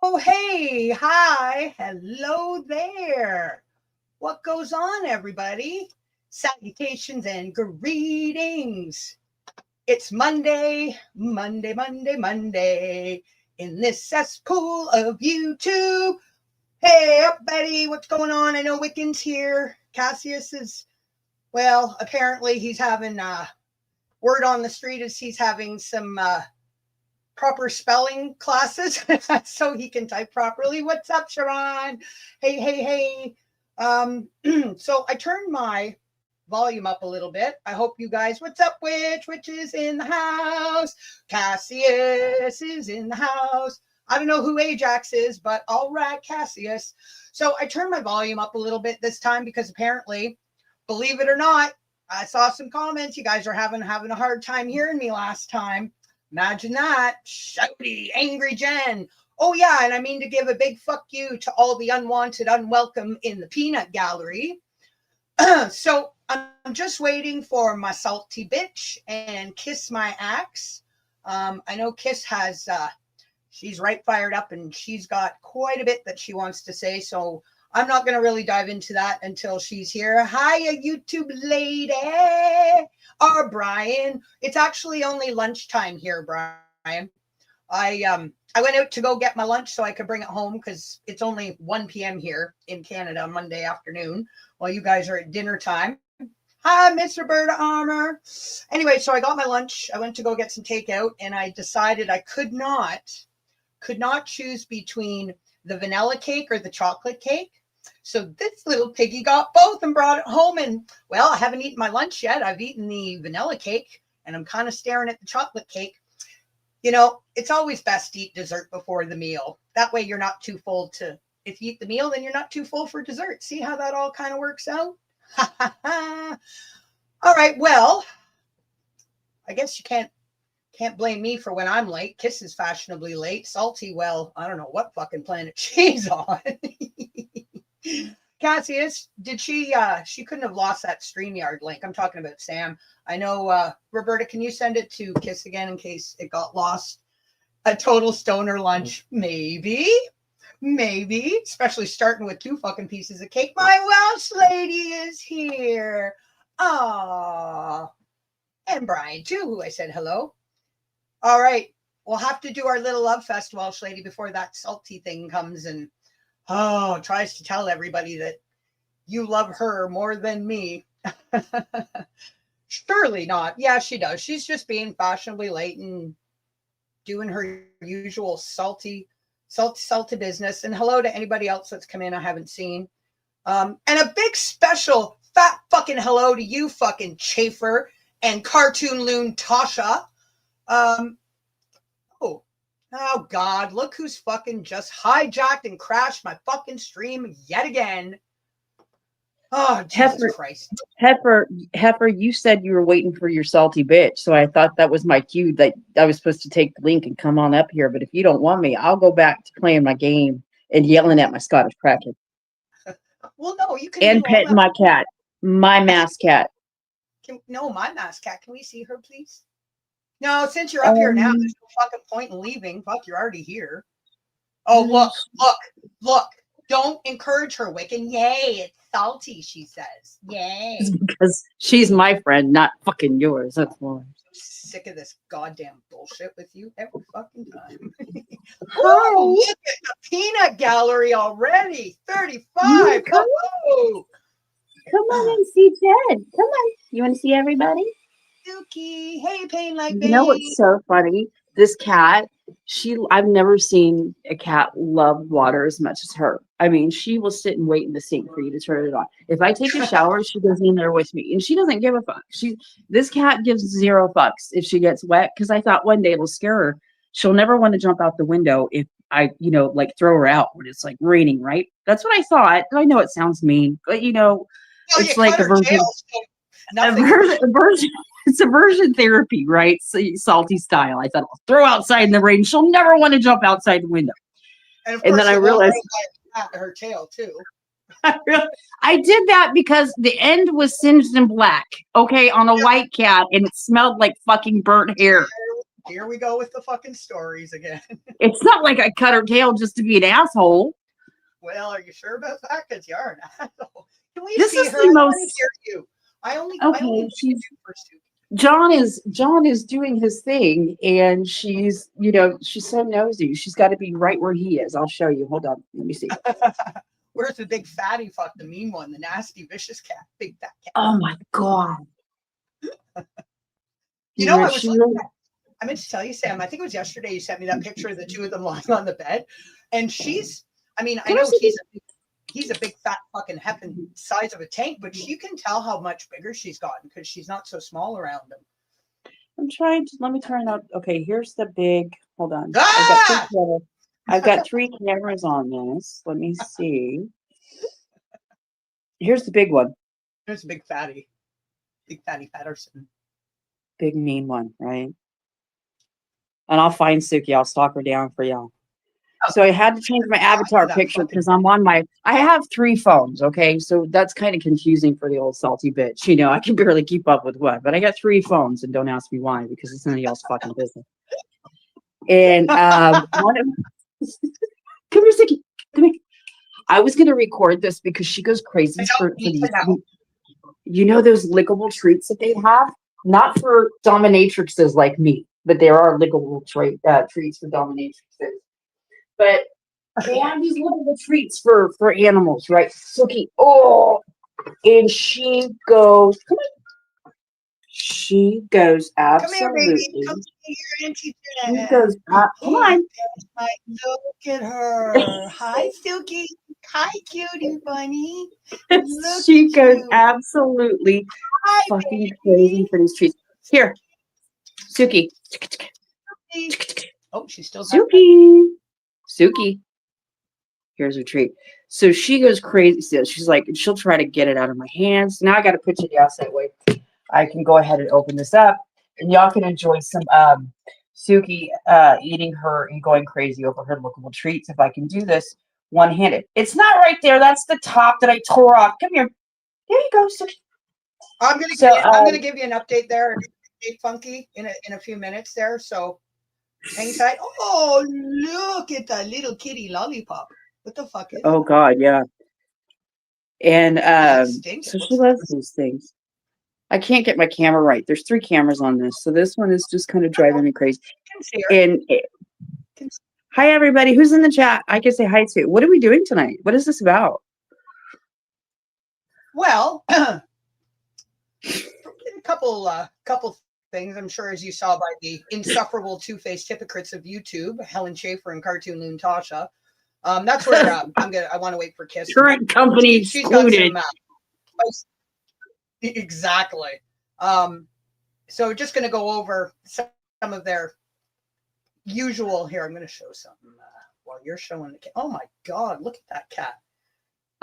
Oh, hey, hi, hello there. What goes on, everybody? Salutations and greetings. It's Monday, Monday, Monday, Monday in this cesspool of YouTube. Hey, everybody, what's going on? I know Wiccan's here. Cassius is, well, apparently he's having word on the street is he's having some proper spelling classes so he can type properly. What's up, Sharon? Hey, hey, hey. So I turned my volume up a little bit. I hope you guys, what's up, Witch? Witch is in the house. Cassius is in the house. I don't know who Ajax is, but all right, Cassius. So I turned my volume up a little bit this time because apparently, believe it or not, I saw some comments. You guys are having a hard time hearing me last time. Imagine that. Shouty, angry Jen. Oh, yeah, and I mean to give a big fuck you to all the unwanted, unwelcome in the peanut gallery. So I'm just waiting for my salty bitch and Kiss my axe. I know Kiss has, she's right fired up and she's got quite a bit that she wants to say. So I'm not going to really dive into that until she's here. Hiya, YouTube lady. Or Brian. It's actually only lunchtime here, Brian. I went out to go get my lunch so I could bring it home because it's only 1 p.m. here in Canada Monday afternoon while you guys are at dinner time. Hi, Miss Roberta Armour. Anyway, so I got my lunch. I went to go get some takeout and I decided I could not choose between the vanilla cake or the chocolate cake. So this little piggy got both and brought it home. And well, I haven't eaten my lunch yet. I've eaten the vanilla cake and I'm kind of staring at the chocolate cake. You know, it's always best to eat dessert before the meal. That way you're not too full to, if you eat the meal, then you're not too full for dessert. See how that all kind of works out? All right, well, I guess you can't blame me for when I'm late. Kiss is fashionably late. Salty, well, I don't know what fucking planet she's on. Cassius, did she couldn't have lost that StreamYard link. I'm talking about Sam. I know, Roberta, can you send it to Kiss again in case it got lost? A total stoner lunch. Maybe, especially starting with 2 fucking pieces of cake. My Welsh lady is here. Ah, and Brian too, who I said hello. All right, we'll have to do our little love fest, Welsh lady, before that salty thing comes and tries to tell everybody that you love her more than me. Surely not. Yeah, she does. She's just being fashionably late and doing her usual salty business. And hello to anybody else that's come in I haven't seen. And a big special fat fucking hello to you fucking Chaffer and cartoon loon Tosha. Oh God, look who's fucking just hijacked and crashed my fucking stream yet again. Oh, Jesus Christ. Heifer, you said you were waiting for your salty bitch, so I thought that was my cue that I was supposed to take the link and come on up here. But if you don't want me, I'll go back to playing my game and yelling at my Scottish Kraken. Well, no, you can. And petting my cat, my mass cat. My mass cat. Can we see her, please? No, since you're up here now, there's no fucking point in leaving. Fuck, you're already here. Oh, look. Don't encourage her, Wiccan. Yay, it's salty, she says. Yay. It's because she's my friend, not fucking yours. That's why. I'm sick of this goddamn bullshit with you every fucking time. Oh, look at the peanut gallery already. 35. Come on and see Ted. Come on. You want to see everybody? Dookie. Hey, Pain Like Baby. You know what's so funny? This cat, I've never seen a cat love water as much as her. I mean, she will sit and wait in the sink for you to turn it on. If I take a shower, she goes in there with me, and she doesn't give a fuck. This cat gives 0 fucks if she gets wet, because I thought one day it'll scare her. She'll never want to jump out the window if I, like throw her out when it's like raining, right? That's what I thought. I know it sounds mean, but it's like a version. It's aversion therapy, right? Salty style. I thought, I'll throw outside in the rain. She'll never want to jump outside the window. And then I realized her tail too. I did that because the end was singed in black, okay, on a white cat, and it smelled like fucking burnt hair. Here we go with the fucking stories again. It's not like I cut her tail just to be an asshole. Well, are you sure about that? Because you are an asshole. Can we This see is her? the I most- want to hear you. I only Okay, see she's you for Suki. John is doing his thing, and she's she's so nosy. She's got to be right where he is. I'll show you. Hold on, let me see. Where's the big fatty fuck, the mean one, the nasty, vicious cat, big fat cat? Oh my god! You know, Dude, I meant to tell you, Sam, I think it was yesterday you sent me that picture of the two of them lying on the bed. And I know he's a big fat fucking heffing size of a tank, but you can tell how much bigger she's gotten because she's not so small around him. I'm trying to, let me turn out. Okay, here's the big, hold on. Ah! I've got three cameras on this. Let me see. Here's the big one. There's a big fatty Patterson. Big mean one, right? And I'll find Suki. I'll stalk her down for y'all. So I had to change my avatar picture because I have 3 phones, okay? So that's kind of confusing for the old salty bitch. I can barely keep up with what, but I got 3 phones, and don't ask me why, because it's none of y'all's fucking business. And come here, Suki. Come here. I was gonna record this because she goes crazy for these. Those lickable treats that they have? Not for dominatrixes like me, but there are lickable treats for dominatrixes. But they have these little treats for animals, right? Suki, and she goes, come on. She goes absolutely. Come here, baby. Come here, Auntie She Jen. goes, come on. Look at her. Hi, Silky. Hi, cutie bunny. She goes absolutely fucking crazy for these treats. Here, Suki. Oh, she's still Suki. Here's her treat. So she goes crazy. So she's like, she'll try to get it out of my hands. Now I got to put you the outside way. I can go ahead and open this up, and y'all can enjoy some Suki eating her and going crazy over her lookable treats. If I can do this one-handed, it's not right there. That's the top that I tore off. Come here. There you go, Suki. I'm gonna give you an update there, Funky, in a few minutes there. So hang tight. Oh, look at that little kitty lollipop. What the fuck is? Oh God, yeah. And stinks. so she loves these things. I can't get my camera right. There's 3 cameras on this, so this one is just kind of driving me crazy. And hi, everybody who's in the chat. I can say hi to. What are we doing tonight? What is this about? Well, a couple things. I'm sure, as you saw by the insufferable two-faced hypocrites of YouTube, Helen, Chaffer, and cartoon Loon, Tosha. That's where I want to wait for Kiss. Current company She's got excluded. Exactly. So just going to go over some of their usual here. I'm going to show something while you're showing the cat. Oh my God, look at that cat.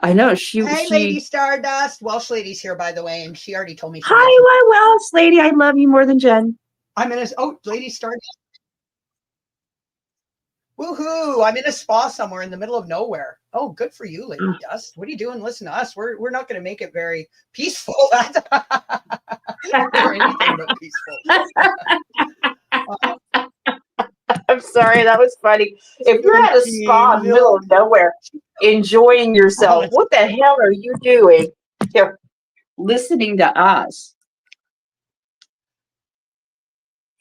I know Hey, Lady Stardust. Welsh Lady's here, by the way, and she already told me. Hi, Welsh Lady. I love you more than Jen. Lady Stardust. Woohoo! I'm in a spa somewhere in the middle of nowhere. Oh, good for you, Lady Dust. What are you doing? Listen to us. We're not going to make it very peaceful. Or anything but peaceful. I'm sorry, that was funny. If you're at a spa in the middle of nowhere, enjoying yourself, what the hell are you doing? Here, listening to us.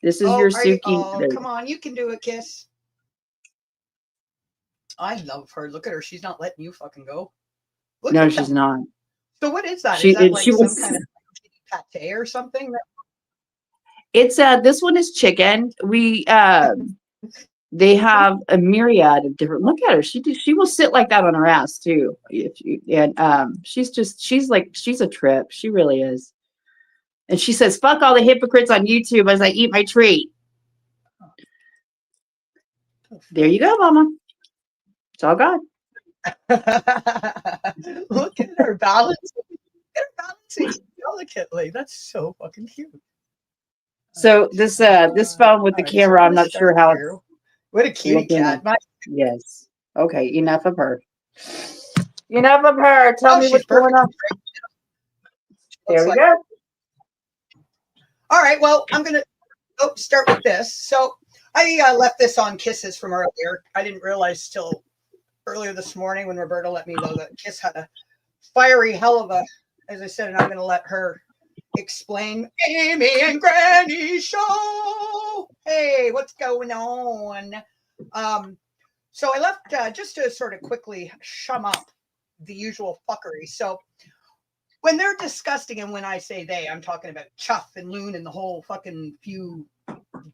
This is your Suki. Oh, come on, you can do it, Kiss. I love her. Look at her. She's not letting you fucking go. No, she's not. So what is that? Is that like some kind of pate or something? It's this one is chicken. They have a myriad of different. Look at her. She will sit like that on her ass too. She's a trip. She really is. And she says, "Fuck all the hypocrites on YouTube as I eat my treat." There you go, Mama. It's all God. Look at her balancing. They're balancing delicately. That's so fucking cute. So this phone with the camera, I'm not sure how it's. What a cute cat. Yes. Okay, enough of her. Enough of her. Tell me what's going on. There we go. All right, well, I'm going to start with this. So I left this on Kisses from earlier. I didn't realize till earlier this morning when Roberta let me know that Kiss had a fiery hell of a, as I said, and I'm going to let her explain. Amy and Granny show. Hey, what's going on? So I left just to sort of quickly sum up the usual fuckery. So when they're disgusting, and when I say they, I'm talking about Chuff and Loon and the whole fucking few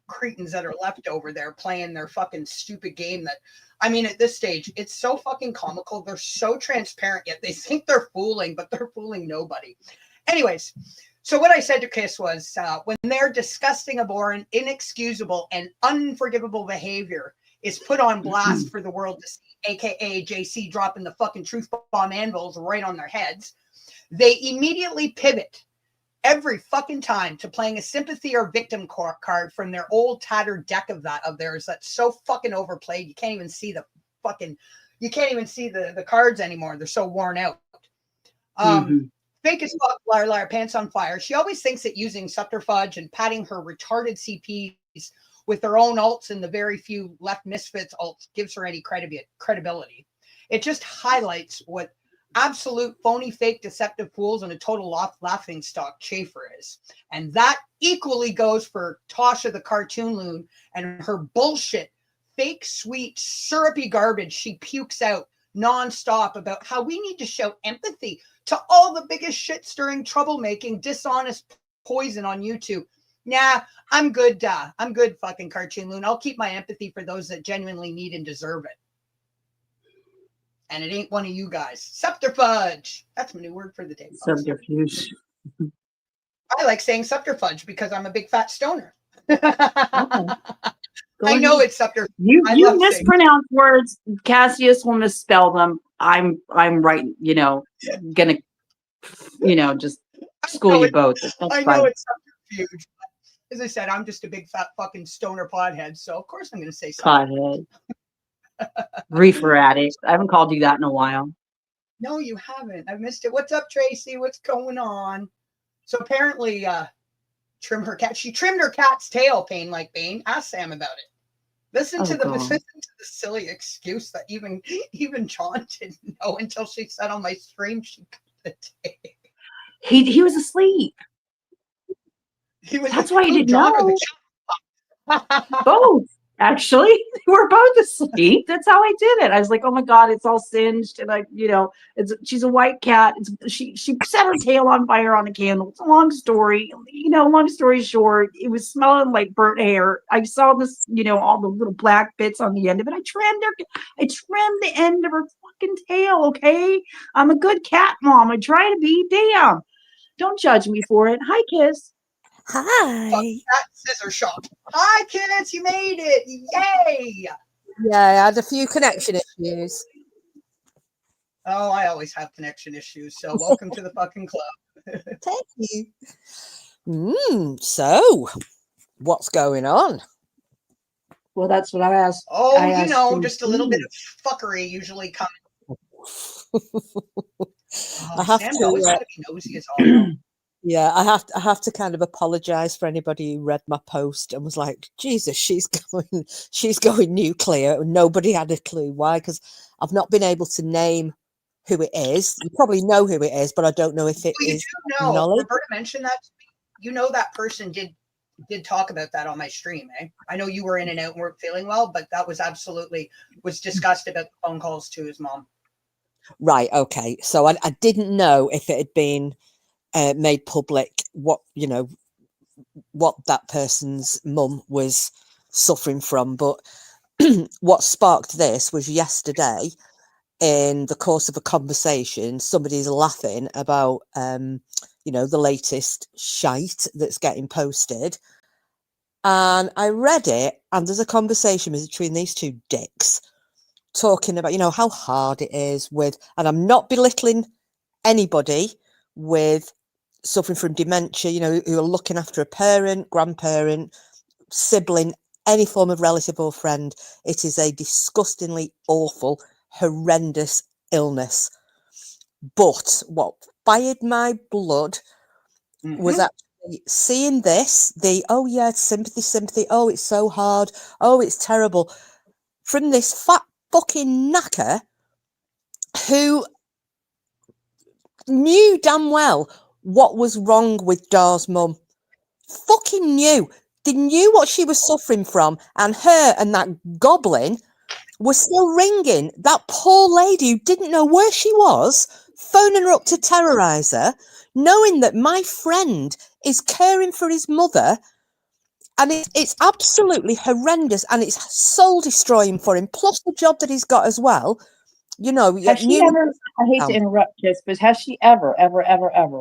cretins that are left over there playing their fucking stupid game that, I mean, at this stage, it's so fucking comical. They're so transparent, yet they think they're fooling, but they're fooling nobody. Anyways, so what I said to Kiss was when their disgusting, abhorrent, inexcusable, and unforgivable behavior is put on blast for the world to see, aka JC dropping the fucking truth bomb anvils right on their heads, they immediately pivot every fucking time to playing a sympathy or victim card from their old tattered deck of theirs that's so fucking overplayed you can't even see the cards anymore. They're so worn out. Fake as fuck, liar, liar, pants on fire. She always thinks that using subterfuge and patting her retarded CPs with their own alts and the very few left misfits alts gives her any credibility. It just highlights what absolute phony, fake, deceptive fools and a total laughing stock Chaffer is. And that equally goes for Tosha the cartoon loon and her bullshit, fake, sweet, syrupy garbage she pukes out nonstop about how we need to show empathy to all the biggest shit-stirring, troublemaking, dishonest poison on YouTube. Nah, I'm good. I'm good, fucking cartoon loon. I'll keep my empathy for those that genuinely need and deserve it. And it ain't one of you guys. Subterfuge. That's my new word for the day. Subterfuge. I like saying subterfuge because I'm a big fat stoner. Okay. I know it's subterfuge. You mispronounce words. Cassius will misspell them. I'm right. Gonna, just school you both. I know it's subterfuge. As I said, I'm just a big fat fucking stoner podhead, so of course I'm going to say podhead. Reefer addict. I haven't called you that in a while. No, you haven't. I've missed it. What's up, Tracy? What's going on? So apparently, she trimmed her cat's tail, Pain Like Bane. Ask Sam about it. Listen to the silly excuse that even John didn't know until she said on my stream she cut the tail. He was asleep. That's why he didn't know. Both. Actually, we're both asleep. That's how I did it. I was like, "Oh my god, it's all singed," and she's a white cat. She set her tail on fire on a candle. It's a long story. Long story short, it was smelling like burnt hair. I saw this, all the little black bits on the end of it. I trimmed the end of her fucking tail. Okay, I'm a good cat mom. I try to be. Damn, don't judge me for it. Hi, Kiss. Hi. That scissor shot. Hi, kids, you made it. Yay. Yeah, I had a few connection issues. Oh, I always have connection issues. So welcome to the fucking club. Thank you. So what's going on? Well, that's what I asked. Oh, just a little bit of fuckery usually coming. I have Sam's to always gotta be nosy as all. Yeah, I have to kind of apologize for anybody who read my post and was like, Jesus, she's going nuclear. Nobody had a clue why, because I've not been able to name who it is. You probably know who it is, but I don't know if it is. You do know. Roberta mentioned that. That person did talk about that on my stream. I know you were in and out and weren't feeling well, but that was discussed about the phone calls to his mom. Right. Okay. So I didn't know if it had been made public what that person's mum was suffering from, but what sparked this was yesterday in the course of a conversation somebody's laughing about the latest shite that's getting posted, and I read it, and there's a conversation between these two dicks talking about how hard it is with, and I'm not belittling anybody with suffering from dementia, who are looking after a parent, grandparent, sibling, any form of relative or friend. It is a disgustingly awful, horrendous illness. But what fired my blood was actually seeing this, oh yeah, sympathy, oh it's so hard, oh it's terrible, from this fat fucking knacker who knew damn well what was wrong with Dar's mum. Fucking knew. They knew what she was suffering from, and her and that goblin were still ringing that poor lady who didn't know where she was, phoning her up to terrorise her, knowing that my friend is caring for his mother, and it's absolutely horrendous, and it's soul destroying for him, plus the job that he's got as well. You know, Has she ever, I hate to interrupt this, but has she ever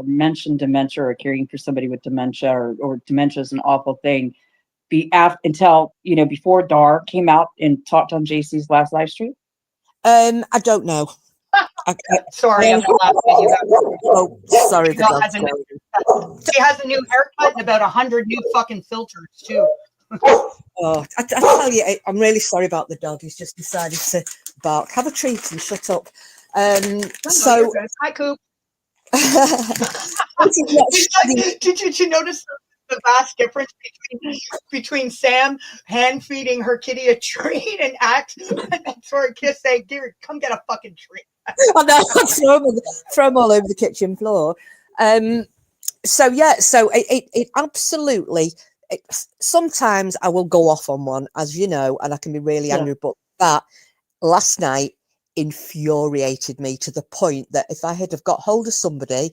mentioned dementia or caring for somebody with dementia, or dementia is an awful thing, until, you know, before Dar came out and talked on JC's last live stream? I don't know. Sorry, I'm not laughing at you. Oh, sorry. She has a new haircut and about 100 new fucking filters too. Oh, I tell you, I'm really sorry about the dog. He's just decided to bark. Have a treat and shut up. So, hi, Coop. Did you notice the vast difference between Sam hand feeding her kitty a treat and Axe for a kiss saying, "Dear, come get a fucking treat." I know, throw them all over the kitchen floor. So it absolutely. Sometimes I will go off on one, as you know, and I can be really angry. But that last night infuriated me to the point that if I had have got hold of somebody,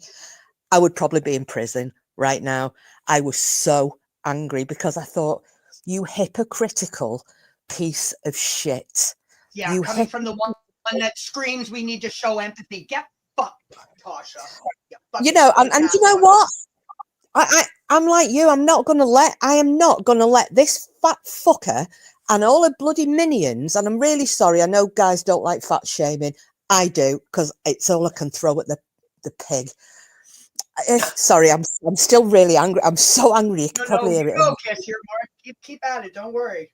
I would probably be in prison right now. I was so angry because I thought, you hypocritical piece of shit. Yeah, you coming from the one that screams, we need to show empathy. Get fucked, Tosha. You know, and you know what? I'm like you. I am not gonna let this fat fucker and all her bloody minions. And I'm really sorry. I know guys don't like fat shaming. I do, because it's all I can throw at the pig. Sorry, I'm still really angry. I'm so angry. You can probably hear it. Go, Kiss. You're more. Keep at it. Don't worry.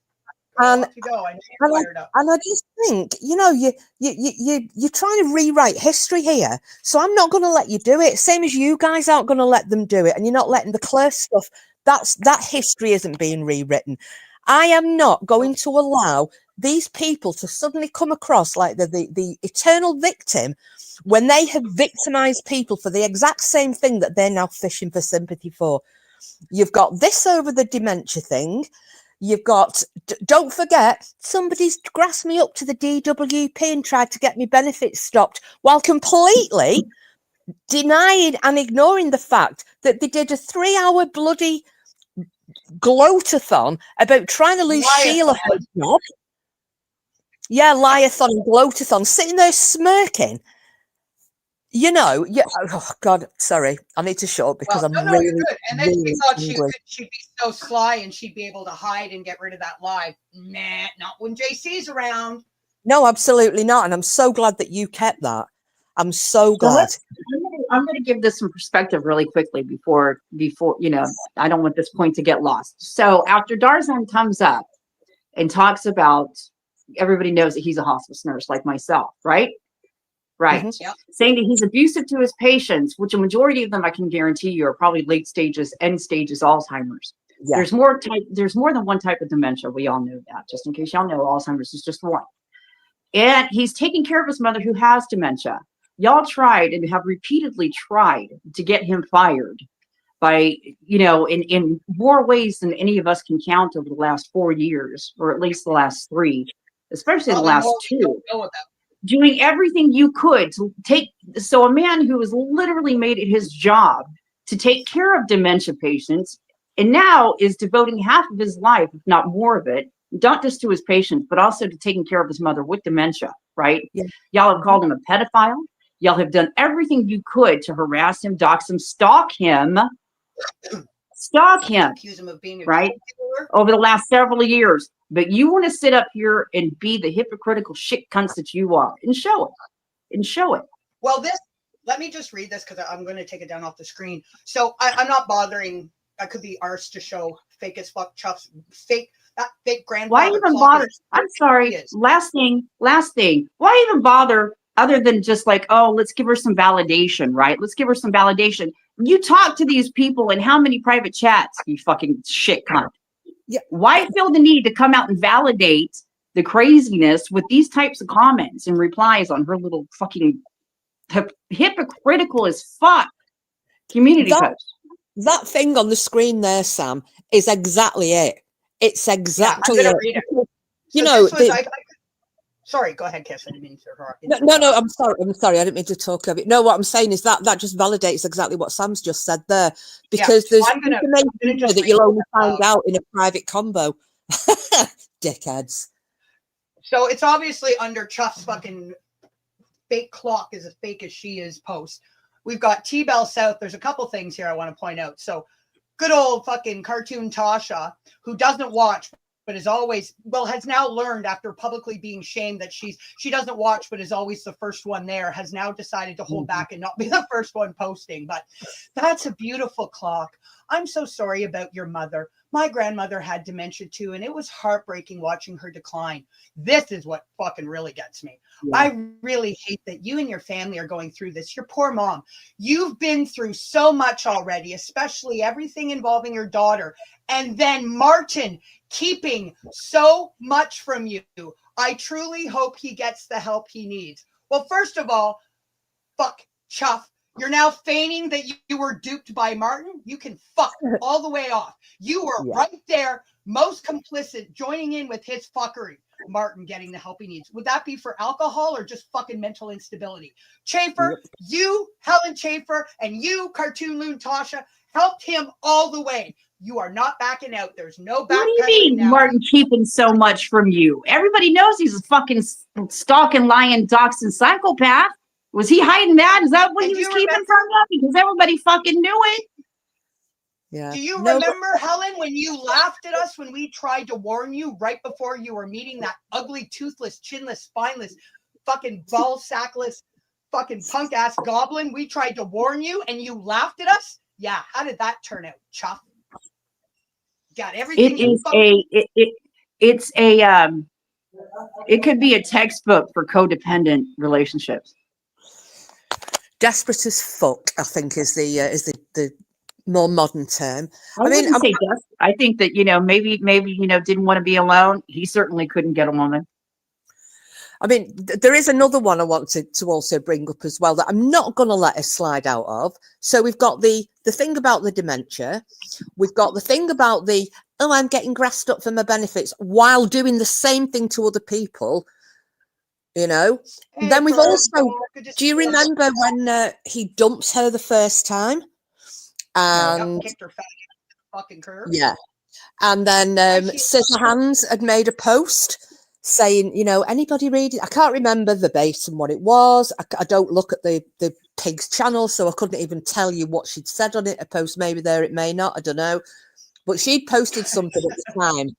And I just think, you know, you're trying to rewrite history here. So I'm not going to let you do it. Same as you guys aren't going to let them do it. And you're not letting the Claire stuff. That history isn't being rewritten. I am not going to allow these people to suddenly come across like the eternal victim when they have victimized people for the exact same thing that they're now fishing for sympathy for. You've got this over the dementia thing. You've got, don't forget, somebody's grasped me up to the DWP and tried to get me benefits stopped while completely denying and ignoring the fact that they did a 3-hour bloody gloat-a-thon about trying to lose Sheila her job. Yeah, lie-a-thon and gloat-a-thon, sitting there smirking. You know, oh God, sorry, I need to shut up because I'm really good. And then she thought she'd be so sly and she'd be able to hide and get rid of that lie. Nah, not when JC's around. No, absolutely not. And I'm so glad that you kept that. I'm so glad. I'm going to give this some perspective really quickly before, you know, I don't want this point to get lost. So after Darzan comes up and talks about, everybody knows that he's a hospice nurse like myself, right? Right. Mm-hmm. Yep. Saying that he's abusive to his patients, which a majority of them I can guarantee you are probably late stages, end stages Alzheimer's. Yeah. There's more than one type of dementia. We all know that. Just in case y'all know, Alzheimer's is just one. And he's taking care of his mother who has dementia. Y'all tried and have repeatedly tried to get him fired by, you know, in more ways than any of us can count over the last 4 years, or at least the last 3, especially the last 2. Doing everything you could to so a man who has literally made it his job to take care of dementia patients, and now is devoting half of his life, if not more of it, not just to his patients, but also to taking care of his mother with dementia, right? Yeah. Y'all have called him a pedophile. Y'all have done everything you could to harass him, dox him, stalk him, accuse him of being a right? Over the last several years. But you want to sit up here and be the hypocritical shit cunts that you are and show it. Well, let me just read this because I'm going to take it down off the screen. So I'm not bothering. I could be arsed to show fake as fuck chuffs, fake grandfather. Why even bother? I'm sorry. Last thing. Why even bother other than just like, oh, let's give her some validation, right? Let's give her some validation. you talk to these people in how many private chats, you fucking shit cunt. Yeah. Why feel the need to come out and validate the craziness with these types of comments and replies on her little fucking hypocritical as fuck community post? That thing on the screen there, Sam, is exactly it. It's exactly I'm it. gonna read it. You So know, this was, sorry, go ahead, Kiss. I didn't mean to interrupt. no, I'm sorry. I didn't mean to talk of it. No, what I'm saying is that just validates exactly what Sam's just said there, because so there's I'm gonna information just that you'll read only find out in a private combo. Dickheads. So it's obviously under Chuff's fucking fake clock, as fake as she is, post. We've got T-Bell South. There's a couple things here I want to point out. So good old fucking cartoon Tosha, who doesn't watch but is always, well, has now learned after publicly being shamed that she doesn't watch but is always the first one there, has now decided to hold back and not be the first one posting. But that's a beautiful clock. I'm so sorry about your mother. My grandmother had dementia too, and it was heartbreaking watching her decline. This is what fucking really gets me. Yeah. I really hate that you and your family are going through this. Your poor mom. You've been through so much already, especially everything involving your daughter. And then Martin keeping so much from you. I truly hope he gets the help he needs. Well, first of all, fuck Chuff. You're now feigning that you were duped by Martin. You can fuck all the way off. You were right there, most complicit, joining in with his fuckery. Martin getting the help he needs. Would that be for alcohol or just fucking mental instability? Chaffer, you, Helen Chaffer, and you, Cartoon Loon Tosha, helped him all the way. You are not backing out. There's no backpedaling. What do you mean, now. Martin keeping so much from you? Everybody knows he's a fucking stalking, lying, dachshund psychopath. Was he hiding that? Is that what he was keeping from you? Because everybody fucking knew it. Yeah. Do you remember, Helen, when you laughed at us when we tried to warn you right before you were meeting that ugly, toothless, chinless, spineless, fucking ball sackless, fucking punk ass goblin? We tried to warn you and you laughed at us? Yeah. How did that turn out, Chuff? Got everything. It could be a textbook for codependent relationships. Desperate as fuck, I think, is the more modern term. I think that, maybe didn't want to be alone. He certainly couldn't get a woman. I mean, there is another one I want to also bring up as well that I'm not going to let us slide out of. So we've got the thing about the dementia. We've got the thing about I'm getting grassed up for my benefits while doing the same thing to other people. Hey, then we've also, do you remember when he dumps her the first time? And kicked her fat fucking curve. Yeah. And then Scissorhands had made a post saying, anybody read it? I can't remember verbatim what it was. I don't look at the pig's channel, so I couldn't even tell you what she'd said on it. A post maybe there, it may not, I don't know. But she'd posted something at the time.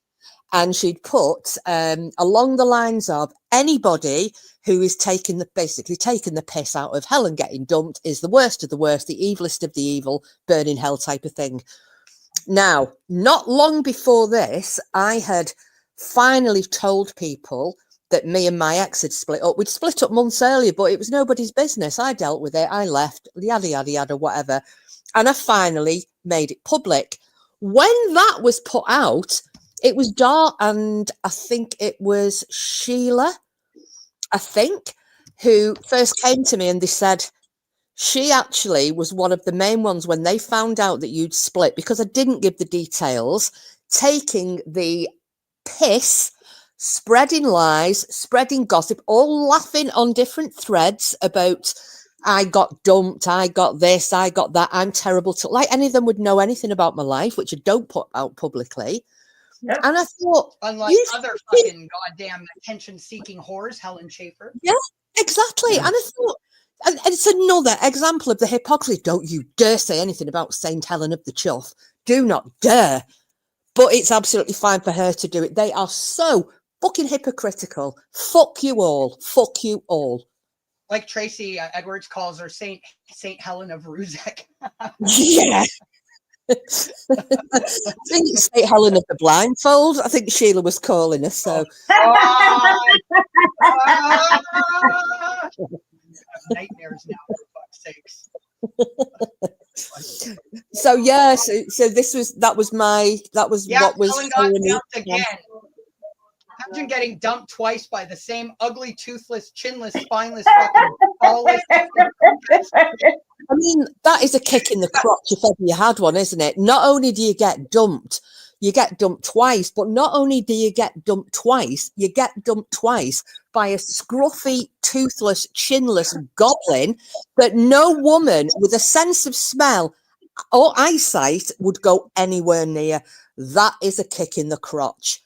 And she'd put along the lines of, anybody who is basically taking the piss out of Helen getting dumped is the worst of the worst, the evilest of the evil, burn in hell type of thing. Now, not long before this, I had finally told people that me and my ex had split up. We'd split up months earlier, but it was nobody's business. I dealt with it. I left, yada, yada, yada, whatever. And I finally made it public. When that was put out, it was Dart and I think it was Sheila, who first came to me and they said she actually was one of the main ones when they found out that you'd split, because I didn't give the details, taking the piss, spreading lies, spreading gossip, all laughing on different threads about I got dumped, I got this, I got that, I'm terrible to, like any of them would know anything about my life, which I don't put out publicly. Yep. And I thought, unlike other fucking goddamn attention-seeking whores, Helen Chaffer. Yeah, exactly. Yeah. And I thought, and it's another example of the hypocrisy. Don't you dare say anything about Saint Helen of the Chuff. Do not dare. But it's absolutely fine for her to do it. They are so fucking hypocritical. Fuck you all. Fuck you all. Like Tracy Edwards calls her Saint Helen of Ruzek. Yeah. I think it's St. Helen of the Blindfold. I think Sheila was calling us. So nightmares now, for fuck's sakes. So yes, so that was Yeah, what was Helen got throwing me dumped again. Imagine getting dumped twice by the same ugly, toothless, chinless, spineless, fucking ballless. I mean, that is a kick in the crotch if ever you had one, isn't it? Not only do you get dumped twice, but not only do you get dumped twice, you get dumped twice by a scruffy, toothless, chinless goblin that no woman with a sense of smell or eyesight would go anywhere near. That is a kick in the crotch.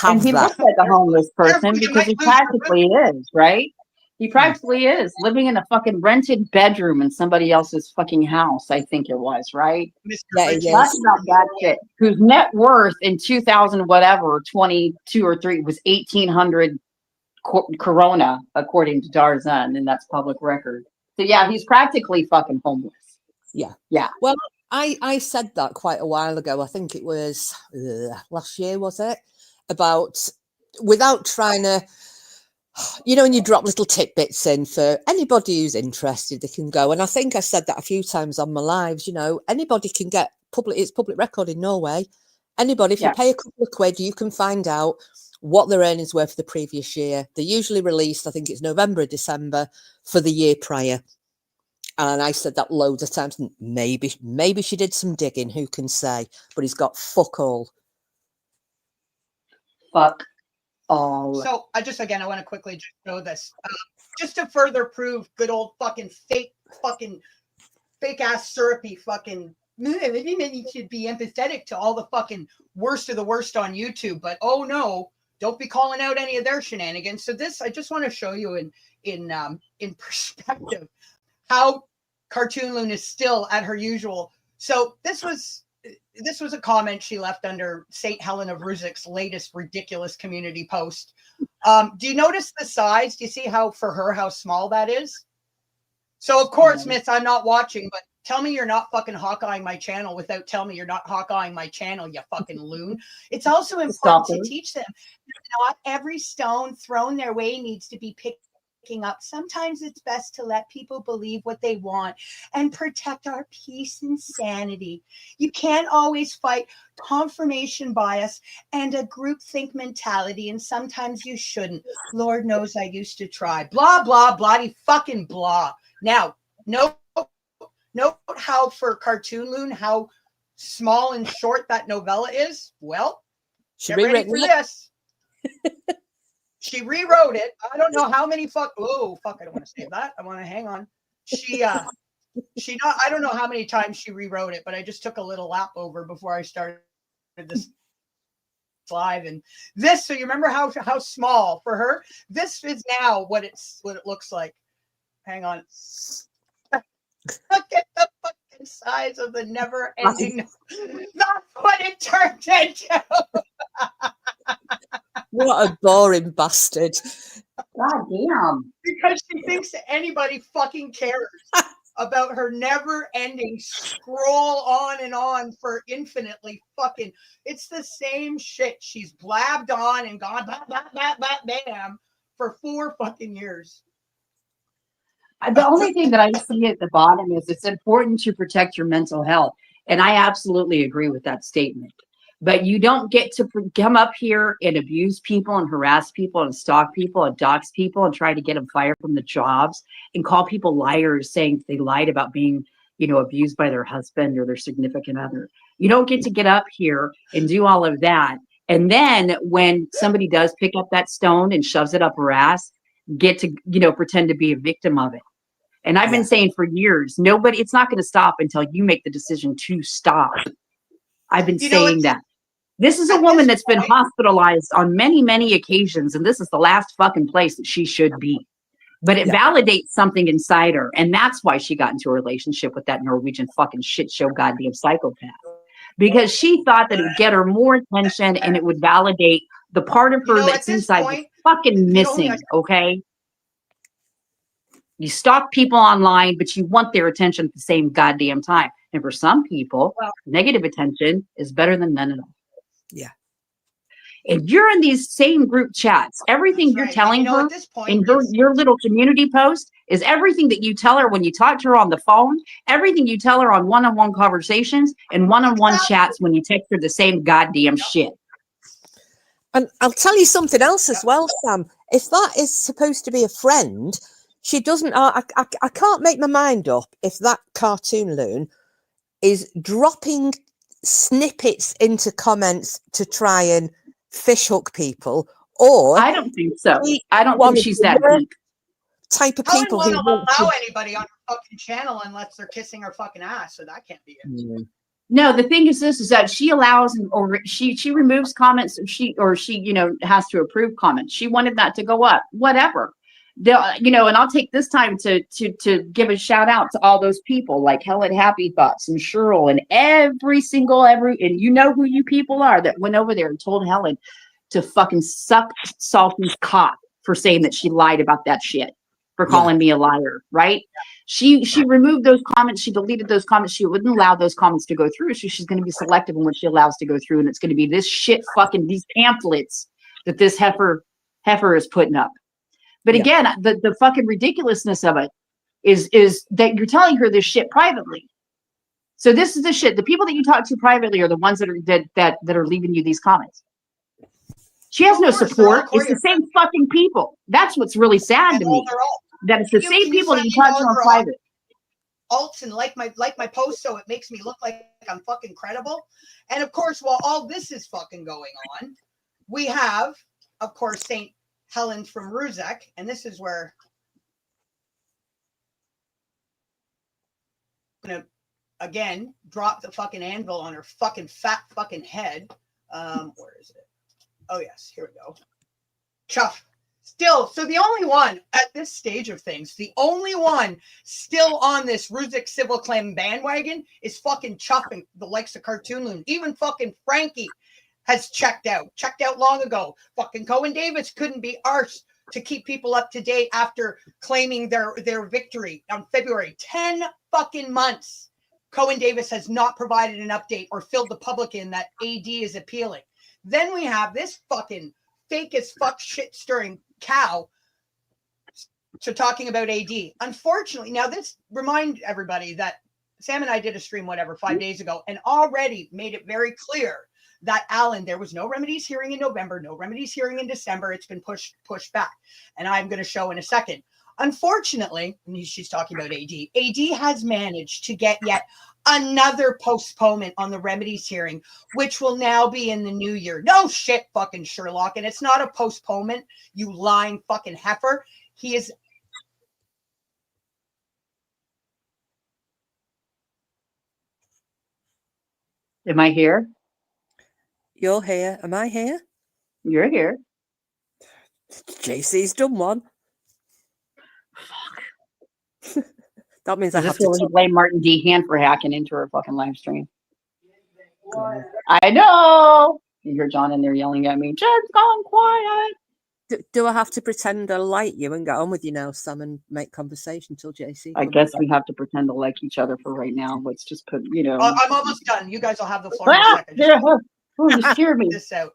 And Have he that. looks like a homeless person Careful, you because might he lose your practically is, right? He practically is living in a fucking rented bedroom in somebody else's fucking house, I think it was, right? Mr. Yeah, it Richie. That's is. about that shit. Whose net worth in 2000 whatever, 22 or 3 was 1800 corona, according to Darzan, and that's public record. So yeah, he's practically fucking homeless. Yeah. Yeah. Well, I said that quite a while ago. I think it was last year, was it? About without trying to, you know, and you drop little tidbits in for anybody who's interested, they can go. And I think I said that a few times on my lives, you know, anybody can get it's public record in Norway. Anybody, if you Yeah. pay a couple of quid, you can find out what their earnings were for the previous year. They're usually released, I think it's November or December for the year prior. And I said that loads of times. Maybe she did some digging, who can say? But he's got fuck all. Fuck all. So I want to quickly just show this, just to further prove good old fucking fake ass syrupy fucking. You should be empathetic to all the fucking worst of the worst on YouTube, but oh no, don't be calling out any of their shenanigans. So this, I just want to show you in perspective how Cartoon Loon is still at her usual. So this was a comment she left under St. Helen of Ruzic's latest ridiculous community post. Do you notice the size? Do you see how small that is? So of course, Miss, I'm not watching, but tell me you're not fucking hawkeyeing my channel without telling me you're not hawkeyeing my channel, you fucking loon. It's also important to teach them that not every stone thrown their way needs to be picking up. Sometimes it's best to let people believe what they want and protect our peace and sanity. You can't always fight confirmation bias and a groupthink mentality, and sometimes you shouldn't. Lord knows I used to try. Blah, blah, bloody fucking blah. Now, note how for Cartoon Loon, how small and short that novella is. Well, get ready for this. She rewrote it. I don't know how many I don't want to save that. I want to hang on. I don't know how many times she rewrote it, but I just took a little lap over before I started this live. And this, so you remember how small for her? This is now what it looks like. Hang on. Look at the fucking size of the never ending. That's what it turned into. What a boring bastard. God damn. Because she thinks that anybody fucking cares about her never ending scroll on and on for infinitely fucking. It's the same shit. She's blabbed on and gone bam for 4 fucking years. The only thing that I see at the bottom is it's important to protect your mental health. And I absolutely agree with that statement. But you don't get to come up here and abuse people and harass people and stalk people and dox people and try to get them fired from the jobs and call people liars saying they lied about being, abused by their husband or their significant other. You don't get to get up here and do all of that. And then when somebody does pick up that stone and shoves it up her ass, get to, pretend to be a victim of it. And I've been saying for years, it's not going to stop until you make the decision to stop. I've been saying that. This is a woman that's been hospitalized on many, many occasions, and this is the last fucking place that she should be. But it validates something inside her, and that's why she got into a relationship with that Norwegian fucking shit show goddamn psychopath. Because she thought that it would get her more attention and it would validate the part of her that's inside that's fucking missing, okay? You stalk people online, but you want their attention at the same goddamn time. And for some people, negative attention is better than none at all. Yeah. If you're in these same group chats, everything That's you're right. telling And, her at this point, in your little community post is everything that you tell her when you talk to her on the phone, everything you tell her on one-on-one conversations and one-on-one chats when you text her the same goddamn shit. And I'll tell you something else as Yep. well, Sam. If that is supposed to be a friend, she doesn't. I can't make my mind up if that cartoon Loon is dropping snippets into comments to try and fish hook people, or I don't think so. she I don't one think of she's the that worst deep. type of Helen people won't who want allow to. anybody on her fucking channel unless they're kissing her fucking ass, so that can't be it. No, the thing is this is that she allows or she removes comments or she has to approve comments. She wanted that to go up. Whatever. And I'll take this time to give a shout out to all those people like Helen Happy Thoughts and Cheryl and every and you know who you people are that went over there and told Helen to fucking suck Salty's cock for saying that she lied about that shit, for calling me a liar, right? She removed those comments. She deleted those comments. She wouldn't allow those comments to go through. So she's going to be selective in what she allows to go through. And it's going to be this shit fucking these pamphlets that this heifer is putting up. But again, the fucking ridiculousness of it is that you're telling her this shit privately. So this is the shit. The people that you talk to privately are the ones that are leaving you these comments. She has no support. It's the same fucking people. That's what's really sad to me. That it's the same people that you talk to in private. Alts and like my post, so it makes me look like I'm fucking credible. And of course, while all this is fucking going on, we have, of course, St. Helen from Ruzek, and this is where I'm gonna again drop the fucking anvil on her fucking fat fucking head. Where is it? Oh yes, here we go. Chuff. Still, so the only one at this stage of things, the only one still on this Ruzek civil claim bandwagon is fucking Chuff and the likes of Cartoon Loon. Even fucking Frankie has checked out long ago. Fucking Cohen Davis couldn't be arsed to keep people up to date after claiming their victory on February. 10 fucking months. Cohen Davis has not provided an update or filled the public in that AD is appealing. Then we have this fucking fake as fuck shit stirring cow to talking about AD. Unfortunately, now this remind everybody that Sam and I did a stream, 5 days ago, and already made it very clear that Alan, there was no remedies hearing in November, no remedies hearing in December. It's been pushed back. And I'm going to show in a second. Unfortunately, she's talking about AD. AD has managed to get yet another postponement on the remedies hearing, which will now be in the new year. No shit, fucking Sherlock. And it's not a postponement, you lying fucking heifer. He is. Am I here? You're here. Am I here? You're here. JC's done one. Fuck. That means I have to blame Martin D. Hand for hacking into her fucking live stream. I know. You hear John in there yelling at me. Jed's gone quiet. Do I have to pretend I like you and get on with you now, Sam, and make conversation till JC? I guess we have to pretend to like each other for right now. Let's just put, I'm almost done. You guys will have the floor in a second. You scared me. This out.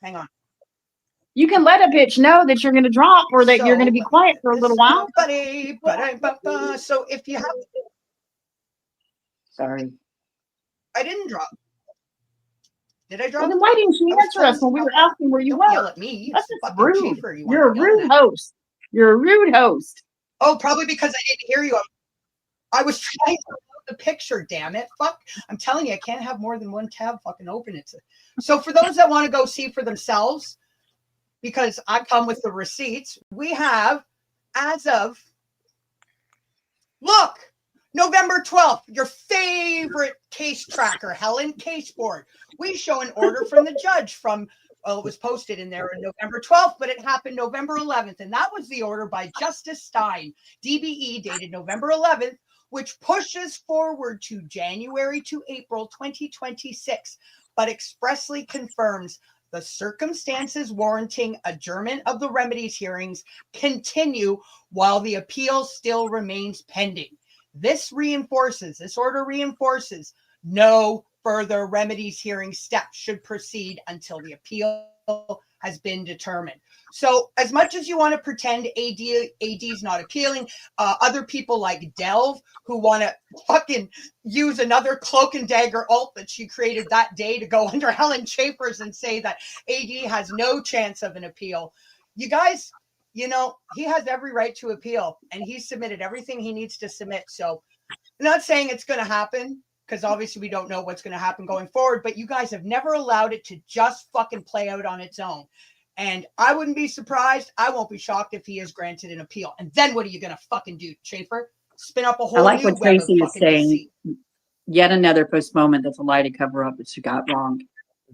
Hang on. You can let a bitch know that you're going to drop or that you're going to be quiet for a little while. So if you have... Sorry. I didn't drop. Did I drop? Well, then why didn't you answer us when we were asking where you were? Don't yell at me. That's just rude. Chaffer, You're a rude host. You're a rude host. Oh, probably because I didn't hear you. I was trying to load the picture, damn it. Fuck. I'm telling you, I can't have more than one tab fucking open. So for those that want to go see for themselves, because I come with the receipts, we have, as of, look, November 12th, your favorite case tracker, Helen Case Board. We show an order from the judge from, it was posted in there on November 12th, but it happened November 11th. And that was the order by Justice Stein, DBE, dated November 11th, which pushes forward to January to April 2026, but expressly confirms the circumstances warranting adjournment of the remedies hearings continue while the appeal still remains pending. This order reinforces no further remedies hearing steps should proceed until the appeal has been determined. So as much as you want to pretend AD's not appealing, other people like Delve who want to fucking use another cloak and dagger alt that she created that day to go under Helen Chaffer's and say that AD has no chance of an appeal. You guys, you know, he has every right to appeal, and he's submitted everything he needs to submit. So I'm not saying it's going to happen, because obviously we don't know what's going to happen going forward, but you guys have never allowed it to just fucking play out on its own. And I wouldn't be surprised. I won't be shocked if he is granted an appeal. And then what are you going to fucking do, Chaffer? Spin up a whole I like new what web Tracy of is fucking saying. deceit. Yet another postponement that's a lie to cover up that she got wrong.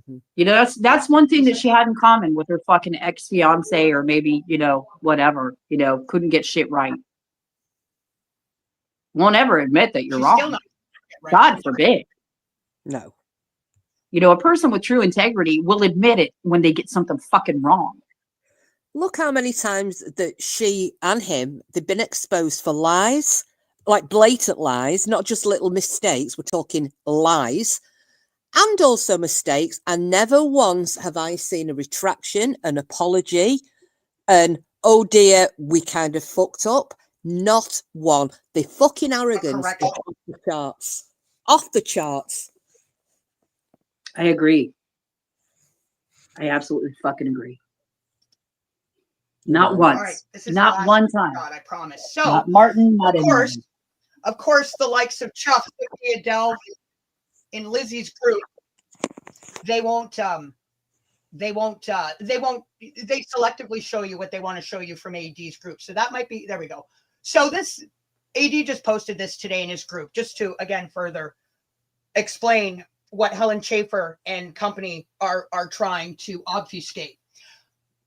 Mhm. You know, that's one thing that she had in common with her fucking ex-fiance, or maybe, you know, whatever, you know, couldn't get shit right. Won't ever admit that you're She's still wrong. not right. God forbid. No. You know, a person with true integrity will admit it when they get something fucking wrong. Look how many times that she and him, they've been exposed for lies, like blatant lies, not just little mistakes. We're talking lies and also mistakes. And never once have I seen a retraction, an apology, and oh dear, we kind of fucked up. Not one. The fucking arrogance Correct. is off the charts. Off the charts. I agree. I absolutely fucking agree. Not Well, All right, once. this is Not the last one time. shot, I promise. So, Not Martin, not of course, the likes of Chuff, Adele, in Lizzie's group, they selectively show you what they want to show you from AD's group. So that might be, there we go. So this, AD just posted this today in his group, just to, again, further explain what Helen Chaffer and company are trying to obfuscate.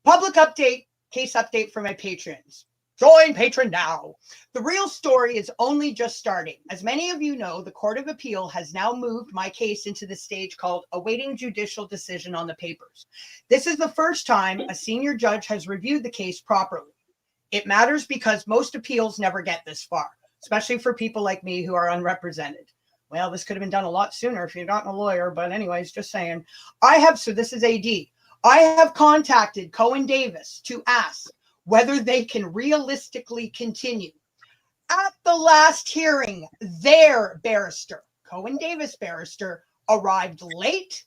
Public update, case update for my patrons. Join Patreon now. The real story is only just starting. As many of you know, the Court of Appeal has now moved my case into the stage called awaiting judicial decision on the papers. This is the first time a senior judge has reviewed the case properly. It matters because most appeals never get this far, especially for people like me who are unrepresented. Well, this could have been done a lot sooner if you'd gotten a lawyer, but anyways, just saying. So this is AD. I have contacted Cohen Davis to ask whether they can realistically continue. At the last hearing, their barrister, Cohen Davis barrister, arrived late,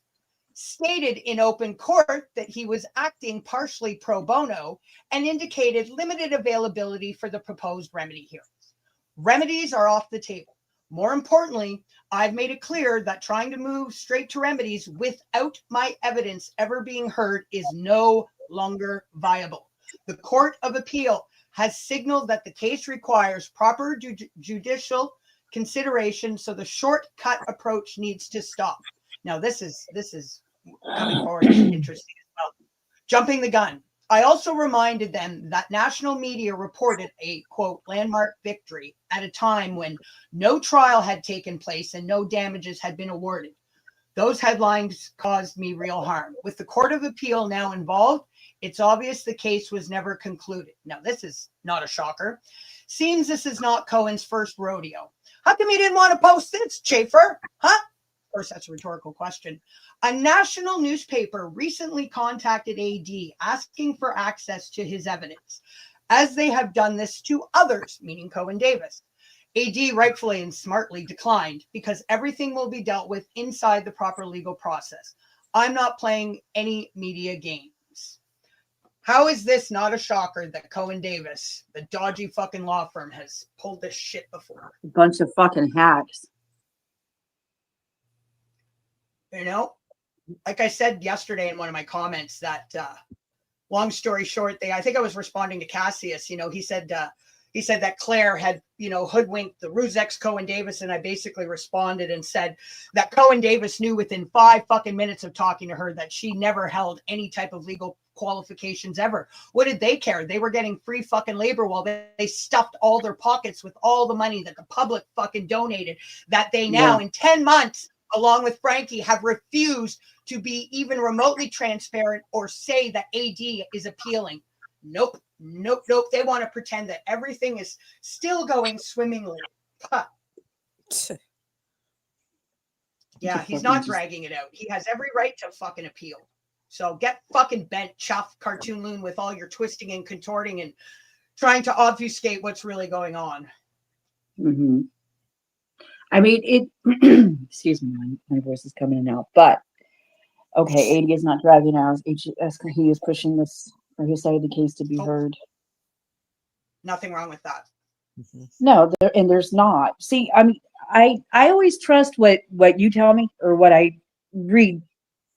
stated in open court that he was acting partially pro bono, and indicated limited availability for the proposed remedy hearings. Remedies are off the table. More importantly, I've made it clear that trying to move straight to remedies without my evidence ever being heard is no longer viable. The Court of Appeal has signaled that the case requires proper judicial consideration, so the shortcut approach needs to stop. Now, this is coming forward is interesting as well. Jumping the gun. I also reminded them that national media reported a, quote, landmark victory at a time when no trial had taken place and no damages had been awarded. Those headlines caused me real harm. With the Court of Appeal now involved, it's obvious the case was never concluded. Now, this is not a shocker. Seems this is not Cohen's first rodeo. How come you didn't want to post this, Chaffer? Huh? Of course, that's a rhetorical question. A national newspaper recently contacted AD asking for access to his evidence, as they have done this to others, meaning Cohen Davis. AD rightfully and smartly declined because everything will be dealt with inside the proper legal process. I'm not playing any media games. How is this not a shocker that Cohen Davis, the dodgy fucking law firm, has pulled this shit before? A bunch of fucking hacks. You know, like I said yesterday in one of my comments that, long story short, I think I was responding to Cassius, you know, he said that Claire had, you know, hoodwinked the Rusex Cohen Davis. And I basically responded and said that Cohen Davis knew within 5 fucking minutes of talking to her that she never held any type of legal qualifications ever. What did they care? They were getting free fucking labor while they stuffed all their pockets with all the money that the public fucking donated, that they now in 10 months, along with Frankie, have refused to be even remotely transparent or say that AD is appealing. Nope. They want to pretend that everything is still going swimmingly. Huh. Yeah, he's not dragging it out. He has every right to fucking appeal. So get fucking bent, chuff, cartoon loon, with all your twisting and contorting and trying to obfuscate what's really going on. Mm-hmm. I mean, it, excuse me, my voice is coming in now, but okay, 80 is not dragging out. He is pushing this for his side of the case to be heard. Nothing wrong with that. Mhm. No, there's not. See, I mean, I always trust what you tell me or what I read,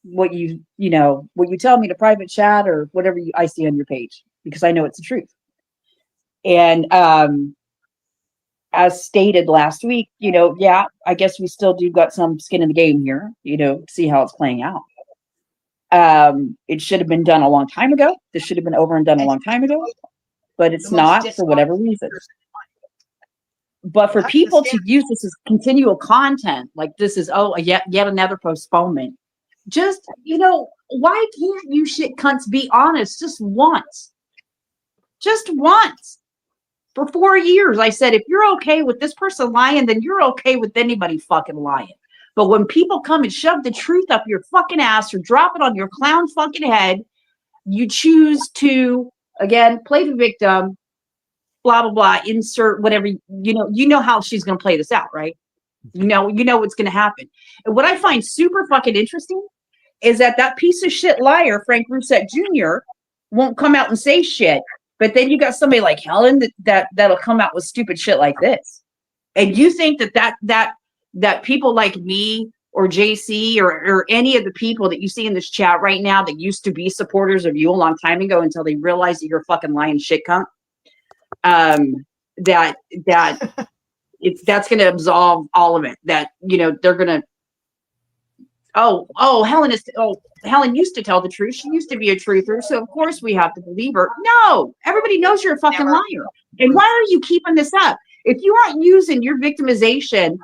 what you tell me to private chat or whatever I see on your page, because I know it's the truth. And as stated last week, yeah, I guess we still do got some skin in the game here, see how it's playing out. It should have been done a long time ago. This should have been over and done a long time ago, but it's not for whatever reason. But for people to use this as continual content, like this is, yet another postponement. Just, why can't you shit cunts be honest just once? Just once. For 4 years, I said, if you're okay with this person lying, then you're okay with anybody fucking lying. But when people come and shove the truth up your fucking ass or drop it on your clown fucking head, you choose to, again, play the victim, blah, blah, blah, insert whatever, you know how she's going to play this out, right? You know what's going to happen. And what I find super fucking interesting is that piece of shit liar, Frank Rousset Jr., won't come out and say shit. But then you got somebody like Helen that'll come out with stupid shit like this. And you think that people like me or JC or any of the people that you see in this chat right now that used to be supporters of you a long time ago until they realize that you're a fucking lying shit cunt, that's going to absolve all of it. That, they're going to, Helen used to tell the truth. She used to be a truther. So of course we have to believe her. No, everybody knows you're a fucking liar. And why are you keeping this up? If you aren't using your victimization,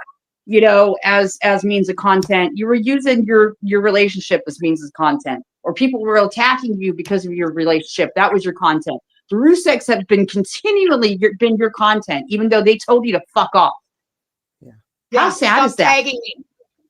as means of content, you were using your relationship as means of content, or people were attacking you because of your relationship. That was your content. The Ruseks have been continually been your content, even though they told you to fuck off. Yeah. How sad is that? Tagging me.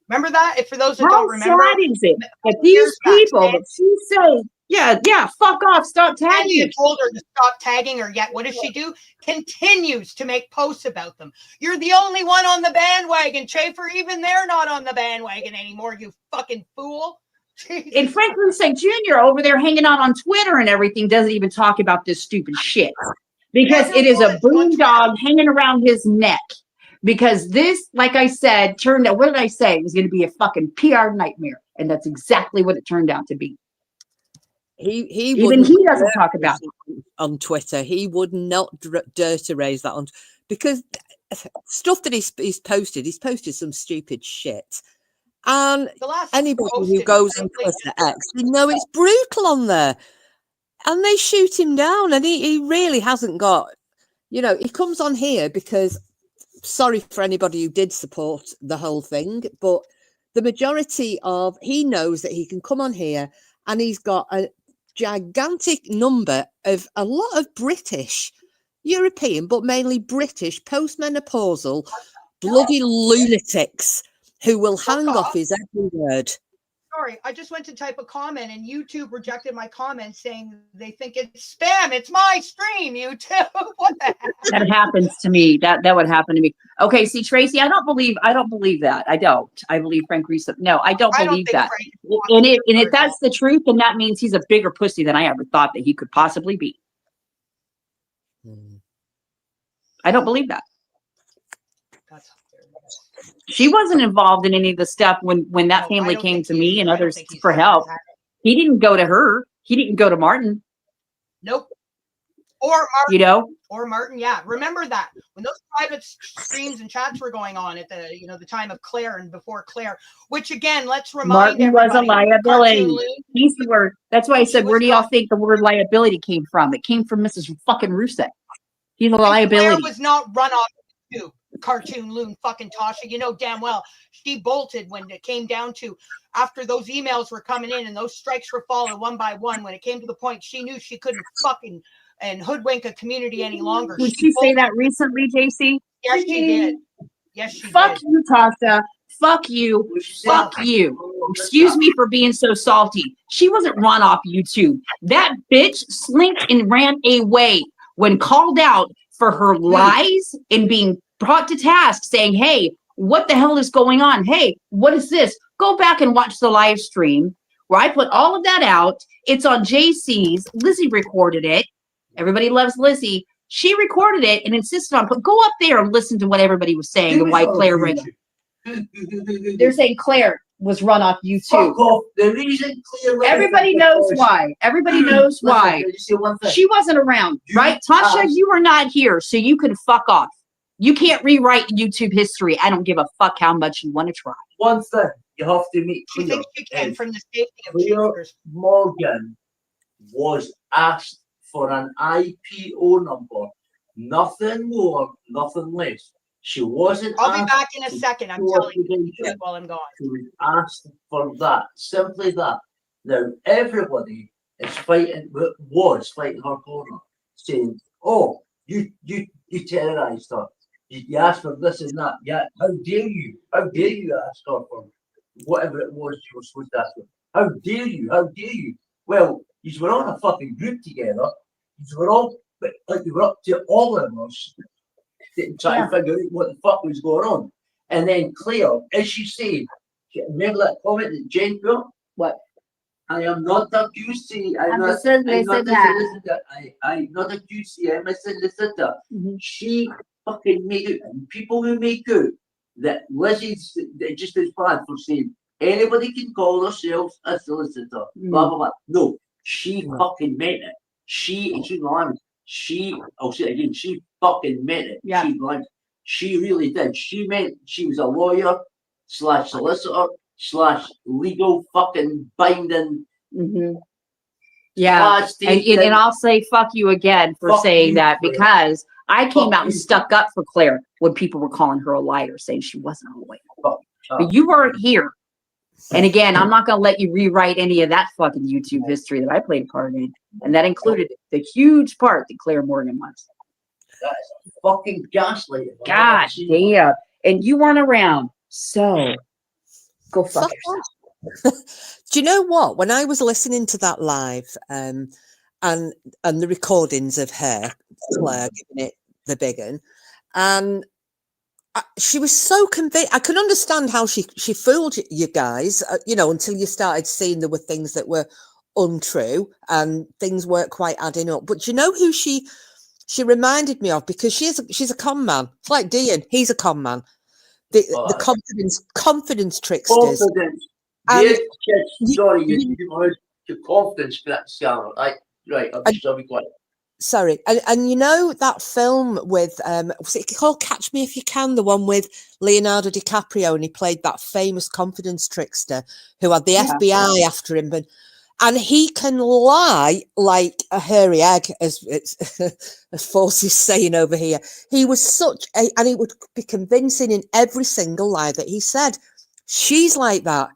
Remember that? If for those that don't remember, how sad is it that these people that she says, yeah, fuck off, stop tagging. You told her to stop tagging her, yet what does she do? Continues to make posts about them. You're the only one on the bandwagon, Chaffer. Even they're not on the bandwagon anymore, you fucking fool. Jesus. And Frank Rousset Jr. over there hanging out on Twitter and everything doesn't even talk about this stupid shit. Because it is a boondog hanging around his neck. Because this, like I said, turned out, what did I say? It was going to be a fucking PR nightmare. And that's exactly what it turned out to be. He doesn't talk about it on Twitter. He would not dare to raise that on, because stuff that he's posted some stupid shit. And anybody who goes on Twitter X, it's brutal on there. And they shoot him down. And he really hasn't got, he comes on here because, sorry for anybody who did support the whole thing, but the majority of, he knows that he can come on here and he's got a gigantic number of a lot of British, European, but mainly British postmenopausal bloody lunatics who will hang off his every word. Sorry, I just went to type a comment and YouTube rejected my comment saying they think it's spam. It's my stream, YouTube. What the heck? That happens to me. That would happen to me. Okay, see, Tracy, I don't believe that. I don't. I believe Frank Rousset. No, I don't believe that. And if that's the truth, then that means he's a bigger pussy than I ever thought that he could possibly be. I don't believe that. She wasn't involved in any of the stuff when that family came to me and others for help. He didn't go to her. He didn't go to Martin. Nope. Or Martin. Or Martin. Yeah. Remember that when those private streams and chats were going on at the, the time of Claire and before Claire, which again, let's remind Martin was a liability. He's the word. That's why I said, where do y'all think the word liability came from? It came from Mrs. fucking Rousset. He's a liability. Claire was not run off YouTube. Cartoon Loon fucking Tosha, damn well she bolted when it came down to, after those emails were coming in and those strikes were falling one by one, when it came to the point she knew she couldn't fucking and hoodwink a community any longer. Did she say that recently, JC? Yes, she did. Yes, she Fuck did. you, Tosha. Fuck you. Well, Fuck you. Excuse me for being so salty. She wasn't run off YouTube. That bitch slinked and ran away when called out for her lies and being brought to task, saying, hey, what the hell is going on? Hey, what is this? Go back and watch the live stream where I put all of that out. It's on JC's. Lizzie recorded it. Everybody loves Lizzie. She recorded it and insisted on, but go up there and listen to what everybody was saying and why Claire ran. They're saying Claire was run off YouTube. Fuck off. The reason Claire ran Everybody knows why. Everybody knows why. She wasn't around, right? Tosha, you were not here, so you can fuck off. You can't rewrite YouTube history. I don't give a fuck how much you want to try. One thing you have to make she clear thinks she can is from the safety of Claire cheaters. Morgan was asked for an IPO number. Nothing more, nothing less. She wasn't I'll be asked back in a second. I'm telling you the truth while I'm gone. She was asked for that. Simply that. Now everybody is fighting, was fighting her corner, saying, "Oh, you terrorised her. You asked for this and that. Yeah, how dare you? How dare you ask her for whatever it was you were supposed to ask her? How dare you? How dare you? Well, you were on a fucking group together. You were all like you were up to all of us." Trying to figure out what the fuck was going on. And then Claire, as you say, remember that comment that Jen put? What? I am not a QC. I'm not a solicitor. I'm not a QC. I'm a solicitor. She fucking made it. And people who make out that Lizzie's just as bad for saying anybody can call themselves a solicitor. Blah, blah, blah. No, she fucking meant it. She's lying. I'll say it again, she fucking meant it. Yeah. She really did. She meant she was a lawyer / solicitor / legal fucking binding. Yeah. And I'll say fuck you again for Fuck saying you, that Claire. because I came Fuck out and you. stuck up for Claire when people were calling her a liar, saying she wasn't a liar. Fuck. But you weren't here. And again, I'm not going to let you rewrite any of that fucking YouTube history that I played a part in. And that included the huge part that Claire Morgan was. That's fucking gaslighting. Gosh damn. And you weren't around. So go fuck yourself. Do you know what? When I was listening to that live and the recordings of her, Claire giving it the big un, and she was so convinced. I can understand how she fooled you guys, until you started seeing there were things that were untrue and things weren't quite adding up. But do you know who she reminded me of? Because she's a con man. It's like Dean. He's a con man. The confidence tricksters. Confidence. Sorry, your confidence for that scammer. Right, I'll be quiet. Sorry, and you know that film with was it called Catch Me If You Can, the one with Leonardo DiCaprio, and he played that famous confidence trickster who had the FBI after him, and he can lie like a hairy egg, as Force is saying over here. He was and he would be convincing in every single lie that he said. She's like that.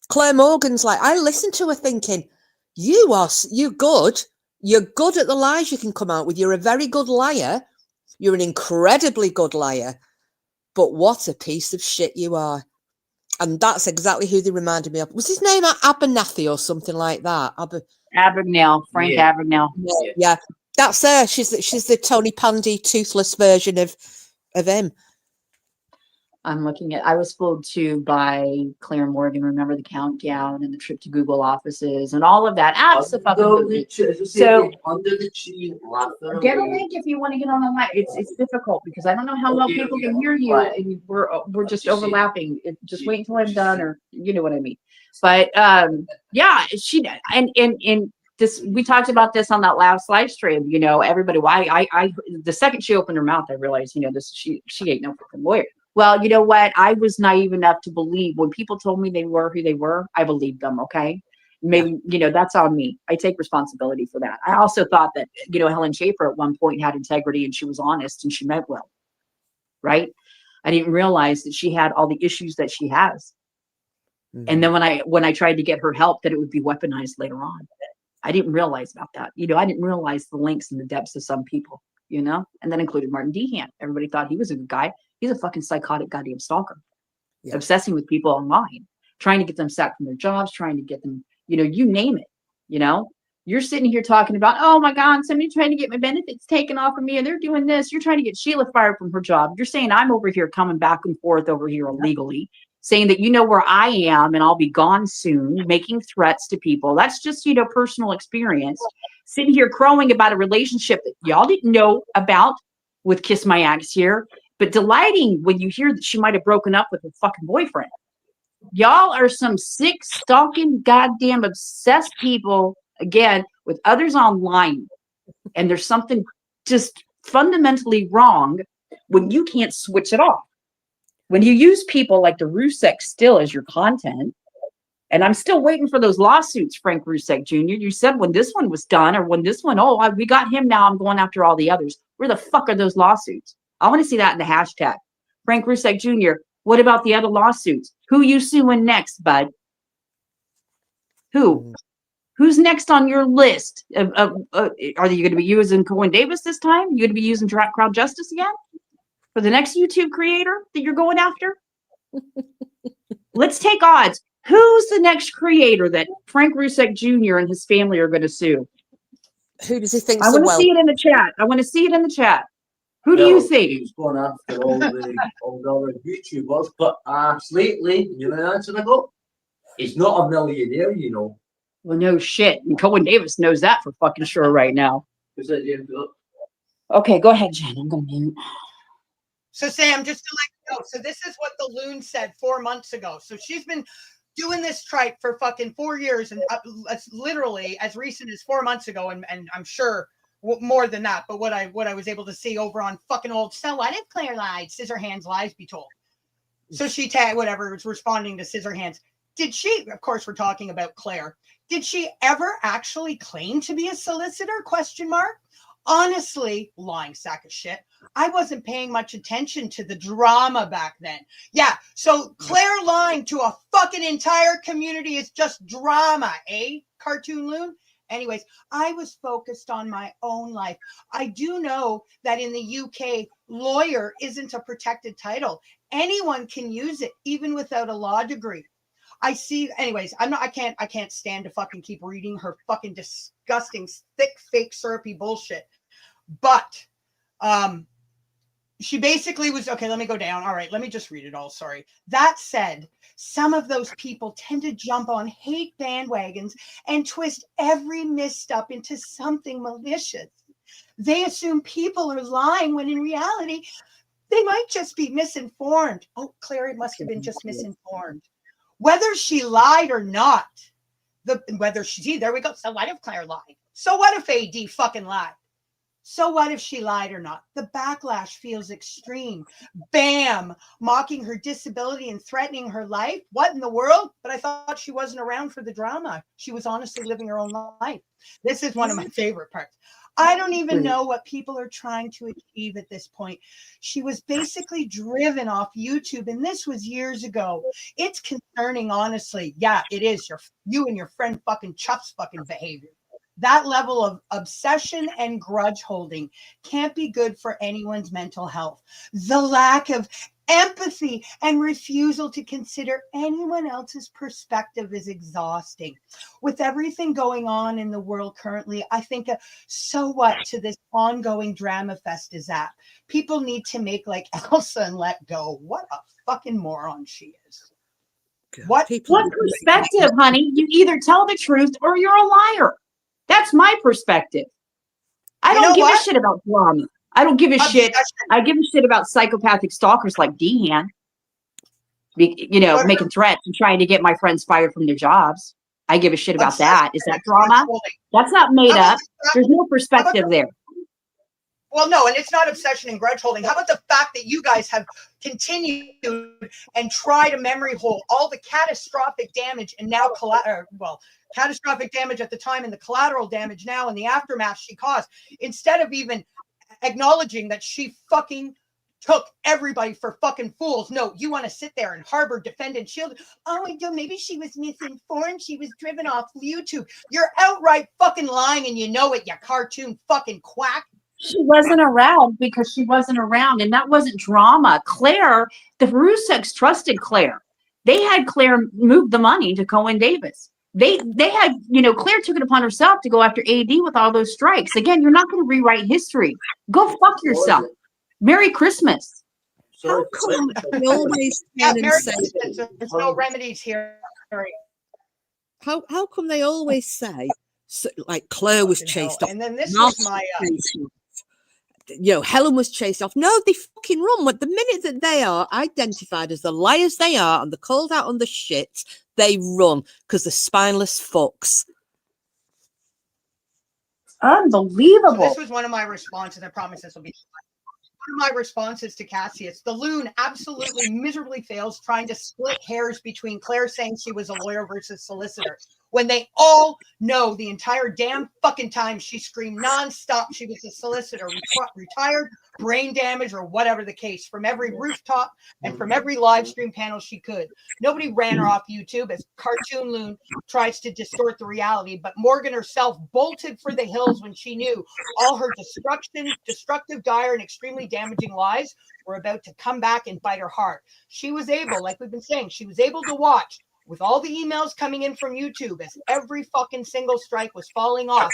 Claire Morgan's like, I listened to her thinking, you're good. You're good at the lies you can come out with. You're a very good liar. You're an incredibly good liar. But what a piece of shit you are. And that's exactly who they reminded me of. Was his name Abernathy or something like that? Abagnale, Frank Abagnale. Yeah, that's her. She's the Tony Pandy toothless version of him. I'm looking at, I was fooled too by Claire Morgan. Remember the countdown and the trip to Google offices and all of that. Absolutely. So under the tree, get a link if you want to get on the line. It's difficult because I don't know how well people can hear you, and we're just overlapping. Just wait until I'm done, or you know what I mean. But yeah, she and this, we talked about this on that last live stream. Everybody. Why I the second she opened her mouth, I realized this she ain't no fucking lawyer. Well, you know what? I was naive enough to believe when people told me they were who they were, I believed them, okay? Maybe, that's on me. I take responsibility for that. I also thought that, Helen Chaffer at one point had integrity and she was honest and she meant well, right? I didn't realize that she had all the issues that she has. And then when I tried to get her help, that it would be weaponized later on. I didn't realize about that. I didn't realize the links and the depths of some people, and that included Martin Dehan. Everybody thought he was a good guy. He's a fucking psychotic goddamn stalker. Yeah. obsessing with people online, trying to get them sacked from their jobs, trying to get them, you name it, You're sitting here talking about, oh my God, somebody's trying to get my benefits taken off of me and they're doing this. You're trying to get Sheila fired from her job. You're saying I'm over here coming back and forth over here illegally, saying that you know where I am and I'll be gone soon, making threats to people. That's just, personal experience. Sitting here crowing about a relationship that y'all didn't know about with Kiss My Axe here, but delighting when you hear that she might have broken up with her fucking boyfriend. Y'all are some sick, stalking, goddamn obsessed people, again, with others online. And there's something just fundamentally wrong when you can't switch it off. When you use people like the Rusek still as your content, and I'm still waiting for those lawsuits, Frank Rusek Jr. You said when this one was done or when this one, we got him now, I'm going after all the others. Where the fuck are those lawsuits? I want to see that in the hashtag. Frank Rusek Jr., what about the other lawsuits? Who you suing next, bud? Who? Who's next on your list? Are you going to be using Cohen Davis this time? You going to be using Crowd Justice again? For the next YouTube creator that you're going after? Let's take odds. Who's the next creator that Frank Rusek Jr. and his family are going to sue? Who does he think? I want to see it in the chat. Who do you think? He's going after all the other YouTubers, but lately, the answer I got, he's not a millionaire, Well, no shit. And Cohen Davis knows that for fucking sure right now. Okay, go ahead, Jen. I'm going to mute. So, Sam, just to let you know, so this is what the Loon said 4 months ago. So she's been doing this tripe for fucking 4 years, and literally as recent as 4 months ago, and I'm sure more than that. But what I was able to see over on fucking old So What If Claire Lied, Scissorhands Lies Be Told. So she was responding to Scissorhands. Did she? Of course, we're talking about Claire. Did she ever actually claim to be a solicitor? ? Honestly, lying sack of shit. I wasn't paying much attention to the drama back then. Yeah, so Claire lying to a fucking entire community is just drama, eh, Cartoon Loon? Anyways, I was focused on my own life. I do know that in the UK, lawyer isn't a protected title. Anyone can use it, even without a law degree. I see. Anyways, I can't stand to fucking keep reading her fucking disgusting, thick, fake, syrupy bullshit. But she basically was, okay, let me go down. All right, let me just read it all. Sorry. That said, some of those people tend to jump on hate bandwagons and twist every misstep into something malicious. They assume people are lying when in reality, they might just be misinformed. Oh, Claire must have been just misinformed. Whether she lied or not, there we go. So what if Claire lied? So what if AD fucking lied? So what if she lied or not? The backlash feels extreme. Bam! Mocking her disability and threatening her life. What in the world? But I thought she wasn't around for the drama. She was honestly living her own life. This is one of my favorite parts. I don't even know what people are trying to achieve at this point. She was basically driven off YouTube, and this was years ago. It's concerning, honestly. Yeah, it is. You and your friend fucking Chuff's fucking behavior. That level of obsession and grudge holding can't be good for anyone's mental health. The lack of empathy and refusal to consider anyone else's perspective is exhausting. With everything going on in the world currently, I think so what to this ongoing drama fest is that people need to make like Elsa and let go. What a fucking moron she is. What perspective, honey? You either tell the truth or you're a liar. That's my perspective. I don't give a shit about drama. I don't give a shit. I give a shit about psychopathic stalkers like Dehan, making threats and trying to get my friends fired from their jobs. I give a shit about that. Is that drama? That's not made up. There's no perspective there. Well, no, and it's not obsession and grudge holding. How about the fact that you guys have continued and tried to memory hold all the catastrophic damage and now catastrophic damage at the time and the collateral damage now and the aftermath she caused, instead of even acknowledging that she fucking took everybody for fucking fools. No, you want to sit there and harbor, defend, and shield. Oh, maybe she was misinformed. She was driven off YouTube. You're outright fucking lying and you know it, you cartoon fucking quack. She wasn't around because she wasn't around, and that wasn't drama. Claire, the Ruseks trusted Claire. They had Claire move the money to Cohen Davis. They had, Claire took it upon herself to go after AD with all those strikes. Again, you're not going to rewrite history. Go fuck yourself. Merry Christmas. How come they always Yeah, turn and Mary, say, there's no remedies here. how come they always say, so, like Claire was Fucking hell. chased off, And then this Mark was my chased off, Helen was chased off. No, they fucking run. But the minute that they are identified as the liars they are and they're called out on the shit, they run because they're spineless fucks. Unbelievable. So this was one of my responses. I promise this will be one of my responses to Cassius. The Loon absolutely miserably fails trying to split hairs between Claire saying she was a lawyer versus solicitor when they all know the entire damn fucking time she screamed nonstop she was a solicitor, retired, brain damage, or whatever the case, from every rooftop and from every live stream panel she could. Nobody ran her off YouTube as Cartoon Loon tries to distort the reality, but Morgan herself bolted for the hills when she knew all her destructive, dire, and extremely damaging lies were about to come back and bite her hard. She was able, like we've been saying, she was able to watch with all the emails coming in from YouTube as every fucking single strike was falling off,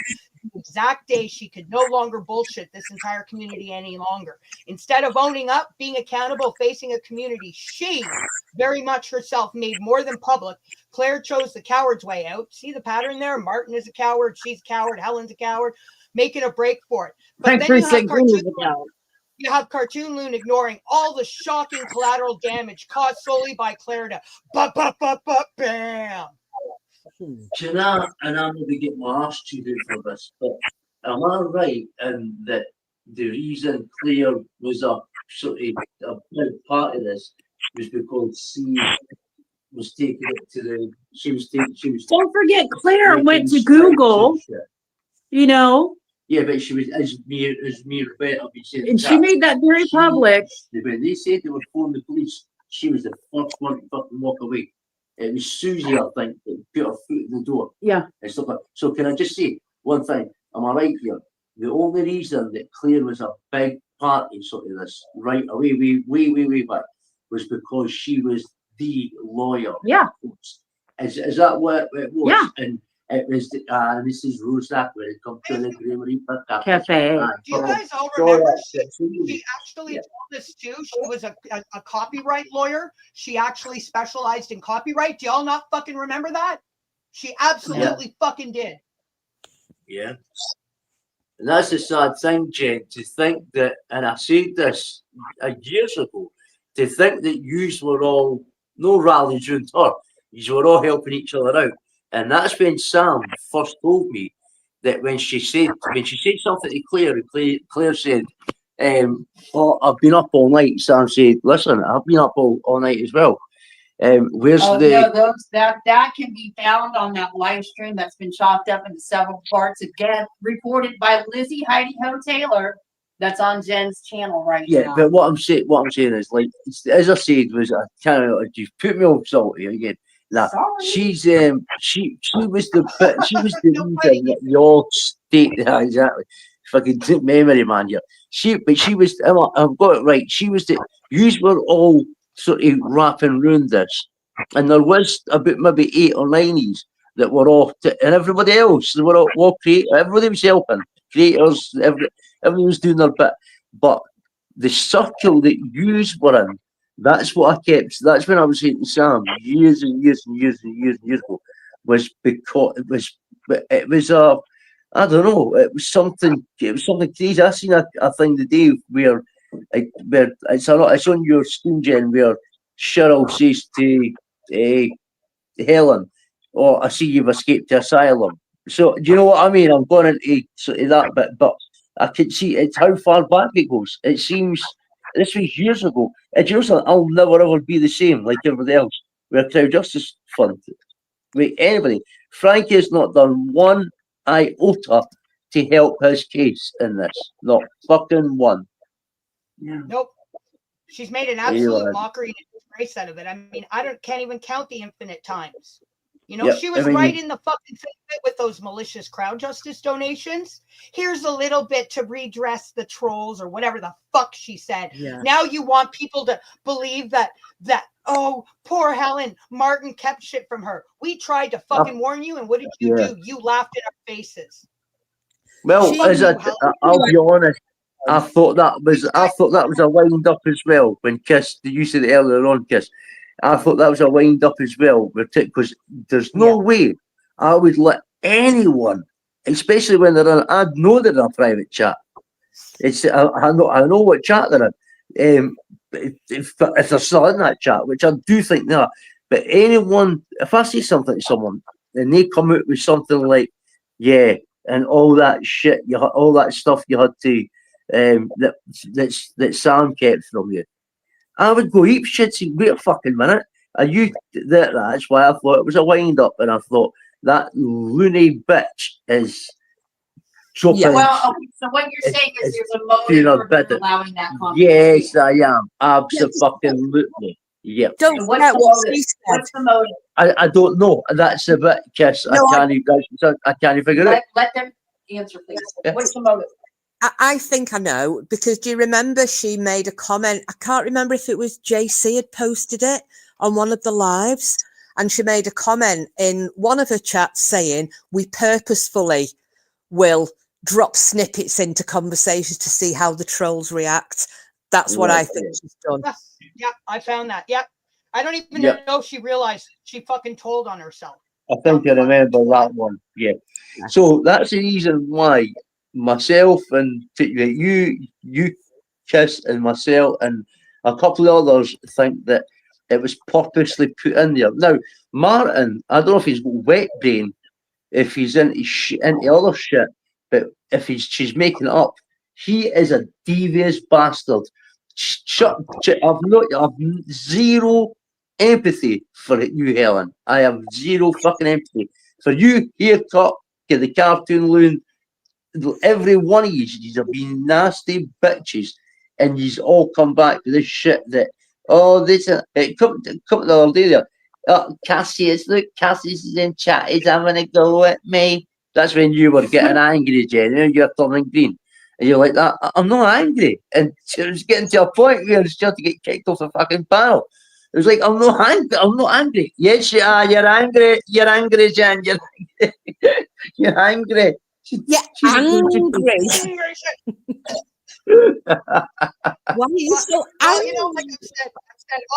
the exact day she could no longer bullshit this entire community any longer. Instead of owning up, being accountable, facing a community she very much herself made more than public, Claire chose the coward's way out. See the pattern there? Martin is a coward, she's a coward, Helen's a coward, making a break for it. But then you have Cartoon Loon ignoring all the shocking collateral damage caused solely by Claire to bam. Can I, and I'm going to get my ass chewed for this, but am I right in that the reason Claire was a sort of a big part of this was because she was taking it to the, she was. Don't forget, Claire went to Google, Yeah, but she was as mere Rebecca. and she made that very public. When they said they would phone the police, she was the first one to fucking walk away. It was Susie, I think, that put her foot in the door. Yeah. And stuff like that. So can I just say one thing? Am I right here? The only reason that Claire was a big part in sort of this right away, way back, was because she was the lawyer. Yeah. Is that what it was? Yeah. And it was Mrs. Rosak when it comes to the Creamery Cafe. Do you guys all remember she actually told us too? She was a copyright lawyer. She actually specialized in copyright. Do y'all not fucking remember that? She absolutely fucking did. Yeah. And that's a sad thing, Jen, to think that, and I said this years ago, to think that yous were all, no rallies around her, yous were all helping each other out. And that's when Sam first told me that when she said something to Claire, Claire said, oh, I've been up all night. Sam said, listen, I've been up all night as well. Where's no, that can be found on that live stream that's been chopped up into several parts. Again, reported by Lizzie Heidi Ho Taylor. That's on Jen's channel now. Yeah, but what I'm saying is, like, as I said, was I kind of just put me on salty again. That she's she was the reason that your state exactly fucking memory man here. She was, I've got it right. She was the, yous were all sort of wrapping around this, and there was about maybe 8 or 9 that were off, and everybody else, they were all everybody was helping, creators, everyone was doing their bit, but the circle that yous were in, that's what I kept. That's when I was saying to Sam years ago, was because it was I don't know, it was something crazy. I seen a thing today where it's on your screen, Jen, where Cheryl says to Helen, "Oh, I see you've escaped to asylum." So do you know what I mean? I'm going into sort of that bit, but I can see it's how far back it goes. It seems this was years ago. And you know something? I'll never ever be the same like everybody else. We're Crowd Justice Fund. With anybody. Frankie has not done one iota to help his case in this. Not fucking one. Yeah. Nope. She's made an absolute mockery and disgrace out of it. I mean, can't even count the infinite times. You know, Yep, she was I mean- right in the fucking thick of it with those malicious crowd justice donations. Here's a little bit to redress the trolls or whatever the fuck she said. Yeah. Now you want people to believe that oh, poor Helen, Martin kept shit from her. We tried to fucking warn you, and what did you Yeah. do? You laughed in our faces. Well, I'll be honest. I thought that was a wind up as well. When Kiss, you said it earlier on, Kiss. I thought that was a wind up as well, because there's no way I would let anyone, especially when they're in, I know they're in a private chat. I know what chat they're in. If they're still in that chat, which I do think they are, but anyone, if I say something to someone and they come out with something like, yeah, and all that shit, all that stuff you had to, that Sam kept from you, I would go eat shit. Wait a fucking minute. That's why I thought it was a wind up, and I thought that loony bitch is dropping. Yeah. Well, okay, so what you're saying is there's a motive for her allowing that conversation. Yes, I am. Absolutely. Yeah. Don't forget what she said. What's the motive? I don't know. That's a bit, Kiss. No, I can't figure it. Let them answer, please. What's the motive? I think I know, because do you remember she made a comment? I can't remember if it was JC had posted it on one of the lives, and she made a comment in one of her chats saying, we purposefully will drop snippets into conversations to see how the trolls react. That's what I think she's done. Yeah, I found that. Yeah. I don't even know if she realized she fucking told on herself. I think I remember that one. Yeah. So that's the reason why myself and you, Kiss, and myself and a couple of others think that it was purposely put in there. Now, Martin, I don't know if he's got wet brain, if he's into other shit, but if she's making it up, he is a devious bastard. I've zero empathy for you, Helen. I have zero fucking empathy for you. Haircut, get the cartoon Loon. Every one of you have been nasty bitches, and you all come back to this shit that it come the other day there. Cassius, look, Cassius is in chat. He's having a go at me. That's when you were getting angry, Jenny. You're turning green, and you're like that. I'm not angry, and it was getting to a point where it's just to get kicked off the fucking panel. It was like, I'm not angry. I'm not angry. Yes, you are. You're angry. You're angry, Jen. You're angry. You're angry. Yeah, angry. Why are you so angry? You know, like I've said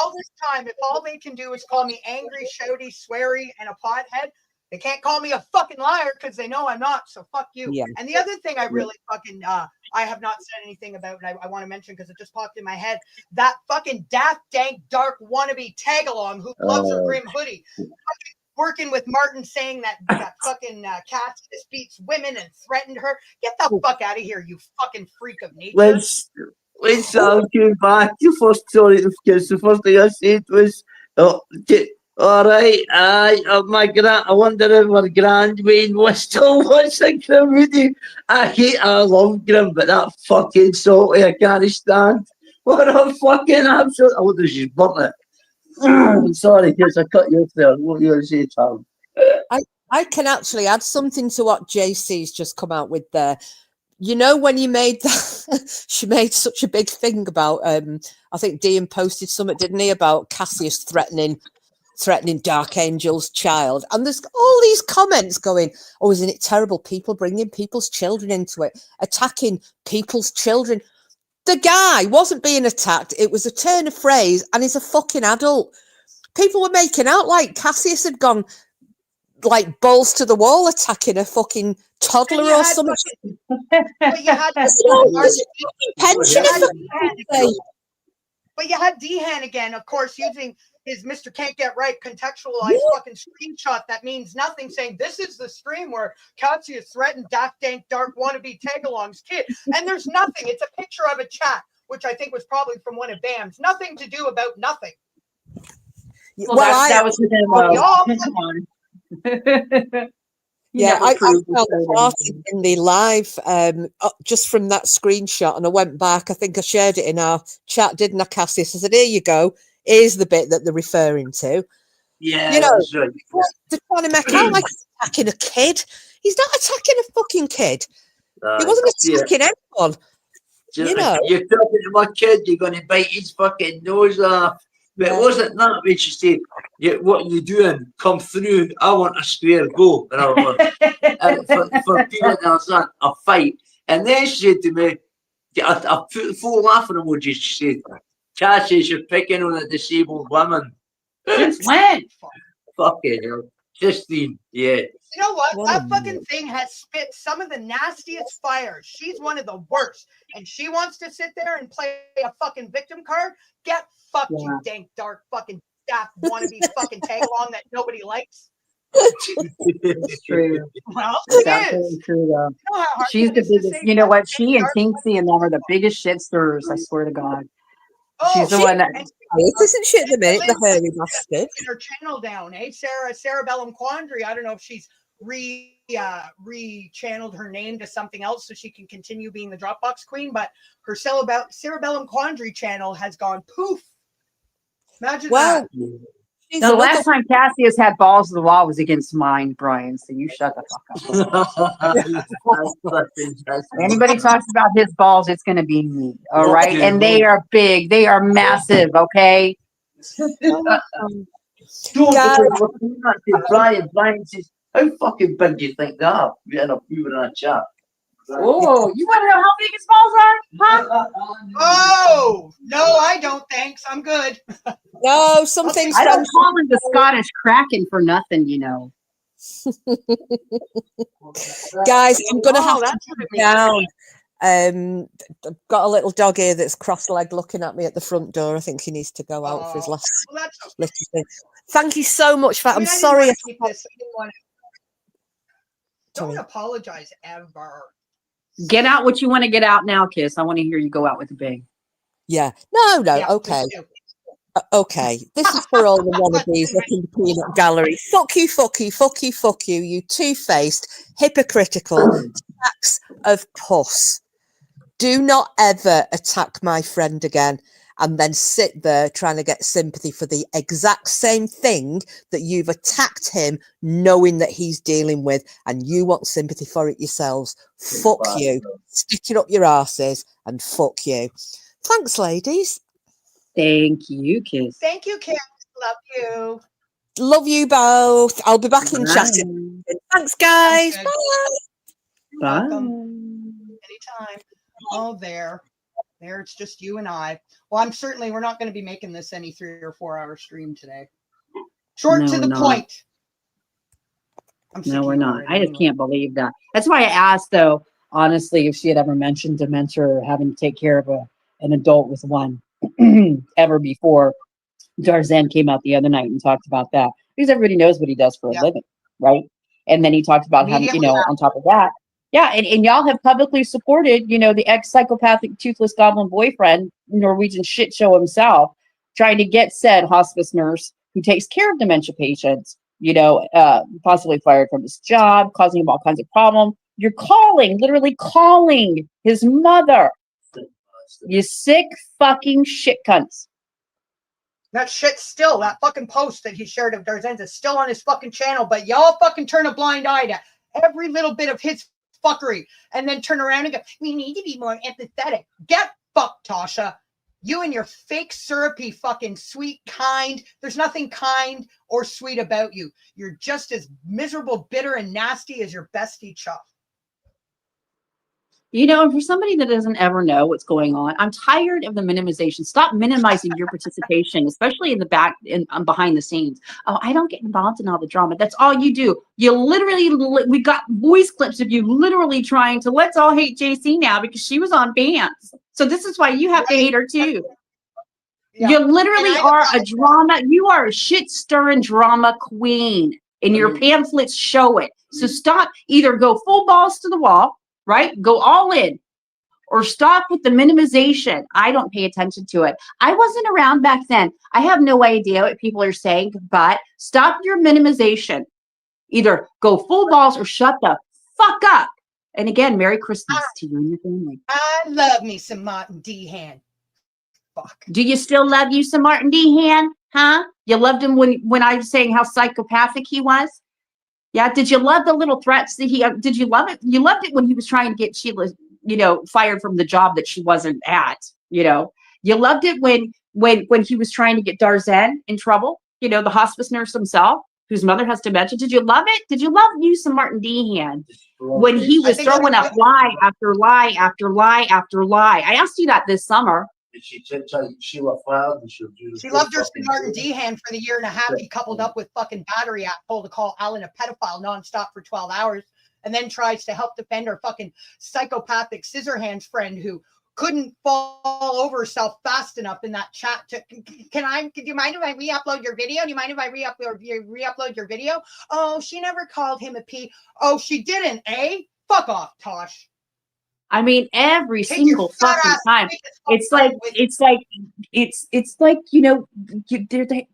all this time, if all they can do is call me angry, shouty, sweary, and a pothead, they can't call me a fucking liar because they know I'm not. So fuck you. Yeah. And the other thing I really fucking I have not said anything about, and I want to mention because it just popped in my head, that fucking daft, dank, dark wannabe tag along who loves her grim hoodie. Working with Martin saying that fucking Cassius beats women and threatened her. Get the fuck out of here, you fucking freak of nature. When Sam came back, the first thing I said was, all right, I wonder if my grand Wayne was still watching Grim Woody. I love Grim, but that fucking salty I can't stand. What a fucking absolute, I wonder if she's burnt it. Sorry, because I cut you off there. What are you going to say, Tom? I can actually add something to what JC's just come out with there. You know, when you made that, she made such a big thing about, I think Dean posted something, didn't he, about Cassius threatening Dark Angel's child. And there's all these comments going, oh, isn't it terrible? People bringing people's children into it, attacking people's children. The guy wasn't being attacked. It was a turn of phrase, and he's a fucking adult. People were making out like Cassius had gone like balls to the wall attacking a fucking toddler or something. But you had But you had Dehan again, of course, using his Mr. Can't Get Right contextualized fucking screenshot that means nothing, saying this is the stream where Cassius threatened daft, dank, dark wannabe tagalong's kid. And there's nothing. It's a picture of a chat, which I think was probably from one of Bam's. Nothing to do about nothing. Well, that was within I felt parted in the live just from that screenshot, and I went back. I think I shared it in our chat, didn't I, Cassius? I said, here you go. Here's the bit that they're referring to. Yeah, You know, that's right. they're trying to make out like he's attacking a kid. He's not attacking a fucking kid. He wasn't Yeah. attacking anyone. You know. You're talking to my kid, you're going to bite his fucking nose off. But it wasn't that when she said, what are you doing? Come through. I want a square go. And I was for people else, a fight. And then she said to me, I put full laughing emoji. She said, Cass says you're picking on a disabled woman. Since when? Fucking hell. 16, yeah. You know what? What That a fucking thing has spit some of the nastiest fire. She's one of the worst. And she wants to sit there and play a fucking victim card. Get fucked, you dank, dark fucking staff wannabe fucking tag along that nobody likes. It's true. Well, It's it absolutely is. true, though. You know how hard She's it the is to biggest. say You know what? fuck, She and dark, Tinksy and them are the biggest shit stirrers. I swear to God. Oh, She's the one that. and Isn't she at the minute, the hairy bastard? taking her channel down, eh? Cerebellum Quandary. I don't know if she's re-channeled her name to something else so she can continue being the Dropbox queen, but her Cerebellum Quandary channel has gone poof. Imagine Well, that. she's The another last time Cassius had balls of the law was against mine, Brian. So you shut the fuck up. Anybody talks about his balls, it's going to be me. All right. Okay, And they are big. They are massive. Okay. Brian says, how fucking big do you think they are? We were in a chat. Oh, you want to know how big his balls are? Huh? Oh no, I don't. Thanks, I'm good. No, some things I don't don't. call him the Scottish Kraken for nothing, you know. Guys, I'm gonna have to that's put it down. I've got a little dog here that's cross-legged looking at me at the front door. I think he needs to go out for his last Well, that's okay. little thing. Thank you so much for that. I mean, I'm I didn't sorry. want to keep this. I didn't want to. Don't Sorry. apologize ever. Get out what you want to get out now, Kiss. I want to hear you go out with a bang. Yeah. No, Yeah, okay. please do. Okay. This is for all the wannabes looking the peanut gallery. Fuck you, fuck you, fuck you, fuck you, you two-faced, hypocritical sacks of puss. Do not ever attack my friend again and then sit there trying to get sympathy for the exact same thing that you've attacked him knowing that he's dealing with, and you want sympathy for it yourselves. Fuck you. Stick it up your asses and fuck you. Thanks, ladies. Thank you, Kiss. Thank you, Kim. Love you. Love you both. I'll be back in chat. Thanks, guys. Sounds Bye. good. Bye. Welcome. Anytime. Oh, there. It's just you and I. Well, we're not going to be making this any 3 or 4 hour stream today. Short No, to the we're not. point. No, we're not. I just can't believe that. That's why I asked, though, honestly, if she had ever mentioned dementia or having to take care of an adult with one ever before. Darzan came out the other night and talked about that because everybody knows what he does for a living, right? And then he talked about having, on top of that. Yeah, and y'all have publicly supported, the ex-psychopathic toothless goblin boyfriend, Norwegian shit show himself, trying to get said hospice nurse who takes care of dementia patients, possibly fired from his job, causing him all kinds of problems. You're literally calling his mother. You sick fucking shit cunts. That fucking post that he shared of Darzan's is still on his fucking channel, but y'all fucking turn a blind eye to every little bit of his fuckery and then turn around and go, we need to be more empathetic. Get fucked, Tosha. You and your fake syrupy fucking sweet kind. There's nothing kind or sweet about you. You're just as miserable, bitter, and nasty as your bestie Chuff. And for somebody that doesn't ever know what's going on, I'm tired of the minimization. Stop minimizing your participation, especially in the back and behind the scenes. Oh, I don't get involved in all the drama. That's all you do. You literally, we got voice clips of you literally trying to let's all hate JC now because she was on bands. So this is why you have to hate her too. Yeah. You literally are a drama. You are a shit stirring drama queen, and your pamphlets show it. So stop. Either go full balls to the wall. Right? Go all in or stop with the minimization. I don't pay attention to it. I wasn't around back then. I have no idea what people are saying, but stop your minimization. Either go full balls or shut the fuck up. And again, Merry Christmas to you and your family. I love me some Martin Dehan. Fuck. Do you still love you some Martin Dehan? Huh? You loved him when I was saying how psychopathic he was? Yeah. Did you love the little threats that he? Did you love it? You loved it when he was trying to get Sheila, fired from the job that she wasn't at. You loved it when he was trying to get Darzan in trouble. The hospice nurse himself, whose mother has dementia. Did you love it? Did you love you some Martin Dehan when he was throwing up lie after lie after lie after lie? I asked you that this summer. She Sheila filed and she loved her some Martin Dehan for the year and a half he coupled up with fucking battery asshole to call Alan a pedophile nonstop for 12 hours and then tries to help defend her fucking psychopathic scissor hands friend who couldn't fall over herself fast enough in that chat to do you mind if I re-upload your video? Do you mind if I re-upload your video? Oh, she never called him a P. Oh, she didn't, eh? Fuck off, Tosh. I mean, every single fucking time. It's like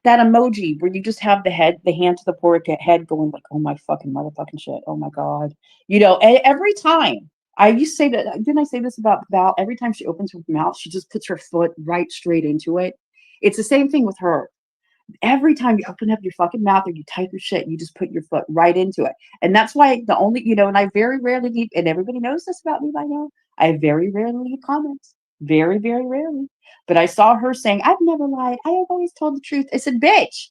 that emoji where you just have the hand to the forehead going like, oh my fucking motherfucking shit. Oh my God. Every time. I used to say that, didn't I say this about Val? Every time she opens her mouth, she just puts her foot right straight into it. It's the same thing with her. Every time you open up your fucking mouth or you type your shit, you just put your foot right into it. And that's why the only, and I very rarely leave, and everybody knows this about me by now, I very rarely leave comments. Very, very rarely. But I saw her saying, I've never lied. I have always told the truth. I said, bitch.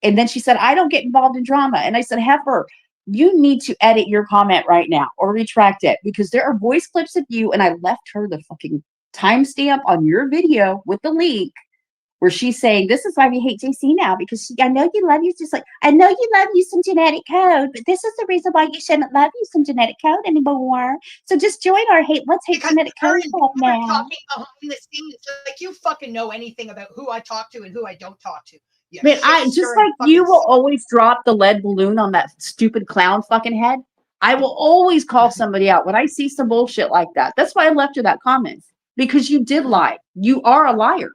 And then she said, I don't get involved in drama. And I said, Heifer, you need to edit your comment right now or retract it because there are voice clips of you. And I left her the fucking timestamp on your video with the link where she's saying, this is why we hate JC now because I know you love you I know you love you some genetic code, but this is the reason why you shouldn't love you some genetic code anymore. So just join our let's hate genetic code club now. Talking behind the scenes, like you fucking know anything about who I talk to and who I don't talk to. But I just like you will always drop the lead balloon on that stupid clown fucking head. I will always call somebody out when I see some bullshit like that. That's why I left her that comment because you did lie. You are a liar.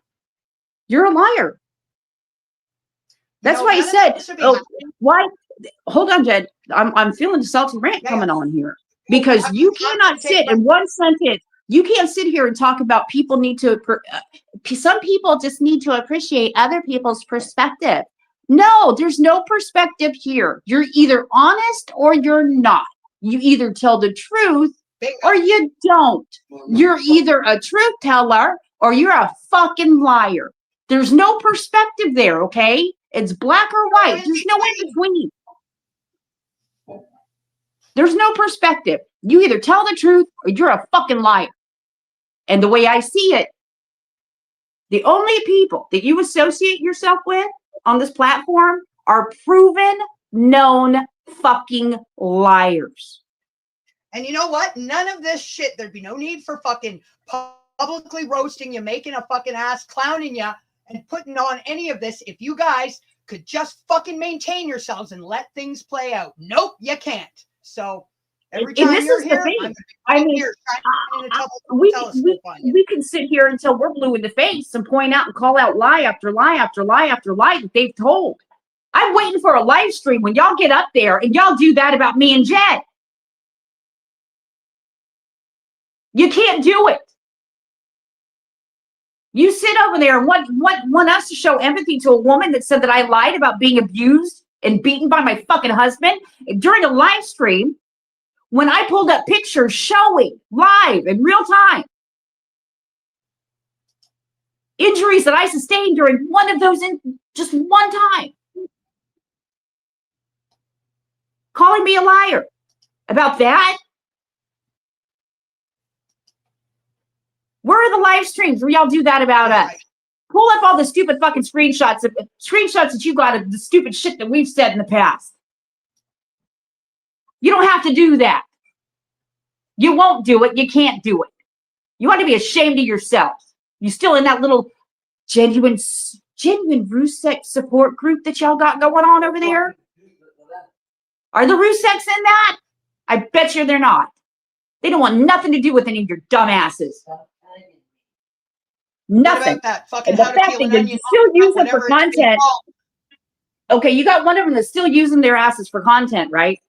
You're a liar. That's why I said, why? Hold on, Jed. I'm feeling the salty rant coming on here because you cannot sit in one sentence. You can't sit here and talk about people need to, some people just need to appreciate other people's perspective. No, there's no perspective here. You're either honest or you're not. You either tell the truth or you don't. You're either a truth teller or you're a fucking liar. There's no perspective there, okay? It's black or white. There's no in between. There's no perspective. You either tell the truth or you're a fucking liar. And the way I see it, the only people that you associate yourself with on this platform are proven, known fucking liars. And you know what? None of this shit, there'd be no need for fucking publicly roasting you, making a fucking ass, clowning you, and putting on any of this if you guys could just fucking maintain yourselves and let things play out. Nope, you can't. So every time you're here, I'm here we can sit here until we're blue in the face and point out and call out lie after lie after lie after lie that they've told. I'm waiting for a live stream when y'all get up there and y'all do that about me and Jed. You can't do it. You sit over there and want us to show empathy to a woman that said that I lied about being abused and beaten by my fucking husband during a live stream when I pulled up pictures showing live in real time injuries that I sustained during one of those in just one time. Calling me a liar about that. Where are the live streams where y'all do that about us? Pull up all the stupid fucking screenshots that you got of the stupid shit that we've said in the past. You don't have to do that. You won't do it. You can't do it. You want to be ashamed of yourself. You still in that little genuine Rusek support group that y'all got going on over there? Are the Ruseks in that? I bet you they're not. They don't want nothing to do with any of your dumb asses. Nothing. That fucking and the fact that you still use them for content. Okay, you got one of them that's still using their asses for content, right?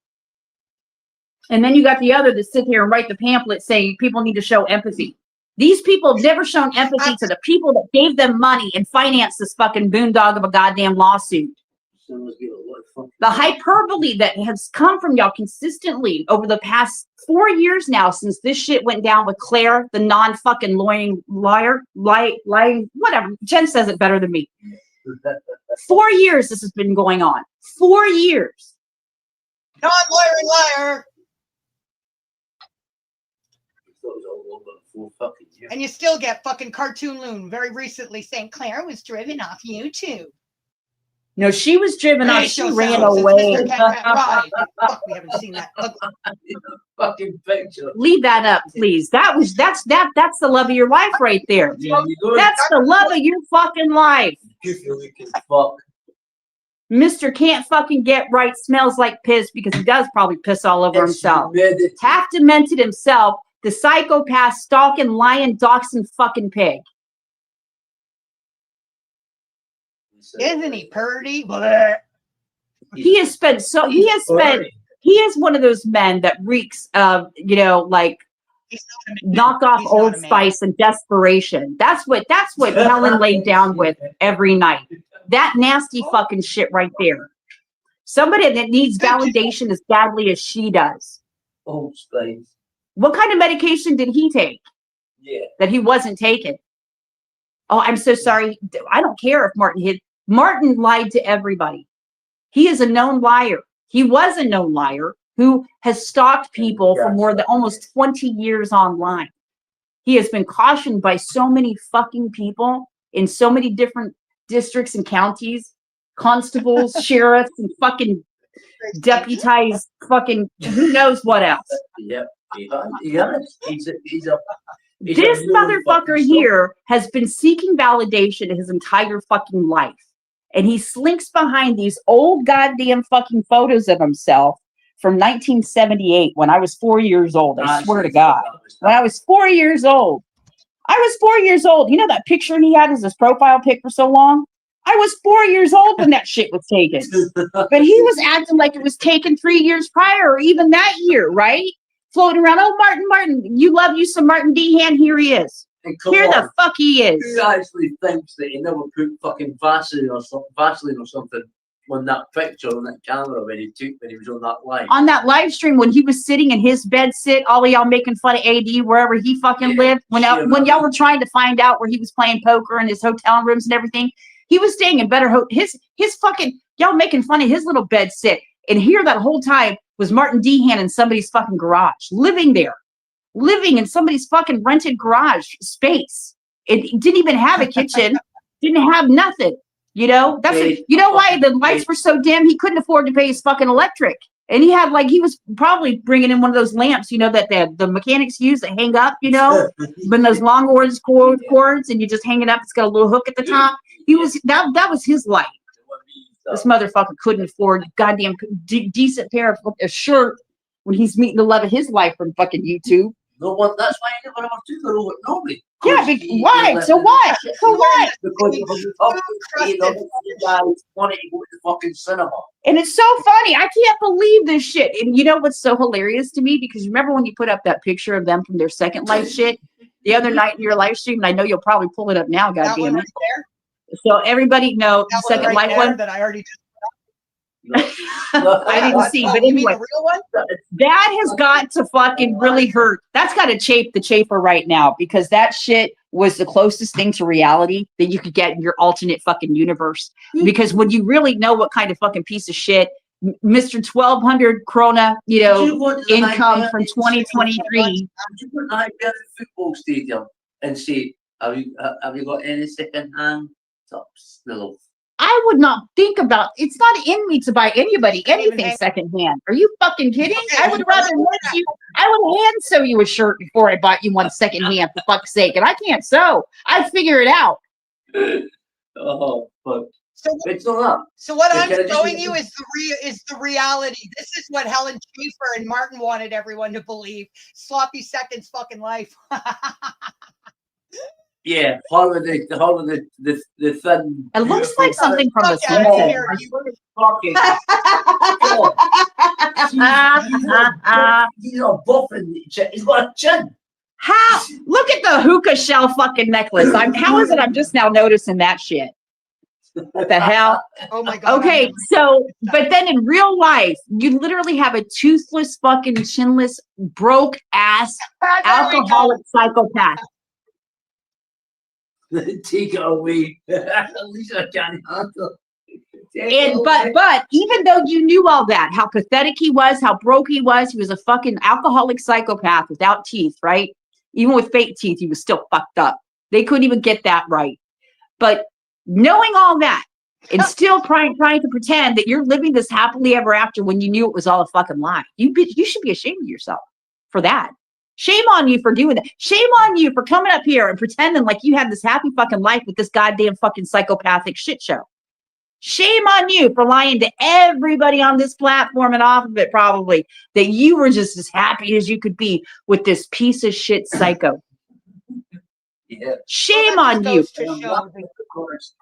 And then you got the other that sit here and write the pamphlet saying people need to show empathy. These people have never shown empathy to the people that gave them money and financed this fucking boondog of a goddamn lawsuit. The hyperbole that has come from y'all consistently over the past 4 years now since this shit went down with Claire, the non-fucking lying liar, whatever. Jen says it better than me. 4 years this has been going on. 4 years. Non-liar liar. And you still get fucking Cartoon Loon very recently saying Claire was driven off YouTube. No, she was driven off. She ran away. Fuck, we haven't seen that. Fucking picture. Leave that up, please. That's the love of your life right there. That's the love of your fucking life. Fuck. Mr. Can't fucking get right, smells like piss because he does probably piss all over himself. Half demented himself, the psychopath, stalking, lion, dachshund, fucking pig. Isn't he purdy? He is one of those men that reeks of, like knockoff Old Spice and desperation. That's what Helen laid down with every night. That nasty fucking shit right there. Somebody that needs validation as badly as she does. Old Spice. What kind of medication did he take? Yeah. That he wasn't taking? Oh, I'm so sorry. I don't care if Martin lied to everybody. He is a known liar. He was a known liar who has stalked people for more than almost 20 years online. He has been cautioned by so many fucking people in so many different districts and counties, constables, sheriffs, and fucking deputized fucking who knows what else. Yep. He's This motherfucker here has been seeking validation his entire fucking life. And he slinks behind these old goddamn fucking photos of himself from 1978 when I was 4 years old. I swear to God. When I was 4 years old. You know that picture he had as his profile pic for so long? I was 4 years old when that shit was taken. But he was acting like it was taken 3 years prior or even that year, right? Floating around. Oh, Martin, you love you some Martin Dehan. Here he is. Here the fuck he is. Who actually thinks that he never put fucking Vaseline or something on that picture on that camera when he was on that live? On that live stream when he was sitting in his bed all of y'all making fun of AD wherever he fucking lived. When y'all were trying to find out where he was playing poker in his hotel rooms and everything, he was staying in better his fucking y'all making fun of his little bed sit. And here that whole time was Martin Dehan in somebody's fucking garage, living in somebody's fucking rented garage space. It didn't even have a kitchen, didn't have nothing. You know why the lights were so dim? He couldn't afford to pay his fucking electric. And he was probably bringing in one of those lamps, that the mechanics use that hang up, when those long cords and you just hang it up, it's got a little hook at the top. That was his life. This motherfucker couldn't afford goddamn decent pair of a shirt when he's meeting the love of his life from fucking YouTube. No one. That's why I never ever took her over nobody. Yeah, why? So what? So what? Because he was talking to guys wanted to go to the fucking cinema. And it's so funny. I can't believe this shit. And you know what's so hilarious to me? Because remember when you put up that picture of them from their Second Life shit the other night in your live stream? And I know you'll probably pull it up now, goddammit. Right there? So everybody know the Second Life one that I already just I didn't see, but anyway, real one? that has got to fucking really hurt. That's got to chafe the Chaffer right now because that shit was the closest thing to reality that you could get in your alternate fucking universe. Because when you really know what kind of fucking piece of shit Mr. 1200 krona, income from 2023. Would you put that in a football stadium and say, have you got any second-hand tops? No. I would not think about it's not in me to buy anybody anything secondhand. Are you fucking kidding? I would rather I would hand sew you a shirt before I bought you one secondhand, for fuck's sake. And I can't sew. I'd figure it out. Oh, fuck. So what I'm showing you is the reality. This is what Helen Chaffer and Martin wanted everyone to believe. Sloppy seconds fucking life. Yeah, holiday, the thin. It looks like something from the He's a buff and he's got a chin. How? Look at the hookah shell fucking necklace. How is it I'm just now noticing that shit? What the hell? Oh my god. Okay, so, but then in real life, you literally have a toothless, fucking chinless, broke ass, alcoholic psychopath. Take it away. At least I can't handle. And but even though you knew all that, how pathetic he was, how broke he was a fucking alcoholic psychopath without teeth, right? Even with fake teeth, he was still fucked up. They couldn't even get that right. But knowing all that and still trying to pretend that you're living this happily ever after when you knew it was all a fucking lie. You should be ashamed of yourself for that. Shame on you for doing that. Shame on you for coming up here and pretending like you had this happy fucking life with this goddamn fucking psychopathic shit show. Shame on you for lying to everybody on this platform and off of it probably that you were just as happy as you could be with this piece of shit psycho. Yeah. Shame Well, on you. goes to show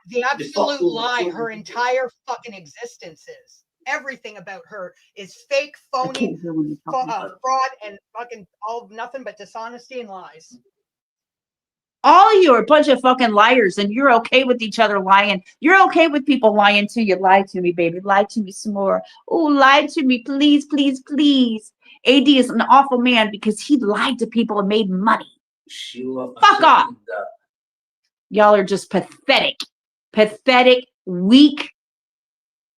the absolute lie her entire fucking existence is. Everything about her is fake, phony, fraud, and fucking all nothing but dishonesty and lies. All of you are a bunch of fucking liars, and you're okay with each other lying. You're okay with people lying too. You lie to me, baby. Lie to me some more. Oh, lie to me, please, please, please. AD is an awful man because he lied to people and made money. Fuck off. Y'all are just pathetic, weak,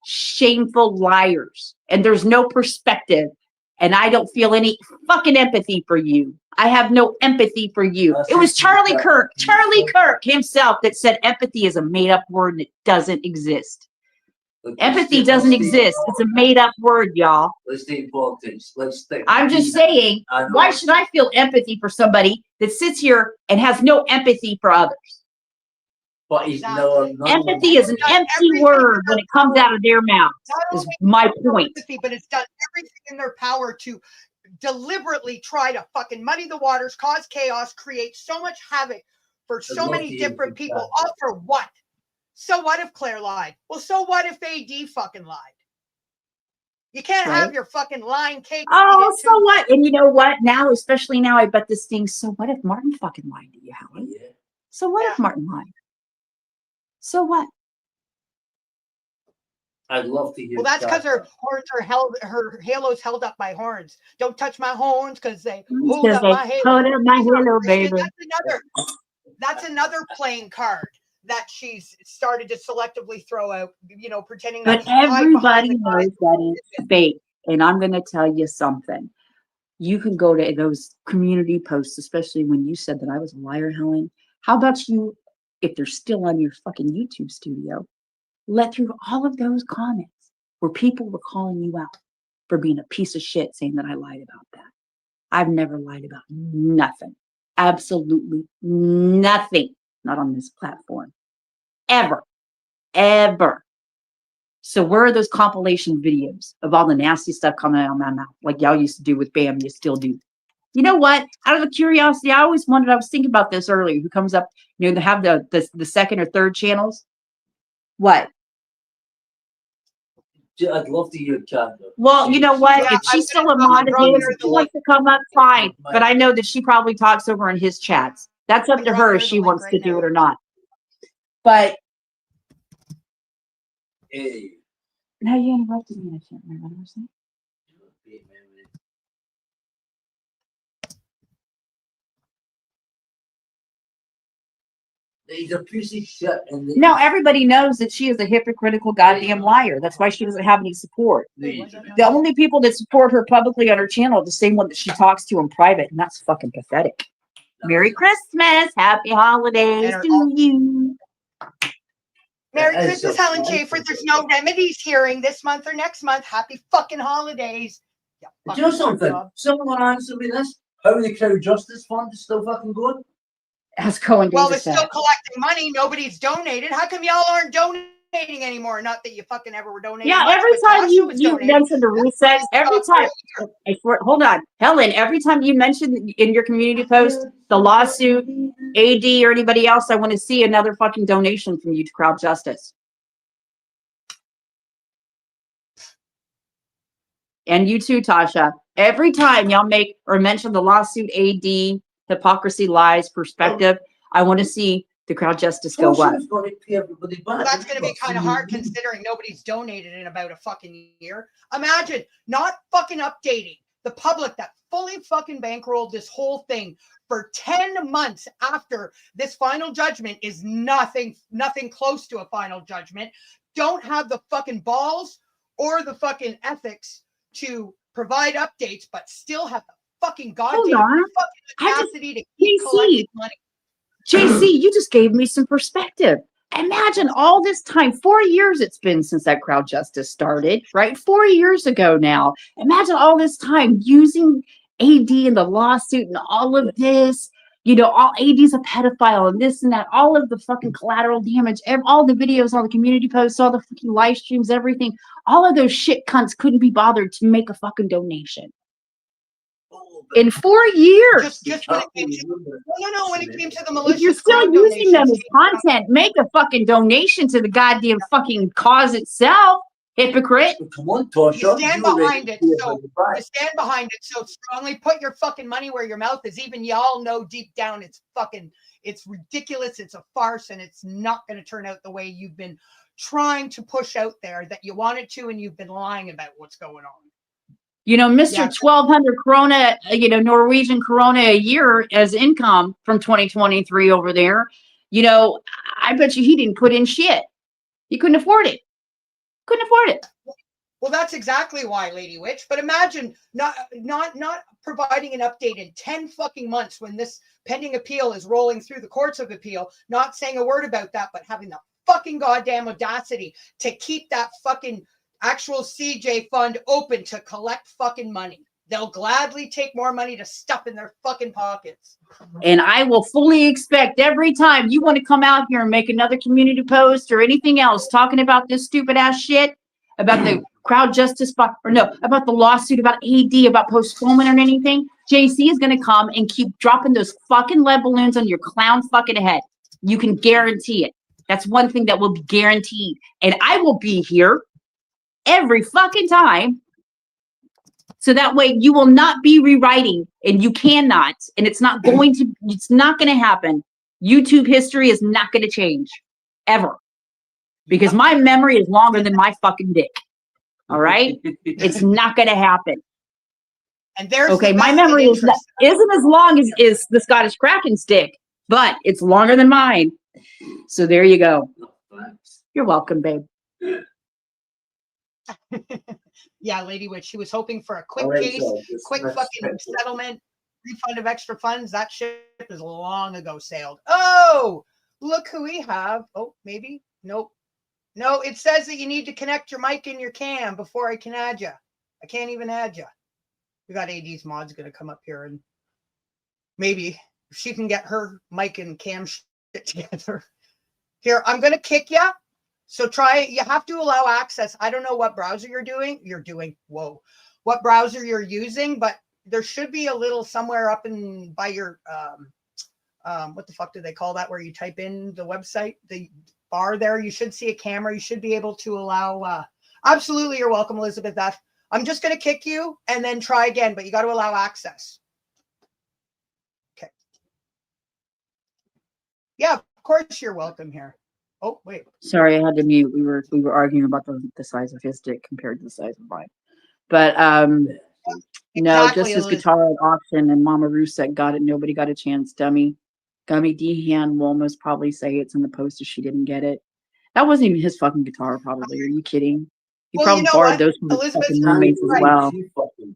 shameful liars. And there's no perspective. And I don't feel any fucking empathy for you. I have no empathy for you. It was Charlie Kirk himself that said empathy is a made-up word and it doesn't exist. Empathy doesn't exist. It's a made-up word, y'all. Let's take politics. I'm just saying, why should I feel empathy for somebody that sits here and has no empathy for others? But he's empathy is an empty word when it comes out of their mouth. Is my point. Empathy, but it's done everything in their power to deliberately try to fucking muddy the waters, cause chaos, create so much havoc for so many different people. All for what? So what if Claire lied? Well, so what if AD fucking lied? You can't have your fucking lying cake. Oh, so what? And you know what? Now, especially now, I bet this thing. So what if Martin fucking lied to you, Helen? Yeah. So what if Martin lied? So what? I'd love to hear. Well, that's because her horns are held. Her halo's held up by horns. Don't touch my horns because they hold up my halo. Hold up my halo, baby. That's another playing card that she's started to selectively throw out. You know, pretending. But everybody knows that it's fake. And I'm going to tell you something. You can go to those community posts, especially when you said that I was a liar, Helen. How about you, if they're still on your fucking YouTube studio, let through all of those comments where people were calling you out for being a piece of shit, saying that I lied about that. I've never lied about nothing. Absolutely nothing. Not on this platform. Ever. Ever. So where are those compilation videos of all the nasty stuff coming out of my mouth? Like y'all used to do with Bam, you still do. You know what? Out of the curiosity, I always wondered, I was thinking about this earlier, who comes up, you know, they have the second or third channels. What? I'd love to hear Chaffer. Well, you know what? If she's still a moderator, if she wants to come up, fine. But I know that she probably talks over in his chats. That's up to her if she wants to do it or not. But hey, now you interrupted me. I can't remember what I was saying. He's a piece of shit. No, everybody knows that she is a hypocritical goddamn liar. That's why she doesn't have any support. The only people that support her publicly on her channel are the same one that she talks to in private, and that's fucking pathetic. Merry Christmas, happy holidays to you. Merry Christmas, Helen Chaffer. There's no remedies hearing this month or next month. Happy fucking holidays. Do you know something? Someone answer me this. How are the Crowd Justice Fund is still fucking going? As Cohen well, they're still collecting money. Nobody's donated. How come y'all aren't donating anymore? Not that you fucking ever were donating. Yeah, every time you mention the reset, every time. Hold on, Helen. Every time you mention in your community post the lawsuit, AD or anybody else, I want to see another fucking donation from you to Crowd Justice. And you too, Tosha. Every time y'all make or mention the lawsuit, AD hypocrisy, lies, perspective. I want to see the crowd justice go what? Tosha's going to pay everybody back. Well, that's going to be kind of hard considering nobody's donated in about a fucking year. Imagine not fucking updating the public that fully fucking bankrolled this whole thing for 10 months after this final judgment is nothing close to a final judgment. Don't have the fucking balls or the fucking ethics to provide updates, but still have the fucking goddamn fucking capacity to keep collecting money. JC, you just gave me some perspective. Imagine all this time, 4 years it's been since that crowd justice started, right? 4 years ago now. Imagine all this time using AD in the lawsuit and all of this, you know, all AD's a pedophile and this and that, all of the fucking collateral damage, all the videos, all the community posts, all the fucking live streams, everything, all of those shit cunts couldn't be bothered to make a fucking donation. In 4 years. Just when it came to, when it came to the malicious, if you're still using them as content, make a fucking donation to the goddamn fucking cause itself, hypocrite. Come on, Tosha. You stand behind it, so strongly. Put your fucking money where your mouth is. Even y'all know deep down it's ridiculous, it's a farce, and it's not going to turn out the way you've been trying to push out there that you want it to, and you've been lying about what's going on. You know, Mr. 1,200 krona, you know, Norwegian krona a year as income from 2023 over there. You know, I bet you he didn't put in shit. He couldn't afford it. Couldn't afford it. Well, that's exactly why, Lady Witch. But imagine not providing an update in 10 fucking months when this pending appeal is rolling through the courts of appeal, not saying a word about that, but having the fucking goddamn audacity to keep that fucking actual CJ fund open to collect fucking money. They'll gladly take more money to stuff in their fucking pockets. And I will fully expect every time you want to come out here and make another community post or anything else talking about this stupid ass shit, about the crowd justice, about the lawsuit, about AD, about postponement or anything, JC is going to come and keep dropping those fucking lead balloons on your clown fucking head. You can guarantee it. That's one thing that will be guaranteed. And I will be here every fucking time, so that way you will not be rewriting, and you cannot, and it's not going to happen. YouTube history is not going to change ever, because my memory is longer than my fucking dick. All right, it's not going to happen. And there's okay, my memory isn't as long as is the Scottish Kraken's dick, but it's longer than mine. So there you go. You're welcome, babe. Yeah, Lady Witch, she was hoping for a quick case, quick fucking settlement, refund of extra funds. That ship is long ago sailed. Oh, look who we have. Oh, maybe. Nope. No, it says that you need to connect your mic and your cam before I can add you. I can't even add you. We got AD's mods going to come up here, and maybe if she can get her mic and cam shit together. Here, I'm going to kick you. So try it. You have to allow access. I don't know what browser whoa, what browser you're using, but there should be a little somewhere up in by your, what the fuck do they call that? Where you type in the website, the bar there, you should see a camera. You should be able to allow, absolutely. You're welcome, Elizabeth. I'm just going to kick you and then try again, but you got to allow access. Okay. Yeah, of course you're welcome here. Oh, wait. Sorry, I had to mute. We were arguing about the size of his dick compared to the size of mine. But no, just his guitar at auction, and Mama Ruth said got it. Nobody got a chance, dummy. Gummy Dehan will most probably say it's in the post if she didn't get it. That wasn't even his fucking guitar, probably. Are you kidding? He probably borrowed those from his fucking roommates as well.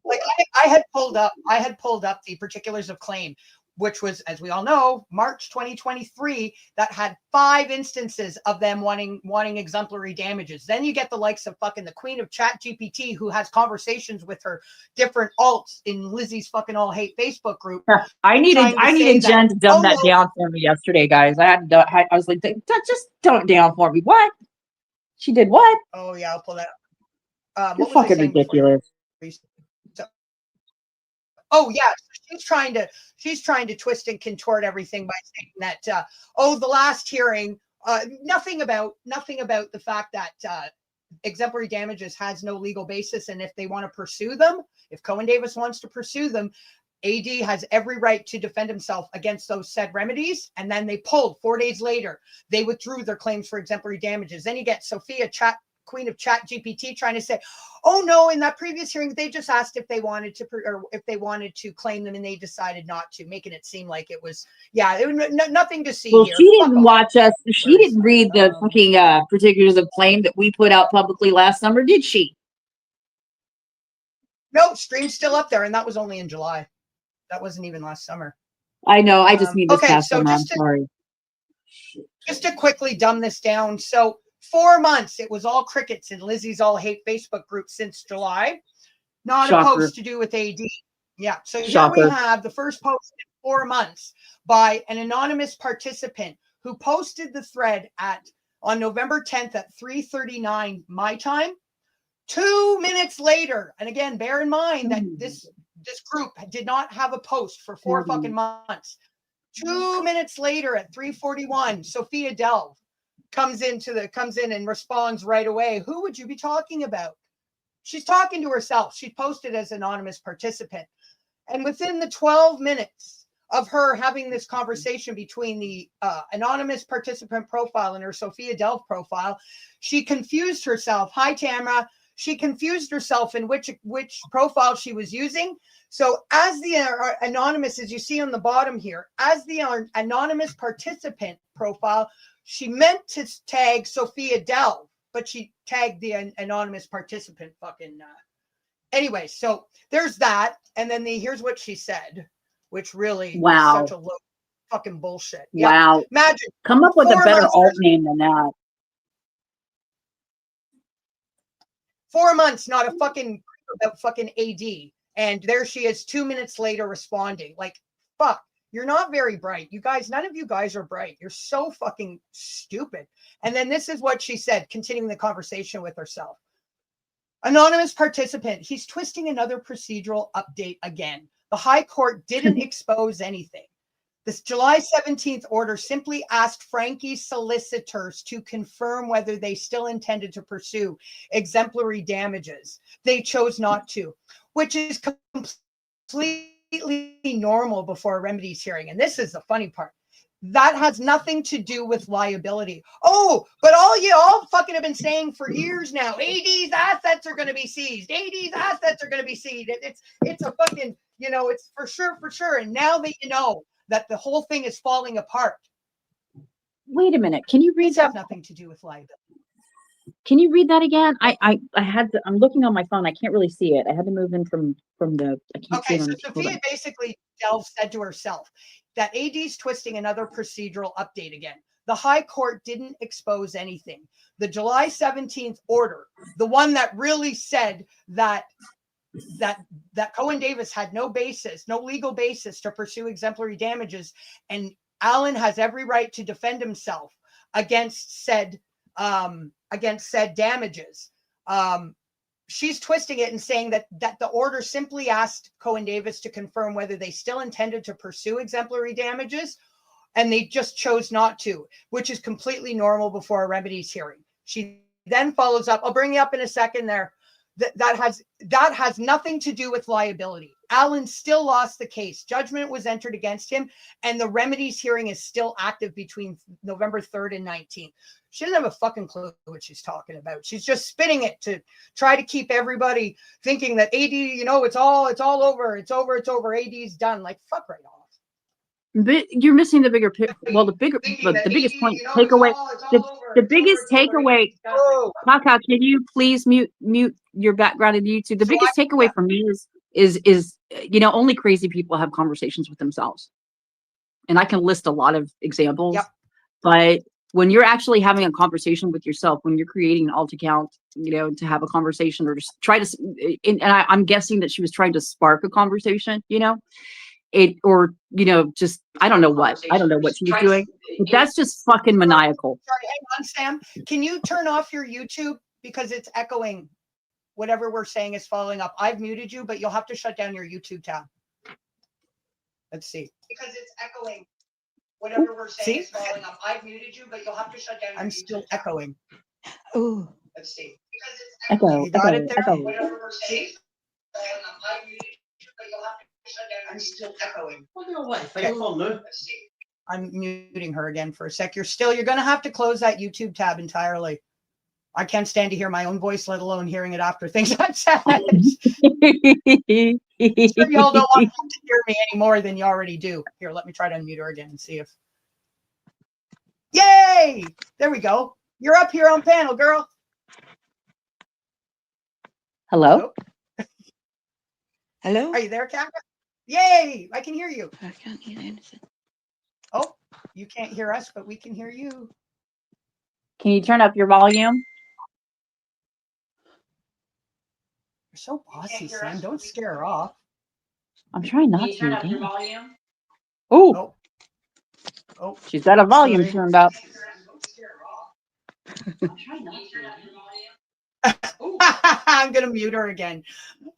Like I had pulled up the particulars of claim, which was, as we all know, March 2023, that had 5 instances of them wanting exemplary damages. Then you get the likes of fucking the queen of chat GPT, who has conversations with her different alts in Lizzie's fucking all hate Facebook group. I needed Jen to dumb that down for me yesterday, guys. I was like, just dumb it down for me. What? She did what? Oh yeah, I'll pull that up. You're fucking ridiculous. Oh yeah, she's trying to twist and contort everything by saying that the last hearing, nothing about the fact that exemplary damages has no legal basis, and if they want to pursue them, if Cohen Davis wants to pursue them, AD has every right to defend himself against those said remedies. And then they pulled 4 days later. They withdrew their claims for exemplary damages. Then you get Sophia, queen of Chat GPT, trying to say, oh no, in that previous hearing, they just asked if they wanted to, or if they wanted to claim them, and they decided not to, making it seem like it was, it was nothing to see Well, here. she Fuck didn't off. watch us. She didn't read the fucking particulars of claim that we put out publicly last summer, did she? No, stream's still up there, and that was only in July. That wasn't even last summer. I know. I just mean this okay, past so summer. I'm sorry. Just to quickly dumb this down. So 4 months, it was all crickets in Lizzie's All Hate Facebook group since July. Not a post to do with AD. Yeah. So here we have the first post in 4 months by an anonymous participant who posted the thread on November 10th at 3:39 my time. 2 minutes later, and again, bear in mind that this group did not have a post for 4 fucking months. 2 minutes later at 3:41, Sophia Delve comes in and responds right away. Who would you be talking about? She's talking to herself. She posted as anonymous participant. And within the 12 minutes of her having this conversation between the anonymous participant profile and her Sophia Delve profile, she confused herself. Hi, Tamara. She confused herself in which profile she was using. So as the anonymous, as you see on the bottom here, as the anonymous participant profile, she meant to tag Sophia Delve, but she tagged the anonymous participant fucking. Anyway, so there's that. And then here's what she said, which really is such a low fucking bullshit. Wow. Yep. Imagine. Come up with a better alt name than that. 4 months, not a fucking about fucking AD. And there she is 2 minutes later responding. Like, fuck, you're not very bright. You guys, none of you guys are bright. You're so fucking stupid. And then this is what she said, continuing the conversation with herself. Anonymous participant, he's twisting another procedural update again. The High Court didn't expose anything. This July 17th order simply asked Frankie's solicitors to confirm whether they still intended to pursue exemplary damages. They chose not to, which is completely normal before a remedies hearing. And this is the funny part. That has nothing to do with liability. Oh, but all fucking have been saying for years now, AD's assets are going to be seized. AD's assets are going to be seized. It's a fucking, it's for sure. And now that you know that the whole thing is falling apart. Wait a minute. Can you read that? Has nothing to do with liability. Can you read that again? I'm looking on my phone. I can't really see it. I had to move in from the. I can't see it on so the Sophia basically said to herself that AD's twisting another procedural update again. The High Court didn't expose anything. The July 17th order, the one that really said that Cohen Davis had no legal basis to pursue exemplary damages, and Alan has every right to defend himself against said damages. She's twisting it and saying that the order simply asked Cohen Davis to confirm whether they still intended to pursue exemplary damages, and they just chose not to, which is completely normal before a remedies hearing. She then follows up. I'll bring you up in a second there. That has nothing to do with liability. Alan still lost the case. Judgment was entered against him, and the remedies hearing is still active between November 3rd and 19th. She doesn't have a fucking clue what she's talking about. She's just spinning it to try to keep everybody thinking that AD, it's all over. It's over. AD's done. Like, fuck right off. But you're missing the bigger picture. Well, the biggest point takeaway. The biggest takeaway. Kaka, can you please mute your background in YouTube? The biggest takeaway for me is only crazy people have conversations with themselves, and I can list a lot of examples. Yep. But when you're actually having a conversation with yourself, when you're creating an alt account, to have a conversation or just try to, and I'm guessing that she was trying to spark a conversation, just I don't know what she was doing. But that's just fucking maniacal. Sorry, hang on, Sam. Can you turn off your YouTube because it's echoing? Whatever we're saying is following up. I've muted you, but you'll have to shut down your YouTube tab. Let's see. Because it's echoing. Whatever we're saying is following up. I've muted you, but you'll have to shut down your YouTube still tab. Echoing. Oh. Let's see. Because it's Echo. You got it there? Echo. Whatever we're saying is following up. I've muted you, but you'll have to I'm still echoing. Okay. I'm muting her again for a sec. You're going to have to close that YouTube tab entirely. I can't stand to hear my own voice, let alone hearing it after things I've said. Sure, y'all don't want to hear me any more than you already do. Here, let me try to unmute her again and see if. Yay! There we go. You're up here on panel, girl. Hello? Hello? Are you there, Chaffer? Yay! I can hear you. I can't hear anything. Oh, you can't hear us, but we can hear you. Can you turn up your volume? You're so bossy, Sam. Don't scare her off. I'm trying not to. Damn. Oh, Oh, she's got a volume sorry. turned up. I'm gonna mute her again.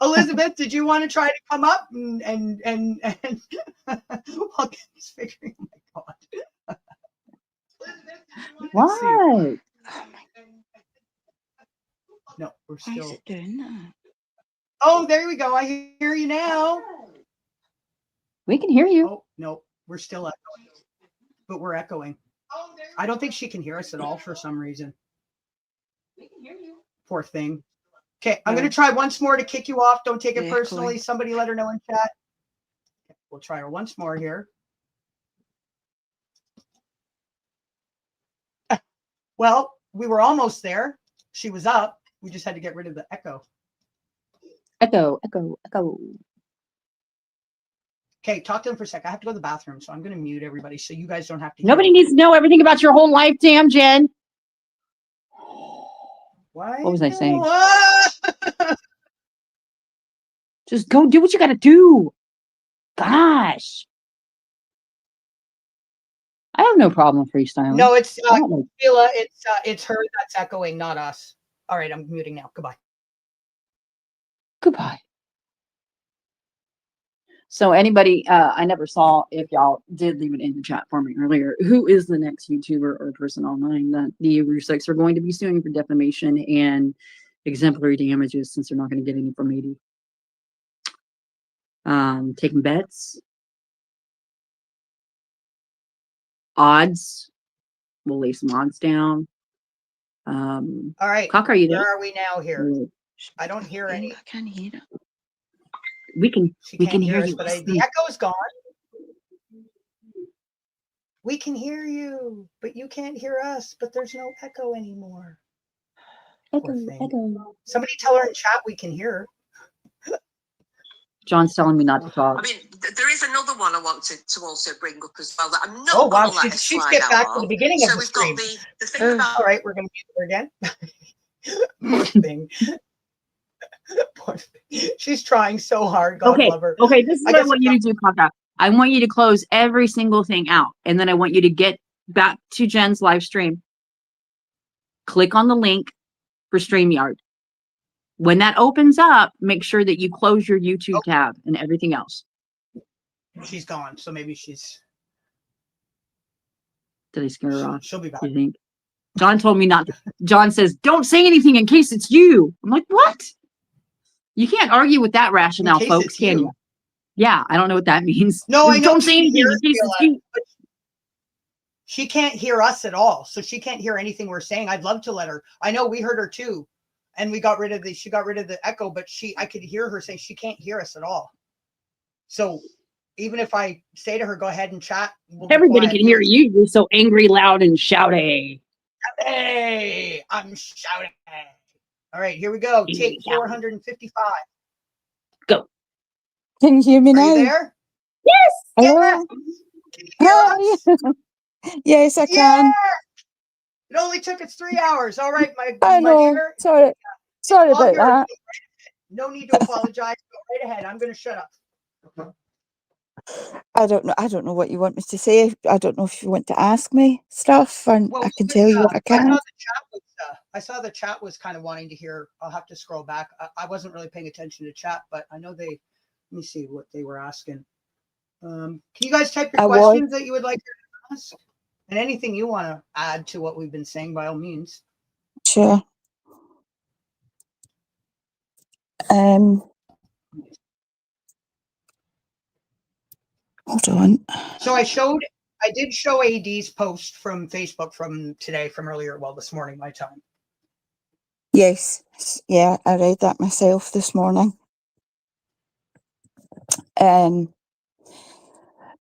Elizabeth, did you want to try to come up and while Kenny's figuring? Oh my god. Let's see. What? No, we're Why is still. it doing that? Oh, there we go. I hear you now. We can hear you. Oh no, we're still echoing, but we're echoing. I don't think she can hear us at all for some reason. We can hear you. Poor thing. Okay, I'm going to try once more to kick you off. Don't take it Yeah, personally. cool. Somebody let her know in chat. We'll try her once more here. Well, we were almost there. She was up. We just had to get rid of the echo. Echo, echo, echo. Okay, talk to them for a sec. I have to go to the bathroom, so I'm going to mute everybody so you guys don't have to hear Nobody me. needs to know everything about your whole life, damn, Jen. Why? What was I saying? Ah! Just go do what you got to do. Gosh. I have no problem freestyling. No, it's I don't like- Sheila. It's her that's echoing, not us. All right, I'm muting now. Goodbye. Goodbye. So anybody, I never saw if y'all did leave it in the chat for me earlier. Who is the next YouTuber or person online that the Ruseks are going to be suing for defamation and exemplary damages since they're not going to get any from 80? Taking bets, odds. We'll lay some odds down. All right. Cock, are you there? Where are we now here? I don't hear any. I can hear it. We can She we can't can hear us, you. but the echo's gone. We can hear you, but you can't hear us. But there's no echo anymore. Poor Echo, thing. echo. Somebody tell her in chat we can hear her. John's telling me not to talk. I mean, there is another one I wanted to also bring up as well that I'm not Oh wow, going to let us she's slide get out back to of. the beginning So of the we've stream. got the thing about. All right, we're gonna mute her again. Poor thing. Poor thing. She's trying so hard. God Okay, love her. okay, this is I what I guess want you to do, Kaka. I want you to close every single thing out, and then I want you to get back to Jen's live stream. Click on the link for StreamYard. When that opens up, make sure that you close your YouTube tab and everything else. She's gone, so maybe she's. Did I scare her off? She'll be back. You think? John told me not to. John says, don't say anything in case it's you. I'm like, what? You can't argue with that rationale, case folks, it's can you. you? Yeah, I don't know what that means. No, I know Don't she say can anything hear in case Sheila, it's you. but she can't hear us at all, so she can't hear anything we're saying. I'd love to let her. I know we heard her too, and she got rid of the echo, but I could hear her say she can't hear us at all. So even if I say to her, go ahead and chat, we'll Everybody can hear you. You're so angry, loud, and shouty. Hey, I'm shouting. All right, here we go. Take 455. Go. Can you hear me Are now? you there? Yes. Hello? Yes. Can you hear us? Hi. Yes, I can. Yeah! It only took us 3 hours. All right, I my know. dear. Sorry All about yours. that. No need to apologize. Go right ahead. I'm going to shut up. I don't know what you want me to say. I don't know if you want to ask me stuff, and Well, I can tell you what I can. I saw the chat was kind of wanting to hear. I'll have to scroll back. I wasn't really paying attention to chat, but I know they. Let me see what they were asking. Can you guys type your questions that you would like to ask, and anything you want to add to what we've been saying, by all means. Sure. Hold on. So I did show AD's post from Facebook from today, from earlier, well, this morning, my time. Yes. Yeah, I read that myself this morning.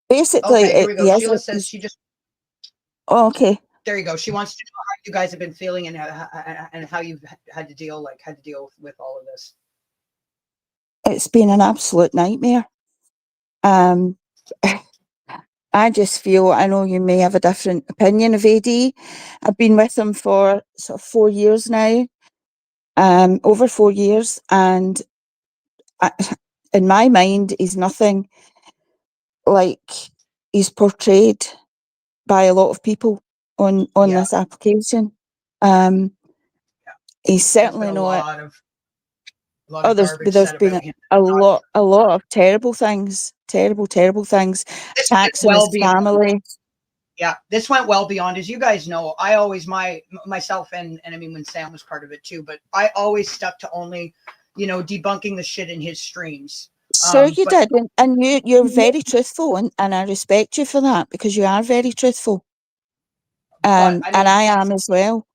Basically, Okay, here we go. yes, Sheila says she just, okay. there you go. She wants to know how you guys have been feeling and how you've had to deal with all of this. It's been an absolute nightmare. I just feel, I know you may have a different opinion of AD. I've been with him for sort of 4 years now, over 4 years, and in my mind, he's nothing like he's portrayed by a lot of people on Yeah. this application. He's certainly There's been not. a lot of garbage There's said been about him. a lot of terrible things, terrible things. This Attacks went on well his beyond. family. Yeah, this went well beyond. As you guys know, I always myself and I mean when Sam was part of it too, but I always stuck to only, debunking the shit in his streams. Sure, you but- did, and you're very truthful, and I respect you for that because you are very truthful. But, and I am as well.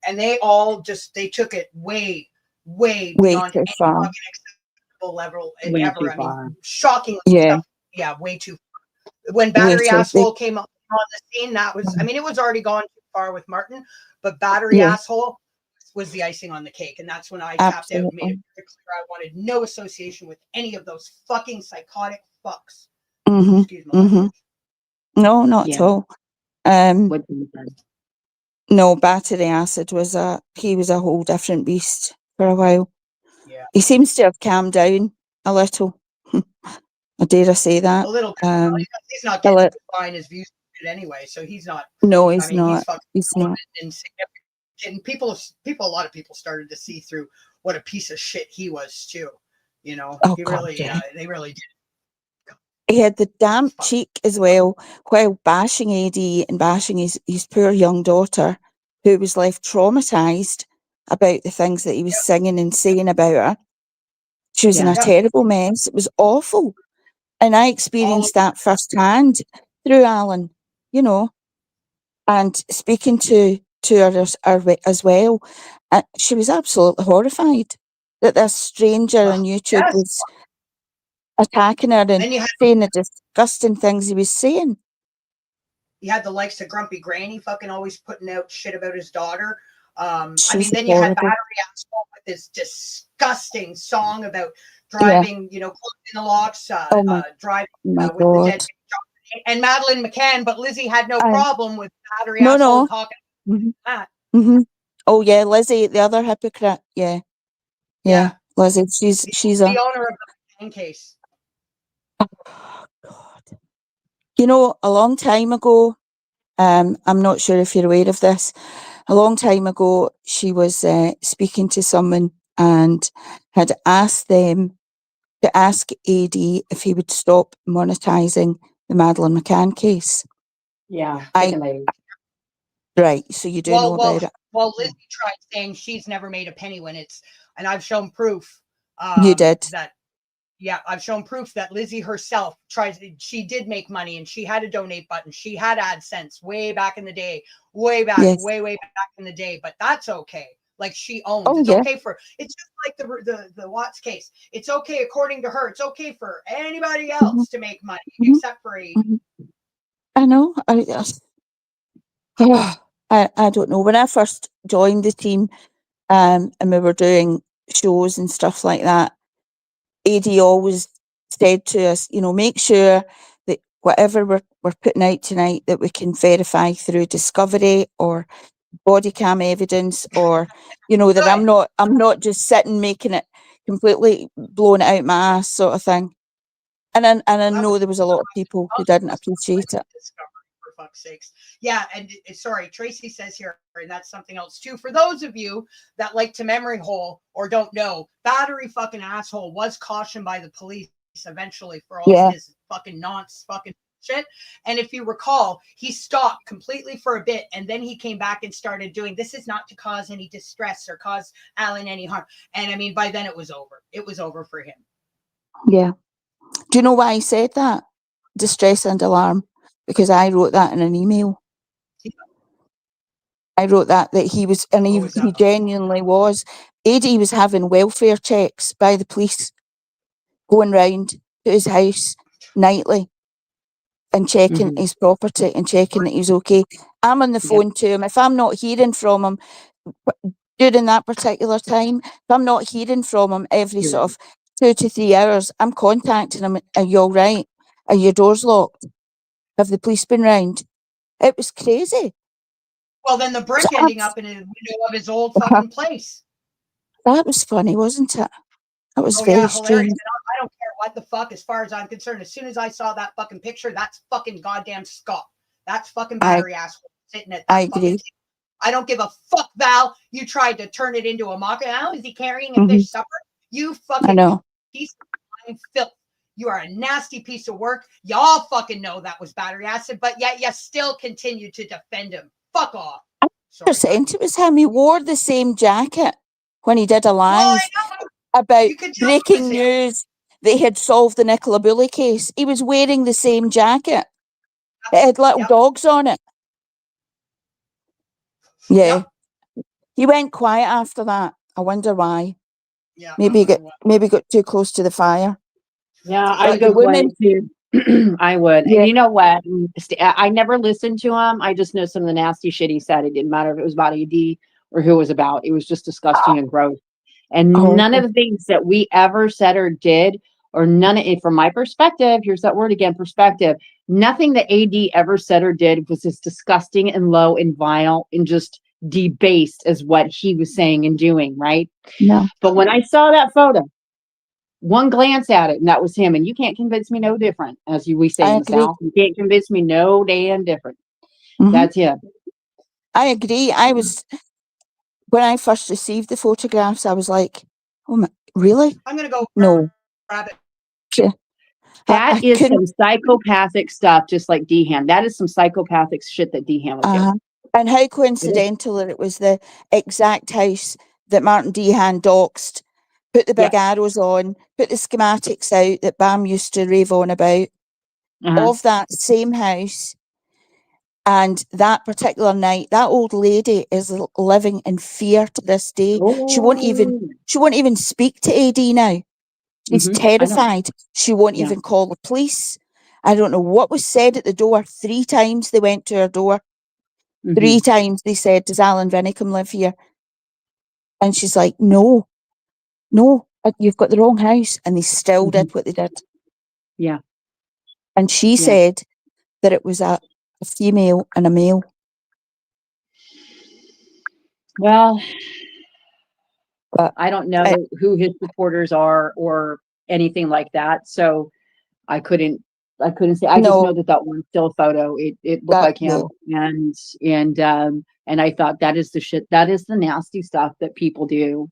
And they all they took it way Way beyond too any far. fucking acceptable level Way ever. too I mean, far. shockingly Yeah. stuff. Yeah, way too far. When Way Battery too Asshole came up on the scene, that was, I mean, it was already gone too far with Martin, but Battery Yeah. Asshole was the icing on the cake. And that's when I tapped out and made it very clear I wanted no association with any of those fucking psychotic fucks. Mm-hmm. Excuse my language. No, not at Yeah. all. What you said. No, Battery Acid he was a whole different beast for a while. Yeah. He seems to have calmed down a little. I dare I say that. A little bit. He's not getting his views anyway, so he's not. No, he's I mean, not. he's fucking He's not. insignificant. And a lot of people started to see through what a piece of shit he was too. Oh, He God, really, yeah. they really did. He had the damp cheek as well, while bashing AD and bashing his poor young daughter, who was left traumatised about the things that he was singing and saying about her. She was in a Yeah. terrible mess. It was awful. And I experienced that firsthand through Alan, and speaking to her as well. She was absolutely horrified that this stranger on YouTube was attacking her and saying the disgusting things he was saying. You had the likes of Grumpy Granny fucking always putting out shit about his daughter. I mean, She's then you had horrible. Battery Asshole with this disgusting song about driving, closing the locks, driving my with the God. dead and Madeleine McCann, but Lizzie had no problem with Battery No, Asshole no. talking Mhm. about that. Mhm. Oh yeah, Lizzie, the other hypocrite. Yeah. Yeah. Lizzie, she's The owner of the McCann case. God. A long time ago, I'm not sure if you're aware of this. A long time ago, she was speaking to someone and had asked them to ask AD if he would stop monetising the Madeleine McCann case. Yeah. Right, so you do know about it. Well, Lizzie tried saying she's never made a penny and I've shown proof. You did. I've shown proof that Lizzie herself she did make money and she had a donate button. She had AdSense way back in the day, way back in the day, but that's okay. Like she owns. Oh, it's yeah. okay it's just like the Watts case. It's okay according to her. It's okay for anybody else to make money except for AD. I know. I don't know. When I first joined the team, and we were doing shows and stuff like that, AD always said to us, make sure that whatever we're putting out tonight, that we can verify through Discovery or body cam evidence, or that I'm not just sitting making it completely blowing it out my ass sort of thing. And I know there was a lot of people who didn't appreciate it. For fuck's sakes. Yeah, and sorry, Tracy says here, and that's something else too. For those of you that like to memory hole or don't know, Battery fucking Asshole was cautioned by the police eventually for all of his fucking nonce fucking shit. And if you recall, he stopped completely for a bit and then he came back and started doing, this is not to cause any distress or cause Alan any harm. And I mean, by then it was over. It was over for him. Yeah. Do you know why he said that? distress and alarm because I wrote that in an email. I wrote that he was, and Oh, is that he genuinely was. Eddie was having welfare checks by the police, going round to his house nightly and checking his property and checking that he's okay. I'm on the phone to him. If I'm not hearing from him during that particular time, if I'm not hearing from him every sort of 2 to 3 hours, I'm contacting him. Are you all right? Are your doors locked? Have the police been round? It was crazy. Well, then the brick ending up in the window of his old fucking place. That was funny, wasn't it? That was Oh very yeah, hilarious. strange. And I don't care what the fuck, as far as I'm concerned. As soon as I saw that fucking picture, that's fucking goddamn Scott. That's fucking battery ass sitting at that I fucking agree. table. I don't give a fuck, Val. You tried to turn it into a mock. Now is he carrying a fish supper? You I fucking know. piece of fucking filth. You are a nasty piece of work. Y'all fucking know that was battery acid, but yet you still continue to defend him. Fuck off. Sorry, Percent it was him. He wore the same jacket when he did a live about you could tell it was breaking him. news. They had solved the Nicola Bully case. He was wearing the same jacket. It had little dogs on it. Yeah. He went quiet after that. I wonder why. Yeah. Maybe got too close to the fire. Yeah, But I'd go the women, quiet too. I would. Yeah. And you know what? I never listened to him. I just know some of the nasty shit he said. It didn't matter if it was about AD or who it was about. It was just disgusting and gross. And none of the things that we ever said or did, or none of it, from my perspective, here's that word again, perspective, nothing that AD ever said or did was as disgusting and low and vile and just debased as what he was saying and doing, right? No. But when I saw that photo, one glance at it, and that was him. And you can't convince me no different, as we say I in the agree. South. You can't convince me no damn different. Mhm. That's him. I agree. When I first received the photographs, I was like, oh my, really? I'm going to go No. grab it. Yeah. That I is couldn't- some psychopathic stuff, just like Dehan. That is some psychopathic shit that Dehan would do. And how coincidental that it was the exact house that Martin Dehan doxed, put the big arrows on, put the schematics out that Bam used to rave on about, of that same house. And that particular night, that old lady is living in fear to this day. She won't even speak to AD now. She's terrified. She won't even call the police. I don't know what was said at the door. 3 times they went to her door. 3 times they said, does Alan Vinicum live here? And she's like, no, you've got the wrong house. And they still did what they did. Yeah. And she said that it was a female and a male. Well, but I don't know who his supporters are or anything like that. So I couldn't say. I just know that one still photo, it looked like him. And I thought that is the shit. That is the nasty stuff that people do.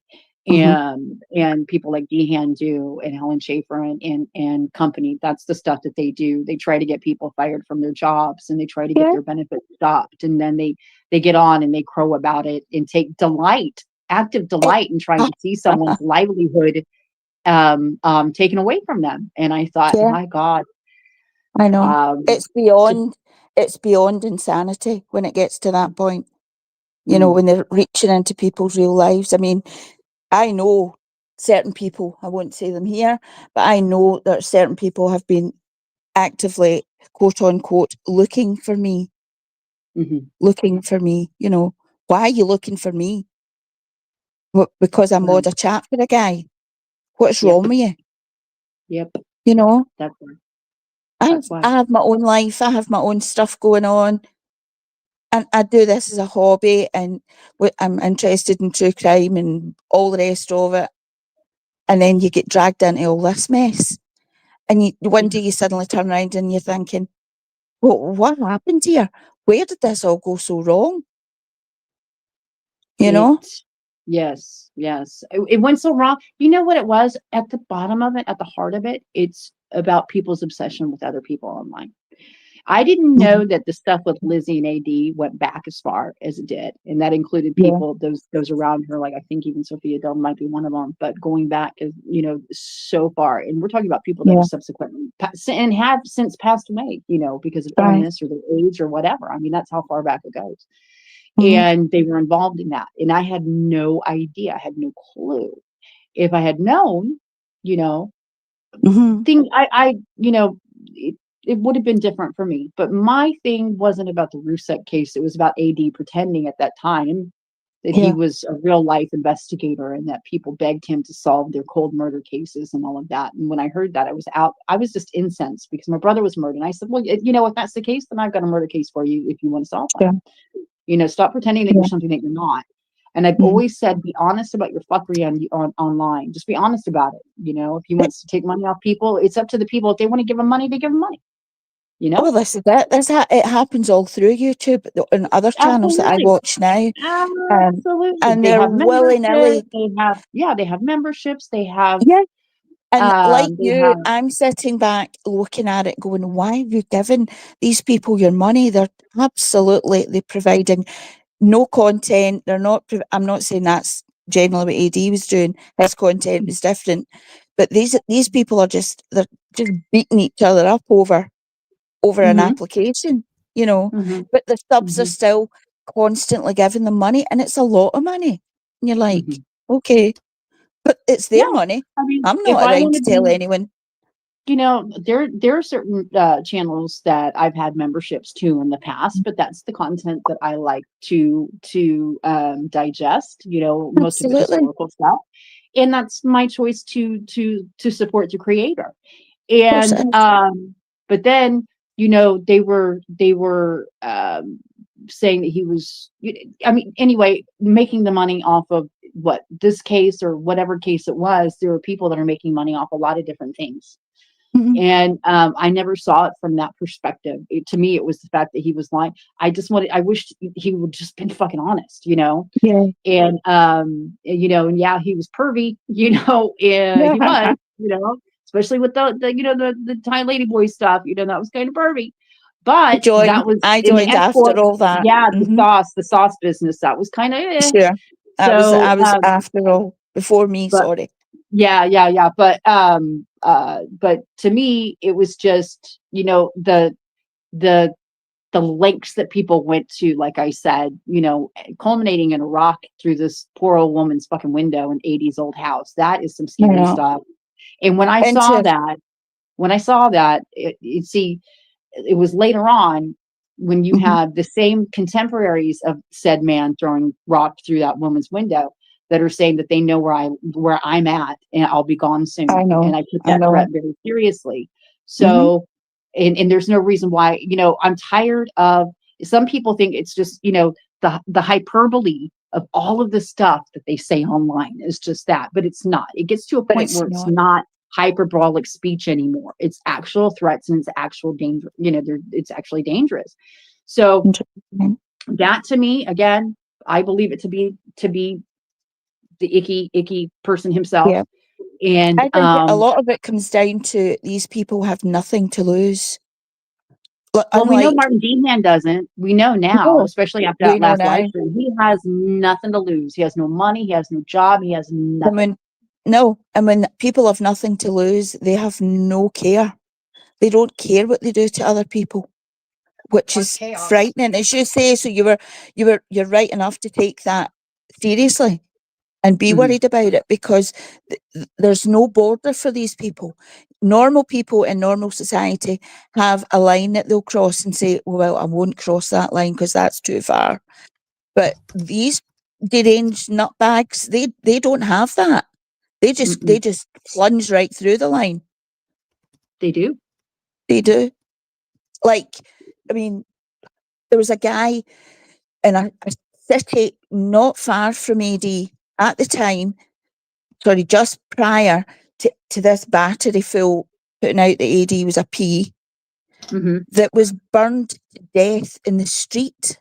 And people like Dehan do, and Helen Chaffer and company. That's the stuff that they do. They try to get people fired from their jobs, and they try to get their benefits stopped. And then they get on and they crow about it and take active delight in trying to see someone's livelihood taken away from them. And I thought, my God. I know. It's beyond insanity when it gets to that point. You know, when they're reaching into people's real lives. I mean, I know certain people, I won't say them here, but I know that certain people have been actively, quote unquote, looking for me. Looking for me, you know. Why are you looking for me? What, because I mod a chat for a guy? What's wrong with you? Yep. You know? That's I have my own life. I have my own stuff going on. And I do this as a hobby, and I'm interested in true crime and all the rest of it. And then you get dragged into all this mess. And one day you suddenly turn around and you're thinking, well, what happened here? Where did this all go so wrong? You know? Yes. It went so wrong. You know what it was? At the bottom of it, at the heart of it, it's about people's obsession with other people online. I didn't Mhm. know that the stuff with Lizzie and AD went back as far as it did, and that included Yeah. people those around her, like I think even Sophia Dell might be one of them. But going back, is so far, and we're talking about people that Yeah. are subsequently and have since passed away, because of Right. illness or their age or whatever. I mean, that's how far back it goes. Mhm. And they were involved in that, and I had no idea. I had no clue. If I had known, you know, Mhm. thing I it would have been different for me. But my thing wasn't about the Rusek case. It was about AD pretending at that time that he Yeah. was a real life investigator and that people begged him to solve their cold murder cases and all of that. And when I heard that, I was just incensed because my brother was murdered. And I said, well, if that's the case, then I've got a murder case for you if you want to solve one. Yeah. Stop pretending that Yeah. you're something that you're not. And I've Mhm. always said, be honest about your fuckery online. Just be honest about it. If he wants to take money off people, it's up to the people. If they want to give him money, they give him money. Well, this is it. It happens all through YouTube and other channels that I Absolutely. watch now. Absolutely. And They they're have willy-nilly. memberships. They have memberships. They have, Yeah. And like they you, have, I'm sitting back looking at it going, why have you given these people your money? They're providing no content. I'm not saying that's generally what AD was doing. His content was different. But these people they're just beating each other up over an Mhm, application, mhm, but the subs are mhm, still constantly giving them money, and it's a lot of money. And you're like, mhm. okay, but it's Yeah. their money. I mean, I'm if not I around want to to tell be, anyone. there are certain channels that I've had memberships to in the past, but that's the content that I like to digest. Most of it Absolutely. historical stuff, and that's my choice to support the creator. Of course it And is. but then they were saying that he was, I mean, anyway, making the money off of what this case or whatever case it was. There were people that are making money off a lot of different things. Mhm. And I never saw it from that perspective. To me, it was the fact that he was lying. I wished he would just been fucking honest, Yeah. and and yeah, he was pervy, and Yeah. he was, especially with the Thai lady boy stuff, that was kind of pervy. But that was I in the joined after export. all that. Yeah, the Mhm. sauce business, that was kind of Sure. so I was after all before me, but sorry. yeah, but to me it was just, the the lengths that people went to, like I said, culminating in a rock through this poor old woman's fucking window in 80s old house. That is some scary Yeah. stuff. And when I And saw that, it was later on when you Mhm. had the same contemporaries of said man throwing rock through that woman's window that are saying that they know where I'm at and I'll be gone soon. I know. And I took I that threat know. very seriously. Mhm. So, and there's no reason why, I'm tired of, some people think it's just, the hyperbole of all of the stuff that they say online is just that, but it's not. It gets to a But point it's where it's not. not hyperbolic speech anymore. It's actual threats and it's actual danger. It's actually dangerous. So 100%. that, to me, again, I believe it to be the icky person himself. Yeah. And I think a lot of it comes down to these people have nothing to lose. well, we know Unlike, Martin Dehan doesn't. We know now, no, especially after we that know last live now. stream, he has nothing to lose. He has no money. He has no job. He has I nothing. mean, no, and when people have nothing to lose, they have no care. They don't care what they do to other people, which What is chaos. frightening, as you say. So you're right enough to take that seriously and be Mhm. worried about it, because there's no border for these people. Normal people in normal society have a line that they'll cross and say, well, I won't cross that line because that's too far. But these deranged nutbags, they don't have that. They Mm-mm. just plunge right through the line. They do. They do. Like, I mean, there was a guy in a city not far from AD at the time, sorry, just prior to this battery full putting out that AD was a P, Hmm. that was burned to death in the street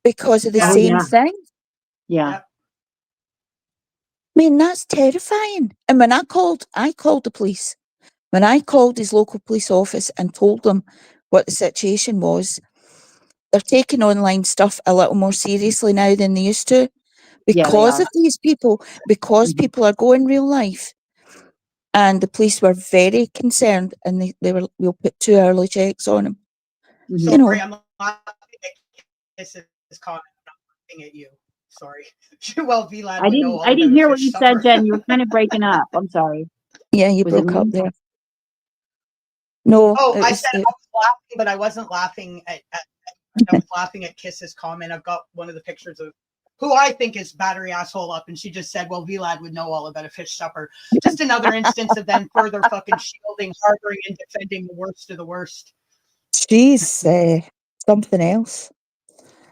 because of the Yeah. Oh same yeah, thing. yeah. Yep. I mean, that's terrifying. And when I called the police. When I called his local police office and told them what the situation was. They're taking online stuff a little more seriously now than they used to Yeah, they because are. of these people, because Mhm. people are going real life. And the police were very concerned, and they were, we'll put 2 early checks on him. Mhm. You know, Sorry, I'm laughing at Kiss's comment. I'm not laughing at you. Sorry. Well, VLAD would know all I about didn't a hear what fish you said, supper. Jen. You were kind of breaking up. I'm sorry. yeah, you Was it broke up me? there. No, Oh, it I was, said I was laughing, but I wasn't laughing at I was laughing at Kiss's comment. I've got one of the pictures of who I think is battery asshole up, and she just said, well, VLAD would know all about a fish supper. Just another instance of them further fucking shielding, harboring, and defending the worst of the worst. she's something else.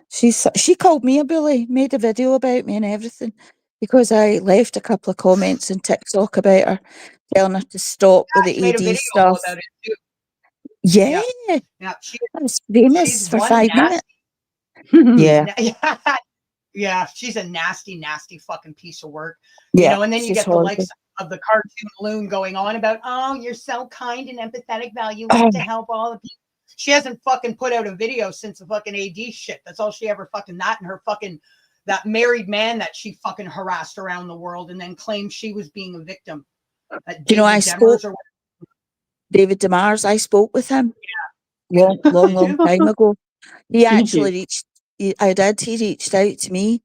She called me a bully, made a video about me and everything, because I left a couple of comments on TikTok about her, telling her to stop with She made the a AD video all stuff. about it too. Yeah, Yeah, I was she's famous for one 5 minutes. nasty. Yeah, Yeah, she's a nasty, nasty fucking piece of work. yeah, And then you she's get the horrible. likes of the cartoon Loon going on about, oh, you're so kind and empathetic, Val. You Oh, like to help all the people. She hasn't fucking put out a video since the fucking AD shit. That's all she ever fucking that and her fucking that married man that she fucking harassed around the world and then claimed she was being a victim. do you know, I David spoke, Demers or David Demars, I spoke with him long, did long you? time ago. He Did you? actually reached, he reached out to me,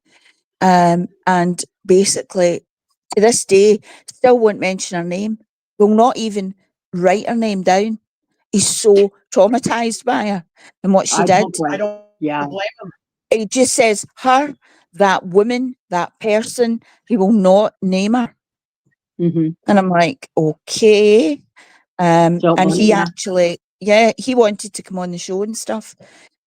and basically, to this day, still won't mention her name, will not even write her name down. He's so traumatized by her and what she I did. don't I blame. don't Yeah. blame him. He just says her, that woman, that person. He will not name her. Hmm. And I'm like, okay. Don't And blame he you. actually, yeah, he wanted to come on the show and stuff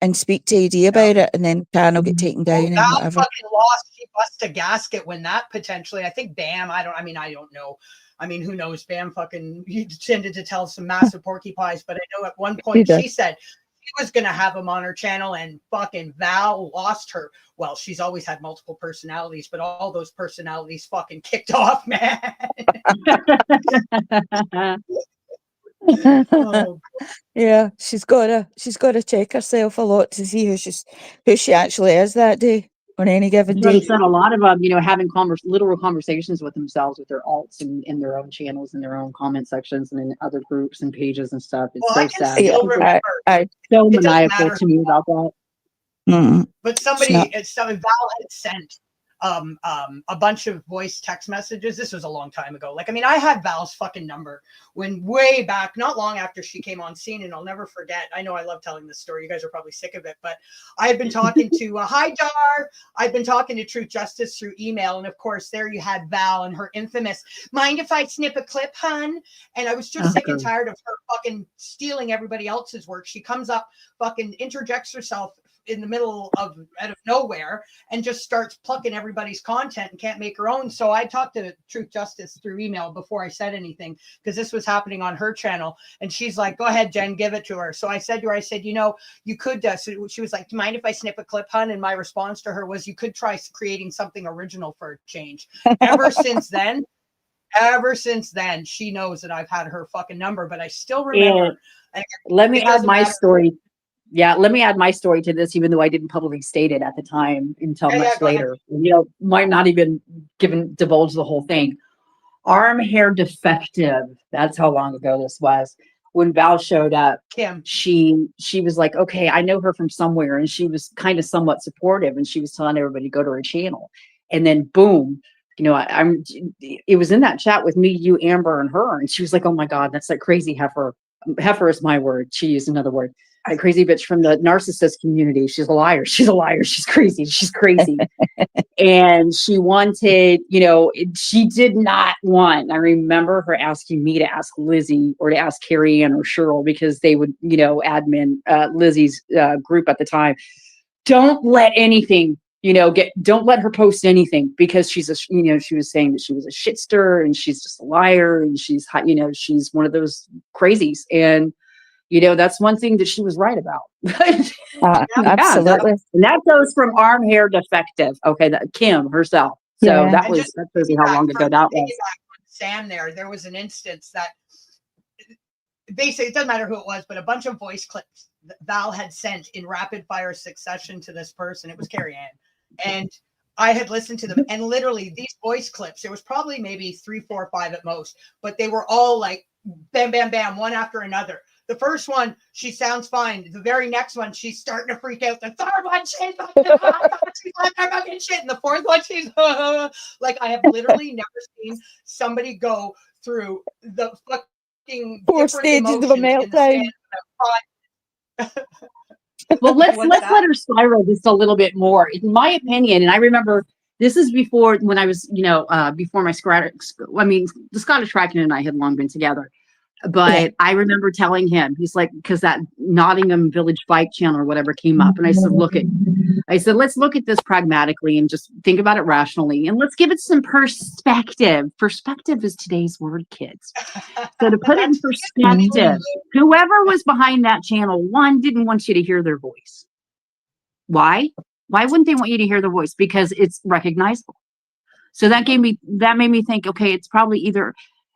and speak to AD about it, and then channel get Mhm. taken Oh, down Val and whatever. fucking lost. She bust a gasket when that potentially. I think Bam. I don't know. I mean, who knows? Bam fucking he tended to tell some massive porcupines, but I know at one He point did. she said she was gonna have him on her channel, and fucking Val lost her. Well, she's always had multiple personalities, but all those personalities fucking kicked off, man. Oh, Yeah, she's gotta check herself a lot to see who she actually is that day on any given That's what I'm day. saying. A lot of them, having literal conversations with themselves, with their alts and in their own channels, in their own comment sections, and in other groups and pages and stuff. It's well, so I can sad. Yeah, still People are remember. I so It doesn't maniacal matter. to me about that. But it's not. Val had sent a bunch of voice text messages. This was a long time ago. Like, I mean, I had Val's fucking number when way back, not long after she came on scene, and I'll never forget. I know I love telling this story. You guys are probably sick of it, but I had been talking to hi Dar. I'd been talking to Truth Justice through email, and of course, there you had Val and her infamous "Mind if I snip a clip, hun?" And I was just sick and tired of her fucking stealing everybody else's work. She comes up, fucking interjects herself in the middle of out of nowhere and just starts plucking everybody's content and can't make her own. So I talked to Truth Justice through email before I said anything because this was happening on her channel. And she's like, go ahead, Jen, give it to her. So I said to her, you could, so she was like, do you mind if I snip a clip, hun? And my response to her was, you could try creating something original for a change. Ever since then, she knows that I've had her fucking number, but I still remember. And let me add my matter. story. Yeah, let me add my story to this, even though I didn't publicly state it at the time until much later. Might not even divulge the whole thing. Arm hair defective. That's how long ago this was. When Val showed up, Kim, she was like, okay, I know her from somewhere, and she was kind of somewhat supportive, and she was telling everybody to go to her channel, and then boom, it was in that chat with me, you, Amber, and her, and she was like, oh my god, that's that crazy heifer. Heifer is my word. She used another word. That crazy bitch from the narcissist community. She's a liar. She's a liar. She's crazy. She's crazy. And she wanted, she did not want, I remember her asking me to ask Lizzie or to ask Carrie Ann or Cheryl, because they would, admin Lizzie's group at the time. Don't let anything, don't let her post anything, because she's she was saying that she was a shitster and she's just a liar and she's, she's one of those crazies. And that's one thing that she was right about. Absolutely. And that goes from arm hair defective. Okay, that Kim herself. So Yeah. that shows you how long ago that was. Sam, there was an instance that basically, it doesn't matter who it was, but a bunch of voice clips Val had sent in rapid fire succession to this person. It was Carrie Ann. And I had listened to them, and literally these voice clips, there was probably maybe 3, 4, 5 at most, but they were all like bam, bam, bam, one after another. The first one, she sounds fine. The very next one, she's starting to freak out. The third one, she's like fucking shit. And the fourth one, she's like, I have literally never seen somebody go through the fucking 4 different stages of a emotions in the span meltdown. of 5. Well, let's What's let that? her spiral just a little bit more. In my opinion, and I remember this is before when I was, before my the Scottish Kraken and I had long been together. But I remember telling him, he's like, because that Nottingham Village Bike channel or whatever came up, and I said, let's look at this pragmatically and just think about it rationally, and let's give it some perspective. Perspective is today's word, kids. So to put it in perspective, whoever was behind that channel, one, didn't want you to hear their voice. Why? Why wouldn't they want you to hear their voice? Because it's recognizable. So that made me think, okay, it's probably either,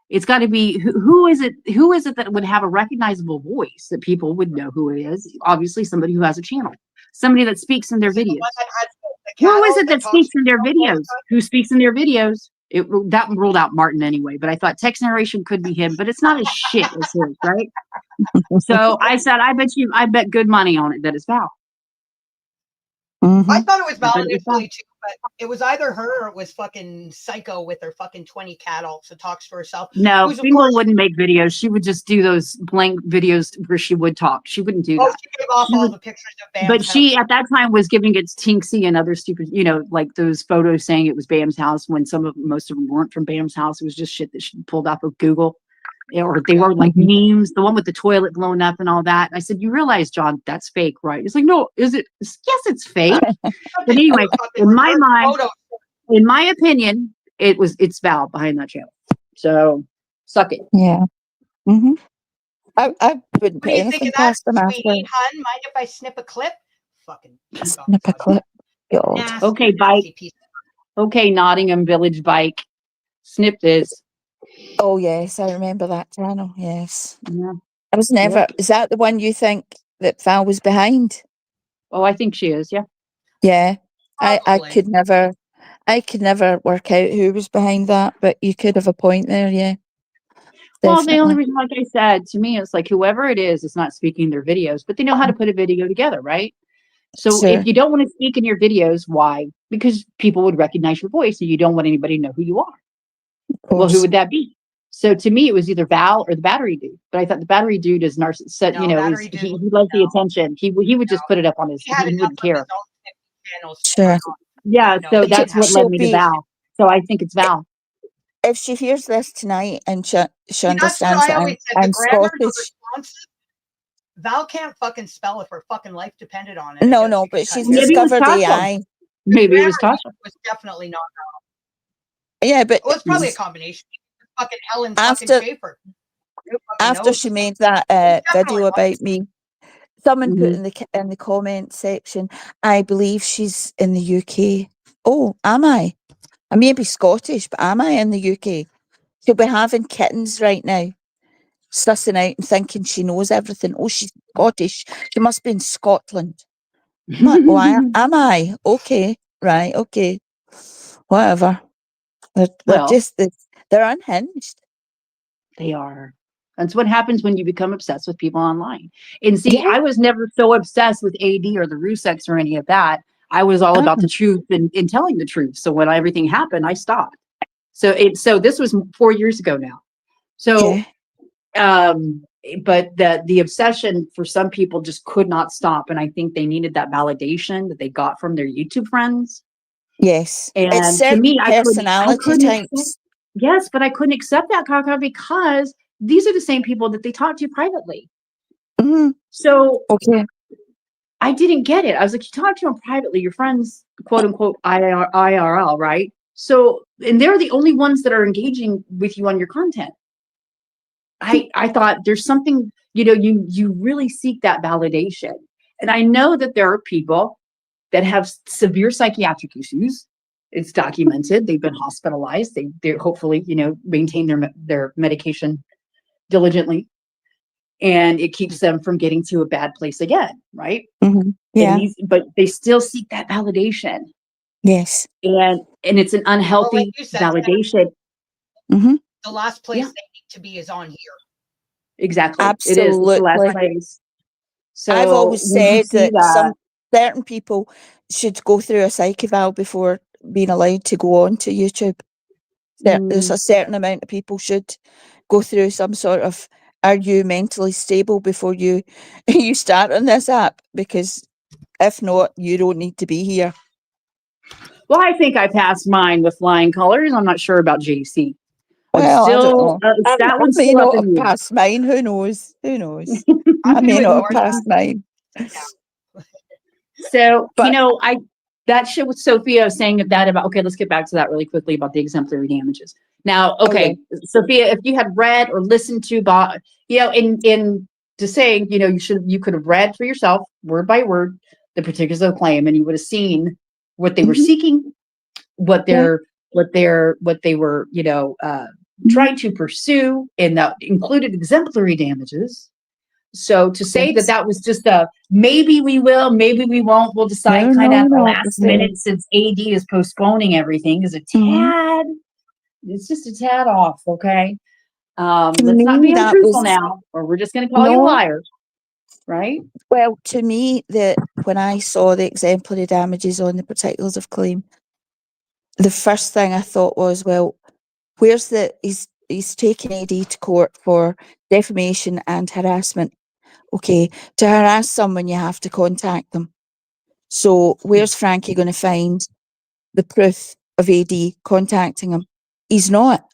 it's got to be, who is it that would have a recognizable voice that people would know who it is? Obviously somebody who has a channel, somebody that speaks in their videos. Who is it that speaks in their videos? Who speaks in their videos? That ruled out Martin anyway, but I thought Text Narration could be him, but it's not as shit as his, right? So I said, I bet good money on it that it's Val. I thought it was Val But it's initially too, but it was either her or it was fucking Psycho with her fucking 20 catalogs that talks for herself. No, Who's, of Bingle course- wouldn't make videos. She would just do those blank videos where she would talk. She wouldn't do Oh, that. she gave off She all would- the pictures of Bam's But she, house. at that time, was giving it Tinksy and other stupid, like those photos saying it was Bam's house when most of them weren't from Bam's house. It was just shit that she pulled off of Google. Or they were like memes, the one with the toilet blown up and all that. I said, you realize, John, that's fake, right? He's like, no, is it? Yes, it's fake. But anyway, in my mind, in my opinion, it's Val behind that channel. So suck it. Yeah. I wouldn't What put do you think anything of that, past them after. sweetie hun? Mind if I snip a clip? Fucking Snip a clip. God. nasty, Okay, bike. nasty piece. Okay, Nottingham Village Bike. Snip this. Oh yes, I remember that channel. Yes, Yeah. I was never. Is that the one you think that Val was behind? Oh, I think she is. Yeah. Yeah, I Probably. could never work out who was behind that, but you could have a point there. Yeah. Well, the only Definitely. reason, like I said, to me, it's like whoever it is not speaking their videos, but they know how to put a video together, right? So Sure. if you don't want to speak in your videos, why? Because people would recognize your voice and you don't want anybody to know who you are. Of Well, who course. would that be? So to me, it was either Val or the battery dude. But I thought the battery dude is narcissistic. No, battery dude He was- loves the no. attention. He would just put it up on his. He had He enough wouldn't of his care. own channels. Sure. Yeah. No, So he that's didn't what have led to me be- to Val. So I think it's Val. If she hears this tonight and she See, that's what understands I that always said. The I'm grammar, the Scottish. responses. Val can't fucking spell if her fucking life depended on it. I No, guess no, you could but cut she's it. Maybe it was discovered Tosha. AI. Maybe it was Grammar Tosha. was definitely not. Yeah, but Well, it's probably a combination. Fucking Helen, After- fucking Chaffer. Who fucking after knows? she made that Definitely video not. about me, someone put Mhm. in the comment section, I believe she's in the UK. Oh, am I? I may be Scottish, but am I in the UK? She'll be having kittens right now, sussing out and thinking she knows everything. Oh, she's Scottish. She must be in Scotland. Am I? Okay, right, okay. Whatever. They're Well. just, they're unhinged. They are. That's what happens when you become obsessed with people online. And see, Yeah. I was never so obsessed with AD or the Rusex or any of that. I was all about the truth and telling the truth. So when everything happened, I stopped. So this was 4 years ago now. So, Yeah. but the obsession for some people just could not stop. And I think they needed that validation that they got from their YouTube friends. Yes. And It's to certain me, I personality couldn't types. yes, but I couldn't accept that, Kaka, because these are the same people that they talk to privately. Mhm. So Okay. I didn't get it. I was like, you talk to them privately, your friends, quote unquote, IRL, right? So, and they're the only ones that are engaging with you on your content. I thought there's something, you really seek that validation. And I know that there are people that have severe psychiatric issues. It's documented. They've been hospitalized. They hopefully, maintain their medication diligently. and it keeps them from getting to a bad place again, right? Yeah. But they still seek that validation, Yes. and it's an Well, like unhealthy you said, Sarah, validation. Mm-hmm. the last place Yeah, they need to be is on here. exactly. It is. It's the last Absolutely. place. I've So always when you said see that that, certain people should go through a psych eval before being allowed to go on to YouTube. There's a certain amount of people should go through some sort of, are you mentally stable before you you start on this app? Because if not, you don't need to be here. well, I think I passed mine with flying colors. I'm not sure about JC. I'm Well, I don't still, know. I that one's may still up not in have the passed mine. Who knows? Who knows? I'm I going may to not have ignore that. passed mine. So, But that shit with Sophia saying that about, okay, let's get back to that really quickly about the exemplary damages. Now, oh yeah. okay, Sophia, if you had read or listened to, in to saying, you could have read for yourself, word by word, the particulars of the claim, and you would have seen what they were Mhm. seeking, what Yeah. they were, trying to pursue, and that included exemplary damages. So to say that Yes. that was just a maybe we will, maybe we won't, we'll decide No, kind of no, at the no. last minute since AD is postponing everything is a Mhm. tad, it's just a tad off, okay? To Let's not me, be that untruthful was now, or we're just going to call you a no. liar, right? Well, to me, when I saw the exemplary damages on the particulars of claim, the first thing I thought was, well, he's taken AD to court for defamation and harassment. Okay, to harass someone, you have to contact them. So where's Frankie going to find the proof of AD contacting him? He's not.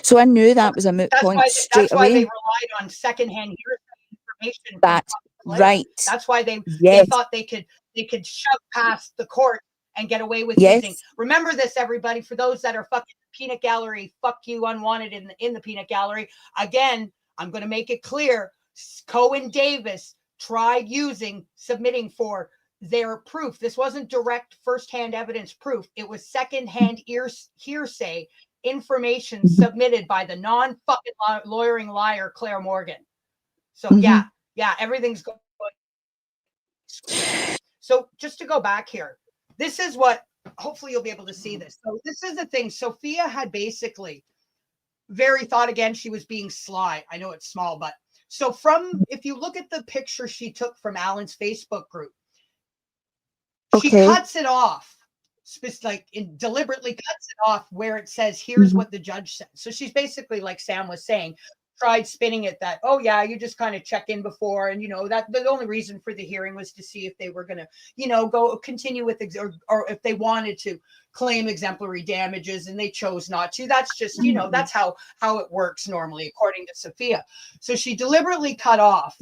So I knew that was a moot point straight That's why they away. relied on secondhand hearsay information from That public players. right. That's why they Yes. thought they could shove past the court and get away with Yes. using. Remember this, everybody. For those that are fucking peanut gallery, fuck you, unwanted in the peanut gallery. Again, I'm going to make it clear. Cohen Davis tried submitting for their proof. This wasn't direct firsthand evidence proof. It was secondhand hearsay information submitted by the non-fucking lawyering liar Claire Morgan. So yeah, everything's going. So just to go back here, this is what, hopefully you'll be able to see this. So this is the thing. Sophia had basically thought again, she was being sly. I know it's small, but so if you look at the picture she took from Alan's Facebook group, she cuts it off, deliberately cuts it off where it says, here's what the judge said. So she's basically, like Sam was saying, tried spinning it that, oh yeah, you just kind of check in before, and that the only reason for the hearing was to see if they were going to go continue with or if they wanted to claim exemplary damages, and they chose not to. That's just that's how it works normally according to Sophia. So she deliberately cut off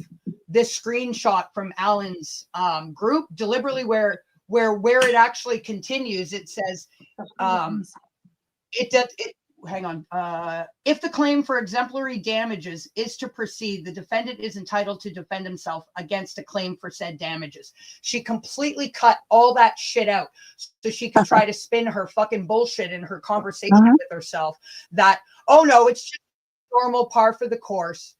this screenshot from Alan's group, deliberately where it actually continues. It says hang on. If the claim for exemplary damages is to proceed, the defendant is entitled to defend himself against a claim for said damages. She completely cut all that shit out so she could try to spin her fucking bullshit in her conversation with herself that, oh no, it's just normal, par for the course.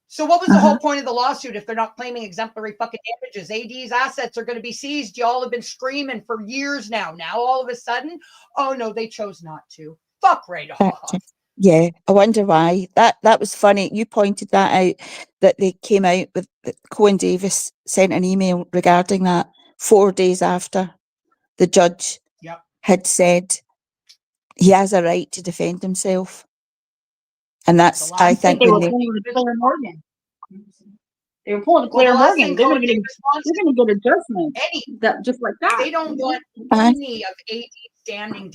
So what was the whole point of the lawsuit if they're not claiming exemplary fucking damages? AD's assets are going to be seized. Y'all have been screaming for years now. Now all of a sudden, oh no, they chose not to. Fuck right off. Yeah, I wonder why. That was funny. You pointed that out, that they came out with Cohen Davis sent an email regarding that 4 days after the judge had said he has a right to defend himself. And that's, I think, they were when pulling the Claire Morgan. They were pulling the Claire Morgan. They're going to get a judgment. That just like that. They don't want any of AD standing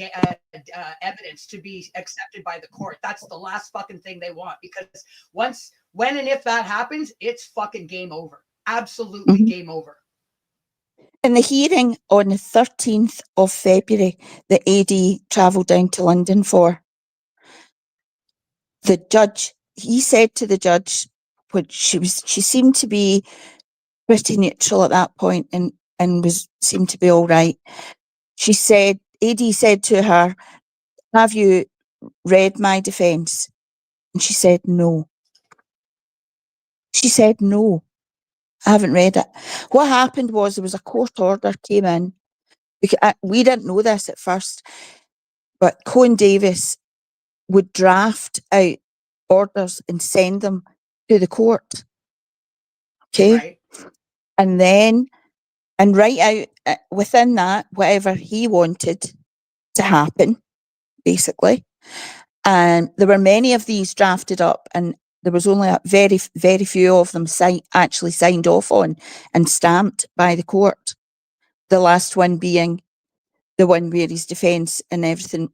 evidence to be accepted by the court. That's the last fucking thing they want, because when and if that happens, it's fucking game over. Absolutely game over. in the hearing on the 13th of February, the AD travelled down to London for, the judge, he said to the judge, which she seemed to be pretty neutral at that point and seemed to be all right. She said, AD said to her, have you read my defence? And she said no. She said, no, I haven't read it. What happened was there was a court order came in. We didn't know this at first, but Cohen Davis would draft out orders and send them to the court. Okay. Right. And then, and write out within that, whatever he wanted to happen, basically. And there were many of these drafted up, and there was only a very, very few of them actually signed off on and stamped by the court. The last one being the one where his defence and everything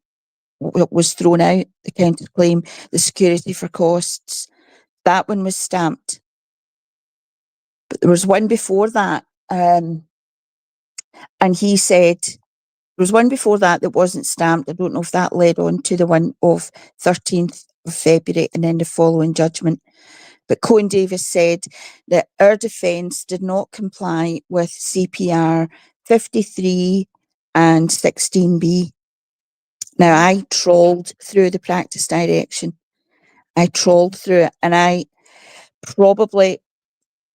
was thrown out, the counterclaim, the security for costs. That one was stamped. But there was one before that, and he said, there was one before that that wasn't stamped. I don't know if that led on to the one of 13th of February and then the following judgment. But Cohen Davis said that our defence did not comply with CPR 53 and 16B. Now, I trawled through the practice direction. I trawled through it, and I probably,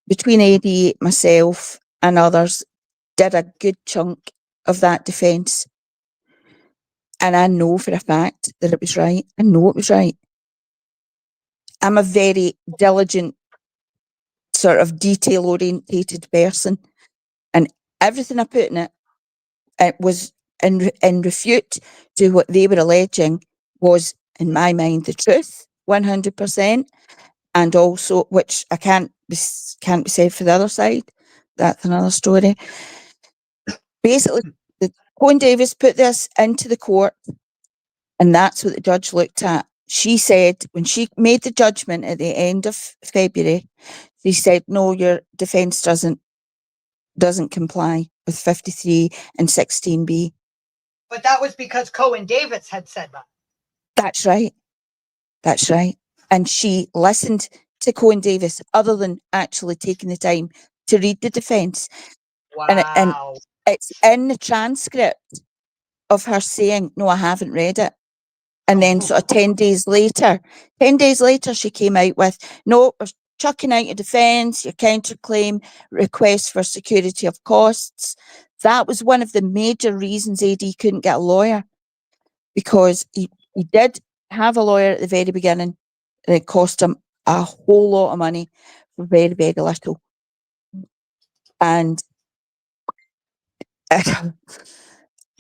between AD, myself and others, did a good chunk of that defence. And I know for a fact that it was right. I know it was right. I'm a very diligent, sort of detail-orientated person. And everything I put in it, it was in refute to what they were alleging was, in my mind, the truth, 100%. And also, which I can't be said for the other side. That's another story. Basically, Cohen Davis put this into the court, and that's what the judge looked at. She said, when she made the judgment at the end of February, she said, no, your defence doesn't comply with 53 and 16B. But that was because Cohen Davis had said that. That's right. That's right. And she listened to Cohen Davis, other than actually taking the time to read the defence. Wow. And it's in the transcript of her saying, no, I haven't read it. And then sort of 10 days later, she came out with, no, we're chucking out your defence, your counterclaim, request for security of costs. That was one of the major reasons AD couldn't get a lawyer, because he did have a lawyer at the very beginning, and it cost him a whole lot of money for very, very little. And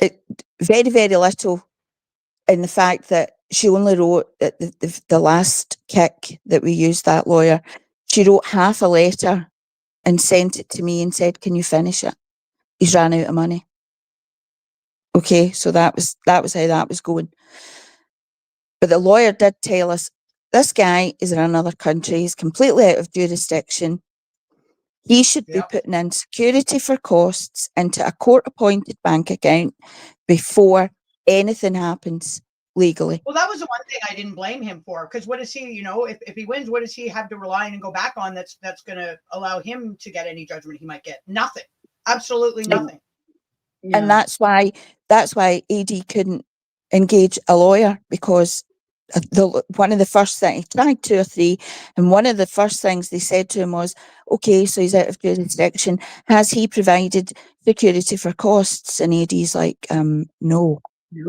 it very, very little in the fact that she only wrote at the last kick that we used that lawyer, she wrote half a letter and sent it to me and said, can you finish it? He's ran out of money. Okay, so that was how that was going. But the lawyer did tell us, this guy is in another country, he's completely out of jurisdiction. He should be putting in security for costs into a court-appointed bank account before anything happens legally. Well, that was the one thing I didn't blame him for, because what does he, if he wins, what does he have to rely on and go back on that's going to allow him to get any judgment he might get? Nothing. Absolutely nothing. Yeah. And that's why AD couldn't engage a lawyer, because one of the first things, he tried 2 or 3, and one of the first things they said to him was, okay, so he's out of jurisdiction. Has he provided security for costs? And AD's like, no.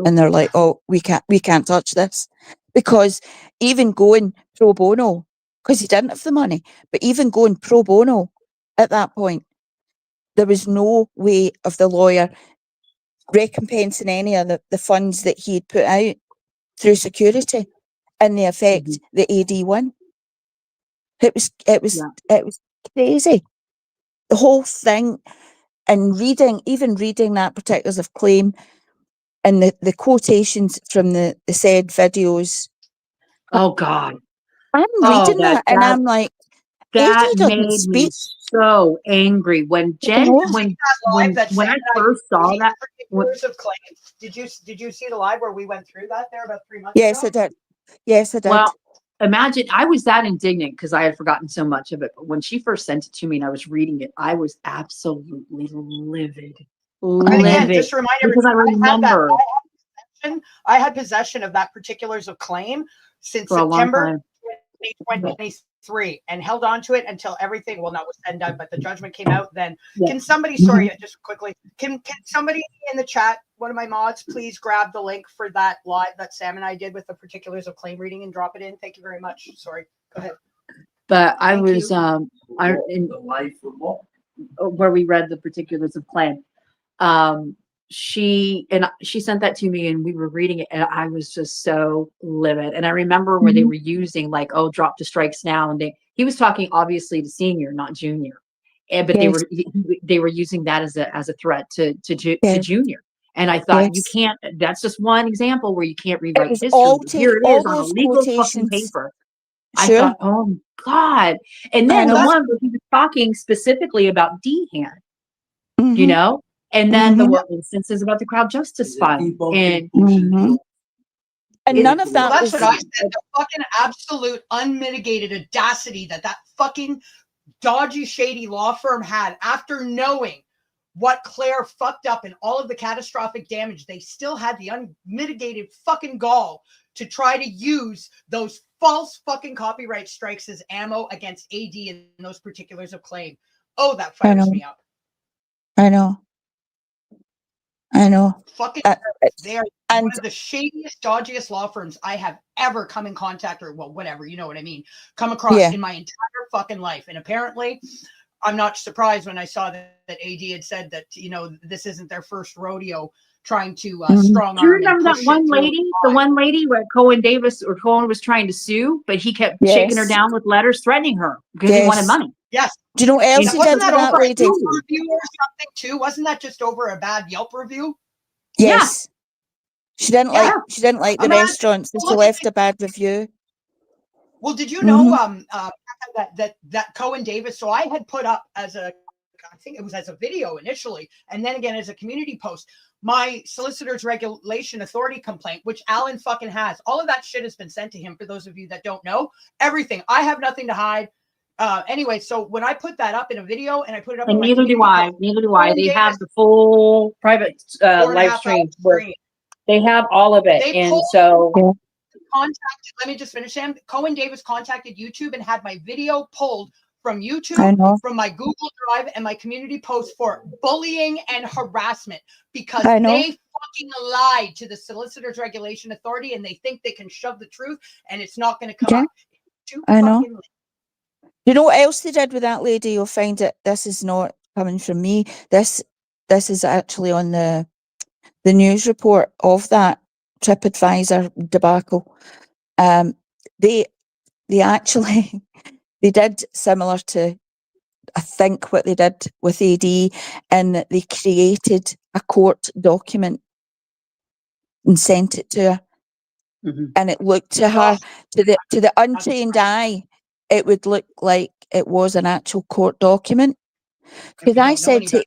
And they're like, oh, we can't touch this. Because even going pro bono, because he didn't have the money, but even going pro bono at that point, there was no way of the lawyer recompensing any of the funds that he'd put out through security and the effect the AD won. It was crazy. The whole thing, and reading that particulars of claim and the quotations from the said videos. Oh God. I'm reading that and I'm like, that AD doesn't made speak. me so angry when when I first saw that. Of claims. Did you see the live where we went through that there about 3 months Yes, ago? I did. Yes, I did. Well, imagine, I was that indignant because I had forgotten so much of it. But when she first sent it to me and I was reading it, I was absolutely livid. And again, just to remind because everybody, I had possession of that particulars of claim since September 2023 and held on to it until everything, well, not was said and done, but the judgment came out. Then Yeah. can somebody, sorry, just quickly, can somebody in the chat, one of my mods, please grab the link for that live that Sam and I did with the particulars of claim reading and drop it in? Thank you very much. Sorry, go ahead. But I Thank was, you. in The life for what? where we read the particulars of claim. She sent that to me and we were reading it and I was just so livid. And I remember where they were using like, oh, drop the strikes now. And he was talking obviously to senior, not junior. And, but Yes. they were using that as a threat to Yes. junior. And I thought you Yes. can't, that's just one example where you can't It rewrite was history. all Here it all is on a those legal fucking quotations. paper. I Sure. thought, oh God. And I then the know. one where he was talking specifically about D-hand, you Mhm. know, and then the Mhm. one instances about the crowd justice fund. And Mhm. And none of Well, that that's was. what I said. The fucking absolute unmitigated audacity that fucking dodgy, shady law firm had after knowing what Claire fucked up and all of the catastrophic damage, they still had the unmitigated fucking gall to try to use those false fucking copyright strikes as ammo against AD and those particulars of claim. Oh, that I fires know. me up. I know. I know. Fucking, they are And one of the shadiest, dodgiest law firms I have ever come in contact, or well, whatever, you know what I mean, come across yeah. in my entire fucking life. And apparently, I'm not surprised when I saw that AD had said that, you know, this isn't their first rodeo trying to strong do you arm and remember that push one it through. lady, the one lady where Cohen was trying to sue, but he kept shaking her Yes. down with letters threatening her because he wanted Yes. money. Yes. Do you know what else he Wasn't did that with that over a lady? Yelp review or something too? Wasn't that just over a bad Yelp review? Yes. She didn't Yeah. like the Imagine- restaurants, so she look, left a bad review. Well, did you know Mhm. that Cohen Davis? So I had put up as a, I think it was as a video initially, and then again as a community post, my solicitor's regulation authority complaint, which Alan fucking has. All of that shit has been sent to him. For those of you that don't know, everything. I have nothing to hide. Anyway, so when I put that up in a video and I put it up, And on my neither do community I. post, Neither do I. Cohen They Davis, have the full private 4.5 live hour stream where stream. they have all of it. They And pulled so contacted, let me just finish him. Cohen Davis contacted YouTube and had my video pulled from I YouTube, know. from my Google Drive and my community post for bullying and harassment because I know. they fucking lied to the Solicitors Regulation Authority and they think they can shove the truth and it's not going to come Yeah. up. Too I know. fucking late. You know what else they did with that lady? You'll find it. This is not coming from me. This is actually on the news report of that TripAdvisor debacle. They actually they did similar to, I think, what they did with AD, and that they created a court document and sent it to her, and it looked to her, to the untrained eye, it would look like it was an actual court document. Because I said to,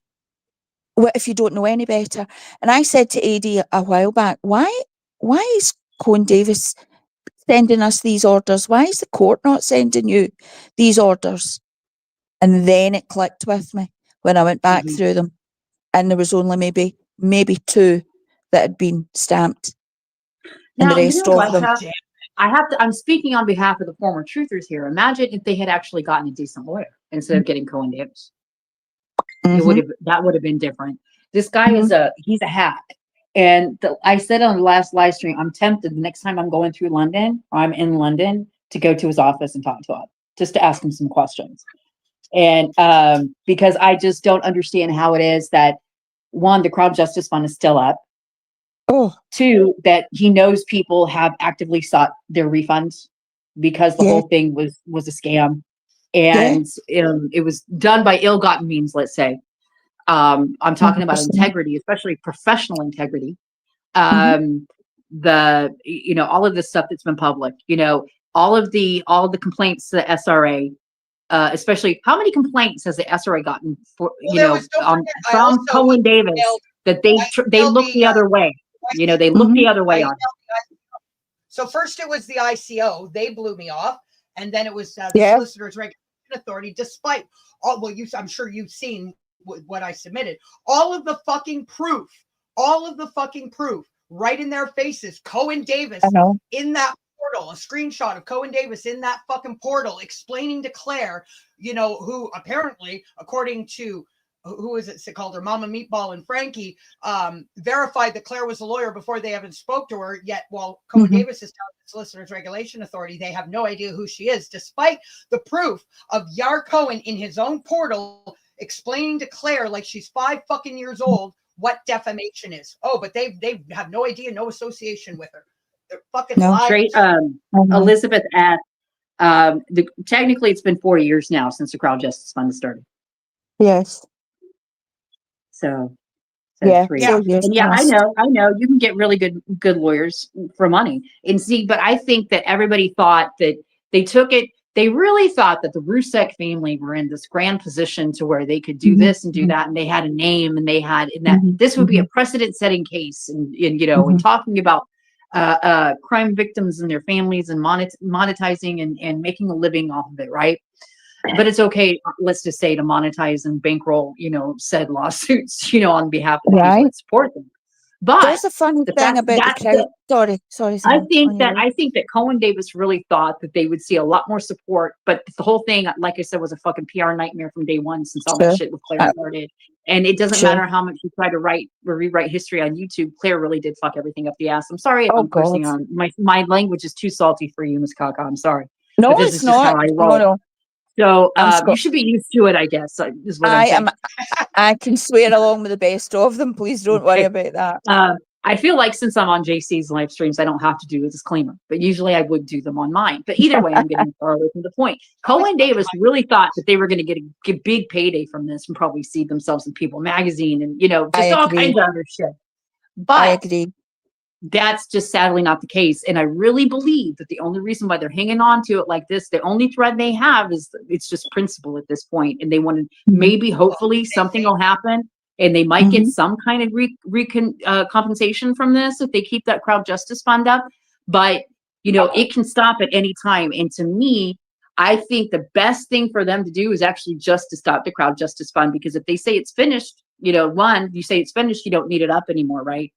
well, if you don't know any better, and I said to AD a while back, why is Cohen Davis sending us these orders? Why is the court not sending you these orders? And then it clicked with me when I went back through them, and there was only maybe 2 that had been stamped, and the now, you rest know of what, them. Chuck? I'm speaking on behalf of the former truthers here. Imagine if they had actually gotten a decent lawyer instead of getting Cohen Davis. Mhm. That would have been different. This guy he's a hack. And I said on the last live stream, I'm tempted the next time I'm going through London or I'm in London to go to his office and talk to him, just to ask him some questions. And because I just don't understand how it is that, one, the Crowd Justice Fund is still up. Oh, 2, that he knows people have actively sought their refunds because the yeah, whole thing was a scam. yeah, And it was done by ill-gotten means, let's say. I'm talking about 100%. integrity, especially professional integrity. Mhm. All of this stuff that's been public, all the complaints to the SRA, especially how many complaints has the SRA gotten for, from Cohen Davis that they look the other way. They look the other way on. So first it was the ICO, they blew me off, and then it was the Yeah. Solicitors Regulation Authority. Despite all, well, I'm sure you've seen what I submitted, all of the fucking proof right in their faces. Cohen Davis I know. in that portal, a screenshot of Cohen Davis in that fucking portal explaining to Claire, you know, who apparently, according to who is it called her, Mama Meatball and Frankie, verified that Claire was a lawyer before they even spoke to her. Yet, while Cohen Davis is telling the Solicitors Regulation Authority, they have no idea who she is, despite the proof of Yar Cohen in his own portal explaining to Claire, like she's 5 fucking years old, what defamation is. Oh, but they have no idea, no association with her. They're fucking liars. Straight, Elizabeth at technically it's been 4 years now since the Crowd Justice Fund started. Yes. So Yeah, 3 Yeah. years. And yeah, I know you can get really good lawyers for money. And see, but I think that everybody thought that they really thought that the Rusek family were in this grand position to where they could do this and do that, and they had a name, and that this would be a precedent-setting case, and you know, and talking about crime victims and their families and monetizing and making a living off of it, right? But it's okay, let's just say, to monetize and bankroll, you know, said lawsuits, you know, on behalf of the people that support them. But there's a funny thing about the crowd. Sorry. I think that Cohen Davis really thought that they would see a lot more support, but the whole thing, like I said, was a fucking PR nightmare from day one since all that shit with Claire started. And it doesn't matter how much you try to write or rewrite history on YouTube. Claire really did fuck everything up the ass. I'm sorry, I'm cursing on my language is too salty for you, Miss Kaka. I'm sorry. No, but this is just how I roll. No. So you should be used to it, I guess. Is what I'm saying. I can swear along with the best of them. Please don't worry about that. I feel like since I'm on JC's live streams, I don't have to do a disclaimer, but usually I would do them on mine. But either way, I'm getting far away from the point. Cohen Davis really thought that they were going to get a big payday from this and probably see themselves in People magazine and, you know, just all kinds of other shit. But I agree. That's just sadly not the case. And I really believe that the only reason why they're hanging on to it like this, the only thread they have is it's just principle at this point. And they want to maybe, hopefully something will happen. And they might get some kind of compensation from this if they keep that Crowd Justice Fund up. But, you know, it can stop at any time. And to me, I think the best thing for them to do is actually just to stop the Crowd Justice Fund. Because if they say it's finished, you know, one, you say it's finished, you don't need it up anymore, right?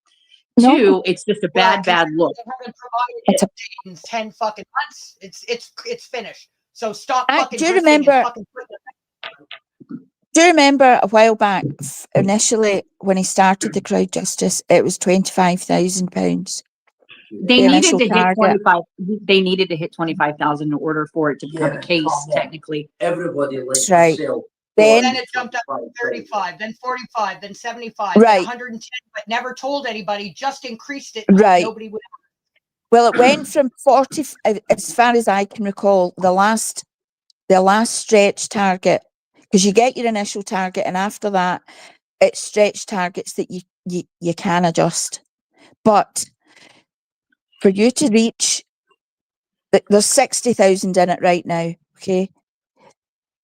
No. 2, it's just a bad look. They haven't provided it in 10 fucking months. It's finished. So stop fucking. Do you remember a while back, initially, when he started the Crowd Justice, it was £25,000. They needed to hit 25. They needed to hit 25,000 in order for it to become a case, technically. Everybody likes right. Then it jumped up to 35, then 45, then 75, then 110, but never told anybody, just increased it. Right. Nobody would. Well, it went from 40, as far as I can recall, the last stretch target, because you get your initial target, and after that, it's stretch targets that you can adjust. But for you to reach, there's 60,000 in it right now, okay?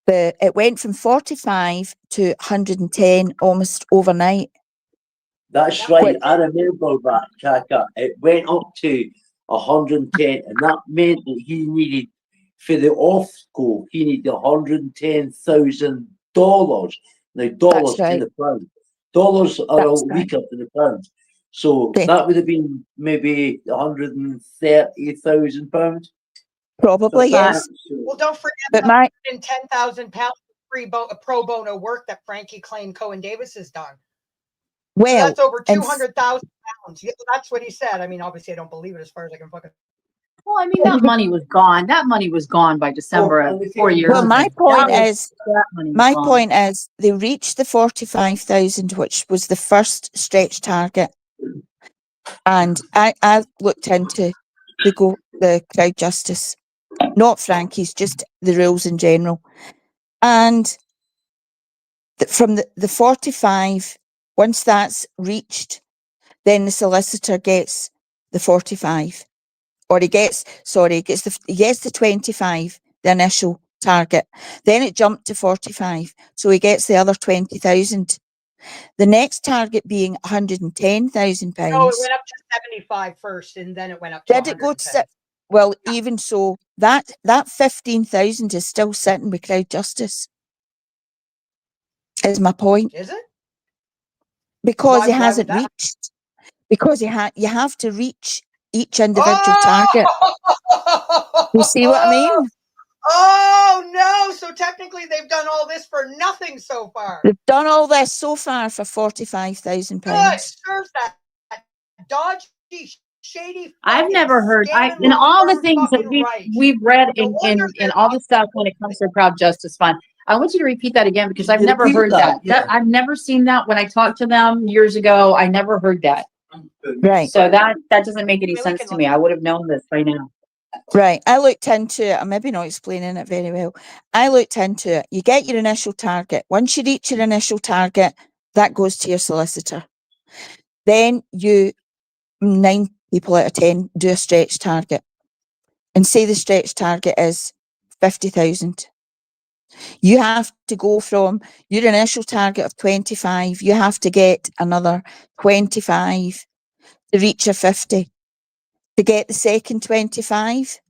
It went from 45 to 110 almost overnight. That's right. I remember that, Kaka. It went up to 110, and that meant that he needed, for the off go, he needed $110,000. Now, dollars to the pound. Dollars are all weaker to the pound. So that would have been maybe £130,000. Probably, yes. Well, don't forget that £10,000 free pro bono work that Frankie claimed Cohen Davis has done. Well, so that's over £200,000. Yeah, that's what he said. I mean, obviously, I don't believe it as far as I can fucking. Well, I mean, that money was gone. That money was gone by December of 4 years. Well, my point is, they reached the 45,000, which was the first stretch target. And I looked into the Crowd Justice, not Frankie's, just the rules in general. And from the 45, once that's reached, then the solicitor gets the 45. Or he gets the 25, the initial target. Then it jumped to 45. So he gets the other 20,000. The next target being £110,000. No, it went up to 75 first, and then it went up to. Did it go to? Well, even so, that 15,000 is still sitting with Crowd Justice. Is my point? Is it? Because he hasn't reached. Because you have to reach each individual target. You see what I mean? Oh no! So technically, they've done all this for nothing so far. They've done all this so far for £45,000. Good, serve that dodgy, shady. I've fucking never heard. scamming In all the Rover things that fucking right. we've read No in wonder they're all the not stuff when it comes to Crowd Justice Fund, I want you to repeat that again because I've You never repeat heard that, that. yeah. I've never seen that when I talked to them years ago. I never heard that. Right. So that doesn't make any Maybe we sense can to look me. I would have known this by now. Right. I looked into it. I'm maybe not explaining it very well. I looked into it. You get your initial target. Once you reach your initial target, that goes to your solicitor. Then 9 people out of 10 do a stretch target. And say the stretch target is 50,000. You have to go from your initial target of 25, you have to get another 25 to reach a 50. To get the second 25.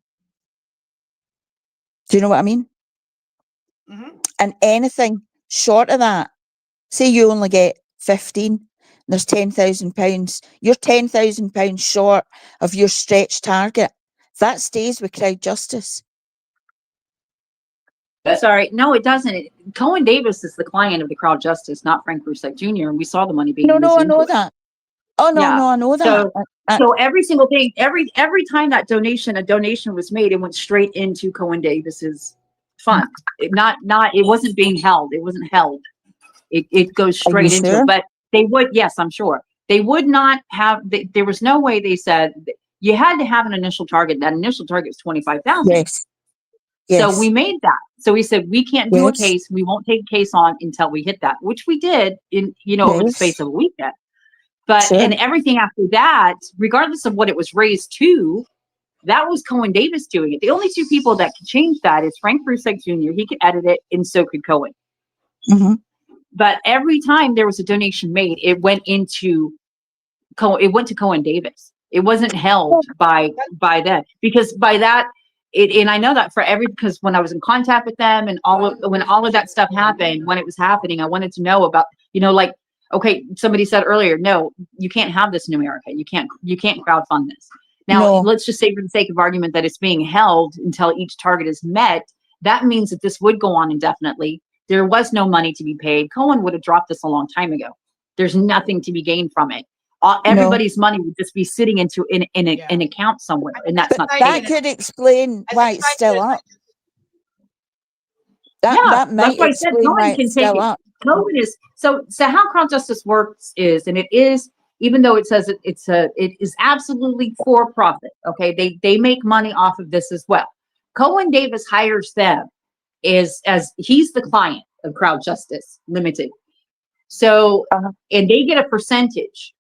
Do you know what I mean? Mhm. And anything short of that, say you only get 15, there's £10,000. You're £10,000 short of your stretch target. That stays with Crowd Justice. Sorry, no, it doesn't. Cohen Davis is the client of the Crowd Justice, not Frank Rusek Jr. And we saw the money being No, used I into know it. that. Oh, no, Yeah. I know that. So every single thing, every time that a donation was made, it went straight into Cohen Davis's fund. It wasn't being held. It wasn't held. It goes Are you straight into sure? it. But they would, yes, I'm sure. They would not have, there was no way they said you had to have an initial target. That initial target was 25,000. Yes. So Yes. we made that. So we said, we can't do a Yes. case. We won't take a case on until we hit that, which we did in, over the Yes. space of a weekend. But, Sure. and everything after that, regardless of what it was raised to, that was Cohen Davis doing it. The only two people that could change that is Frank Rusek Jr. He could edit it, and so could Cohen. Mm-hmm. But every time there was a donation made, it went into it went to Cohen Davis. It wasn't held by them, because by that, and I know that because when I was in contact with them and when all of that stuff happened, when it was happening, I wanted to know about, like, okay, somebody said earlier, no, you can't have this in America. You can't crowdfund this. Now, No. let's just say for the sake of argument that it's being held until each target is met. That means that this would go on indefinitely. There was no money to be paid. Cohen would have dropped this a long time ago. There's nothing to be gained from it. Everybody's money would just be sitting in an account somewhere, and that's not the That case. could explain why it's still up. That That's might why I said explain why Cohen can it's take still it. up. Cohen is so how Crowd Justice works is, and it is, even though it says it is absolutely for profit. Okay, they make money off of this as well. Cohen Davis hires them as he's the client of Crowd Justice Limited. So and they get a percentage.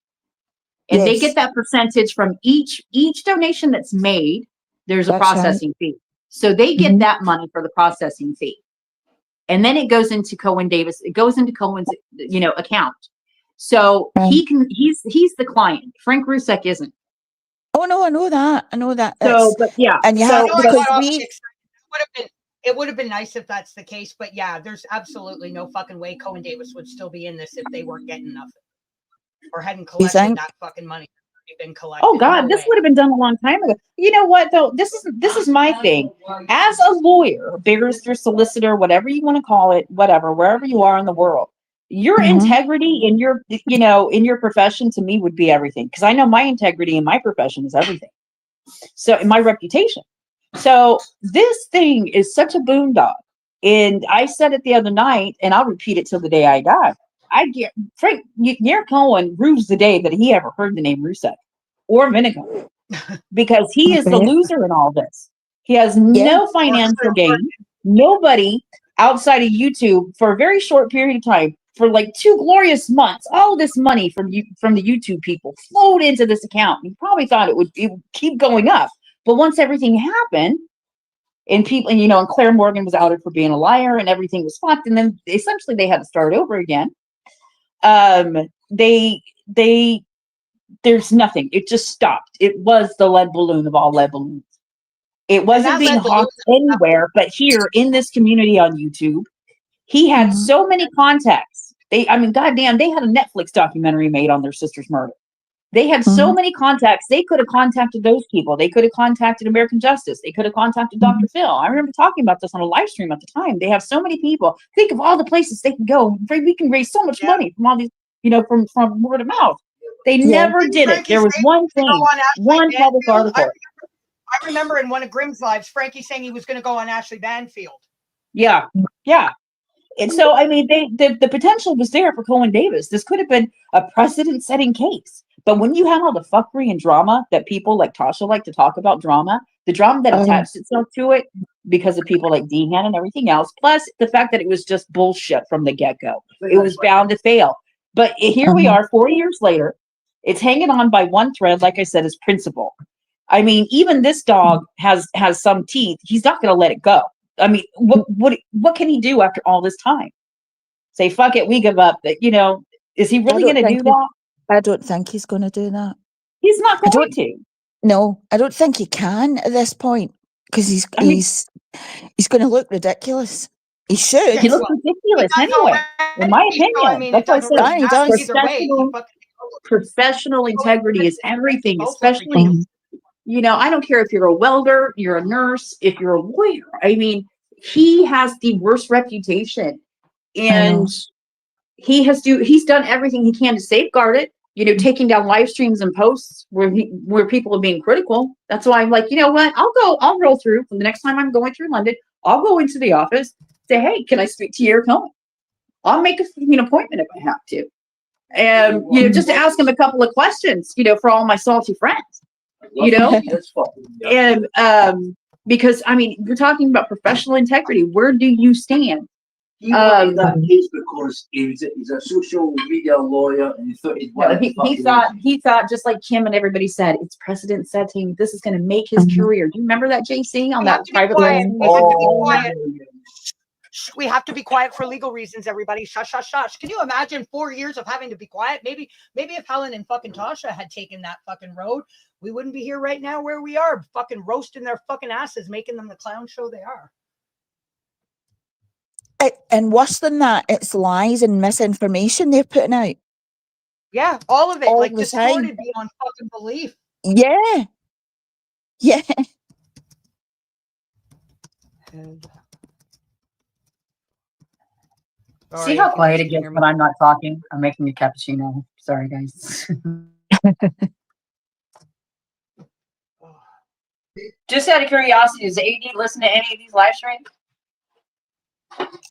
And they get that percentage from each donation that's made. There's a processing fee. So they get that money for the processing fee. And then it goes into Cohen Davis. It goes into Cohen's, account. So he's the client. Frank Rusek isn't. Oh no, I know that. So, but yeah. And you So, have, because it would have been nice if that's the case, but yeah, there's absolutely no fucking way Cohen Davis would still be in this if they weren't getting nothing or hadn't collected that fucking money. Been collected. Oh God, this would have been done a long time ago. You know what though? This is my thing. As a lawyer, barrister, solicitor, whatever you want to call it, whatever, wherever you are in the world, your integrity in your in your profession to me would be everything. Because I know my integrity in my profession is everything. So in my reputation. So this thing is such a boondoggle. And I said it the other night, and I'll repeat it till the day I die. Frank Cohen rues the day that he ever heard the name Rusek or Vinegar, because he is the loser in all this. He has no financial gain. Nobody outside of YouTube for a very short period of time, for like 2 glorious months, all this money from the YouTube people flowed into this account. He probably thought it would keep going up, but once everything happened, and people, and Claire Morgan was outed for being a liar, and everything was fucked, and then essentially they had to start over again. There's nothing. It just stopped. It was the lead balloon of all lead balloons. It wasn't being hawked anywhere but here in this community on YouTube. He had so many contacts. Goddamn, they had a Netflix documentary made on their sister's murder. They had so Mhm. many contacts. They could have contacted those people. They could have contacted American Justice. They could have contacted Dr. Phil. I remember talking about this on a live stream at the time. They have so many people. Think of all the places they can go. We can raise so much Yeah. money from all these, from word of mouth. They Yeah. never Didn't did it. Frankie There was say one he was gonna thing, go on Ashley one public Banfield? article. I remember in one of Grimm's lives, Frankie saying he was going to go on Ashley Banfield. Yeah, yeah. And so, I mean, the potential was there for Colin Davis. This could have been a precedent-setting case. But when you have all the fuckery and drama that people like Tosha like to talk about, the drama that attached itself to it because of people like Dehan and everything else, plus the fact that it was just bullshit from the get-go. It was bound to fail. But here we are 4 years later. It's hanging on by one thread, like I said, is principle. I mean, even this dog has some teeth. He's not going to let it go. I mean, what can he do after all this time? Say, fuck it, we give up. Is he really going to do that? I don't think he's going to do that. He's not going to. No, I don't think he can at this point because he's going to look ridiculous. He should. He looks ridiculous anyway, in my opinion. That's why I said professional integrity is everything, especially. I don't care if you're a welder, you're a nurse, if you're a lawyer. I mean, he has the worst reputation, and he's done everything he can to safeguard it. Taking down live streams and posts where people are being critical. That's why I'm like, you know what? I'll roll through. The next time I'm going through London, I'll go into the office, say, hey, can I speak to you or Helen? I'll make an appointment if I have to. And, just to ask him a couple of questions, for all my salty friends. And because I mean, you're talking about professional integrity. Where do you stand? He wanted that case because he's a social media lawyer, and he thought he thought just like Kim and everybody said, it's precedent setting. This is going to make his career. Do you remember that, JC, on that private line? We have to be quiet for legal reasons, everybody. Shush, shush, shush. Can you imagine 4 years of having to be quiet? Maybe if Helen and fucking Tosha had taken that fucking road, we wouldn't be here right now where we are, fucking roasting their fucking asses, making them the clown show they are. And worse than that, it's lies and misinformation they're putting out. Yeah, all of it, all like the distorted time. beyond fucking belief. Yeah. Yeah. See how quiet it gets when I'm not talking? I'm making a cappuccino. Sorry, guys. Just out of curiosity, does AD listen to any of these live streams?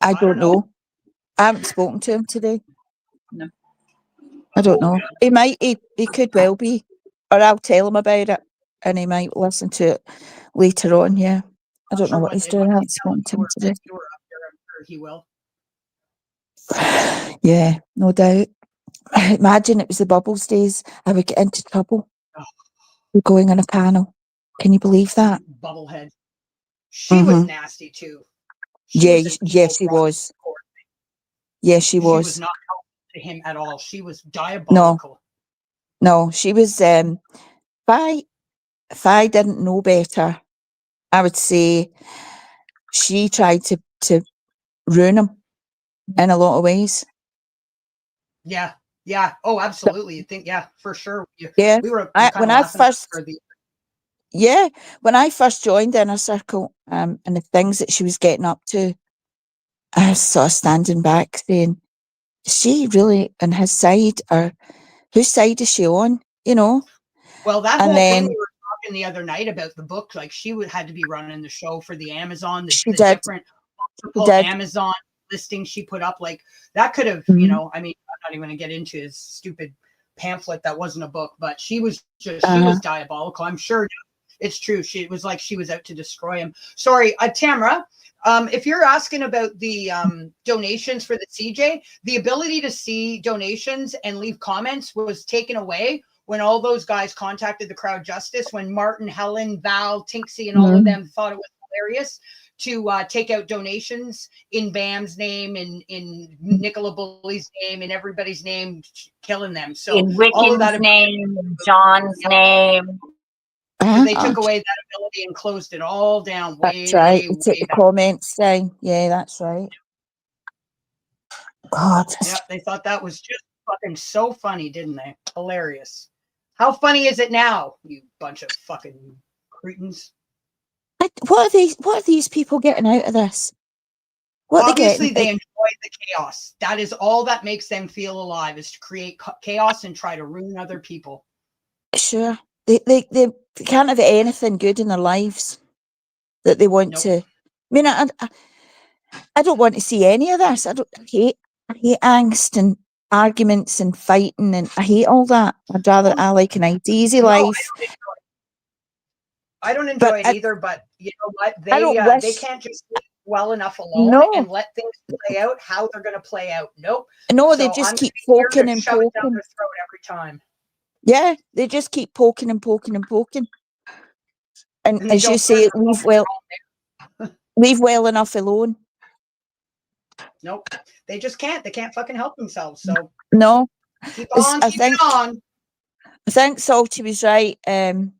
I don't know. I haven't spoken to him today. No. I don't know. He could well be. Or I'll tell him about it and he might listen to it later on, yeah. I don't know what he's doing. I haven't spoken to him today. I'm sure he will. Yeah, no doubt. Imagine it was the Bubbles days. I would get into trouble. We're going on a panel. Can you believe that? Bubblehead. She was nasty too. Yes, she was. Yes, she was. She was not helpful to him at all. She was diabolical. No, she was. If I didn't know better, I would say she tried to ruin him in a lot of ways. Yeah. Yeah. Oh, absolutely. You think? Yeah, for sure. Yeah. We were when I first joined Inner Circle, and the things that she was getting up to, I was sort of standing back saying, is she really on his side, or whose side is she on? Well, that whole thing we were talking the other night about the book, like she had to be running the show for the Amazon, the different Amazon listings she put up, like that could have, I mean, I'm not even going to get into his stupid pamphlet that wasn't a book, but she was just, she was diabolical. I'm sure it's true. It was like she was out to destroy him. Sorry, Tamara, if you're asking about the donations for the CJ, the ability to see donations and leave comments was taken away when all those guys contacted the Crowd Justice, when Martin, Helen, Val, Tinksy, and all of them thought it was hilarious to take out donations in Bam's name and in Nicola Bully's name and everybody's name, killing them. So in Wiccan's name, John's name. So they took away that ability and closed it all down. That's right. You took the comments down. Yeah, that's right. God. Yeah, they thought that was just fucking so funny, didn't they? Hilarious. How funny is it now, you bunch of fucking cretins? What are these people getting out of this? What are they Obviously, getting? they enjoy the chaos. That is all that makes them feel alive, is to create chaos and try to ruin other people. Sure. They can't have anything good in their lives that they want Nope. to. I mean, I don't want to see any of this. I hate angst and arguments and fighting, and I hate all that. I like a nice easy life. I don't enjoy it either, but you know what? They can't just live well enough alone and let things play out how they're going to play out. Nope. No, So they just I'm keep here poking to and shove it down poking. their throat every time. Yeah, they just keep poking and poking and poking. And they as you don't say, learn leave well enough alone. Nope. They just can't. They can't fucking help themselves. So no. Keep on, keep it on. I think Salty was right, that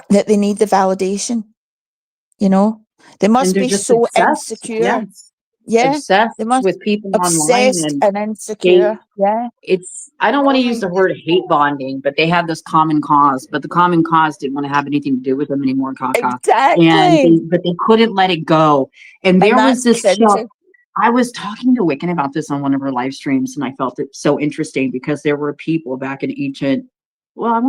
they need the validation. You know? They must be so obsessed. insecure. Yes. Yeah. Obsessed They must with people obsessed online and insecure. Yeah. I don't want to use the word hate bonding, but they have this common cause. But the common cause didn't want to have anything to do with them anymore, Kaka. Exactly. But they couldn't let it go. And there was this show. I was talking to Wiccan about this on one of her live streams, and I felt it so interesting because there were people back in ancient Rome,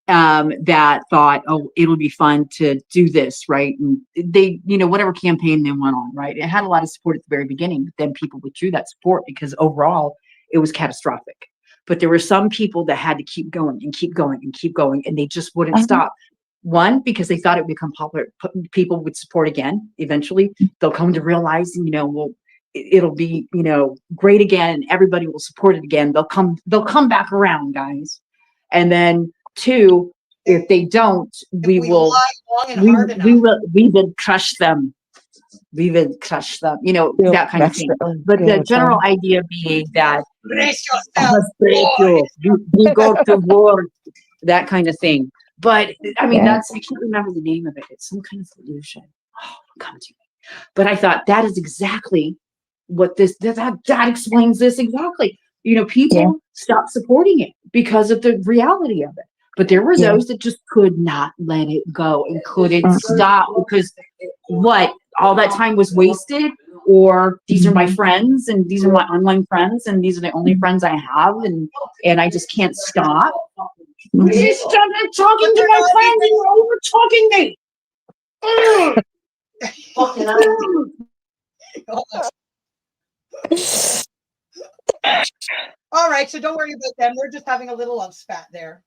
that thought, oh, it'll be fun to do this, right? And they, whatever campaign they went on, right? It had a lot of support at the very beginning, but then people withdrew that support because overall it was catastrophic. But there were some people that had to keep going and keep going and keep going, and they just wouldn't stop. One, because they thought it would become popular, people would support again. Eventually, they'll come to realize, it'll be, great again. Everybody will support it again. They'll come back around, guys. And then two, if they don't, we will crush them. We will crush them. That kind of thing. But the general idea being that brace yourself, we go to war, that kind of thing. But I mean, I can't remember the name of it. It's some kind of solution. Oh, come to me. But I thought that is exactly what that explains this exactly. People stopped supporting it because of the reality of it. But there were those that just could not let it go and couldn't stop because all that time was wasted, or these are my friends and these are my online friends and these are the only friends I have, and I just can't stop. I'm talking to my friend and you're over talking me. All right, so don't worry about them. They're just having a little love spat there.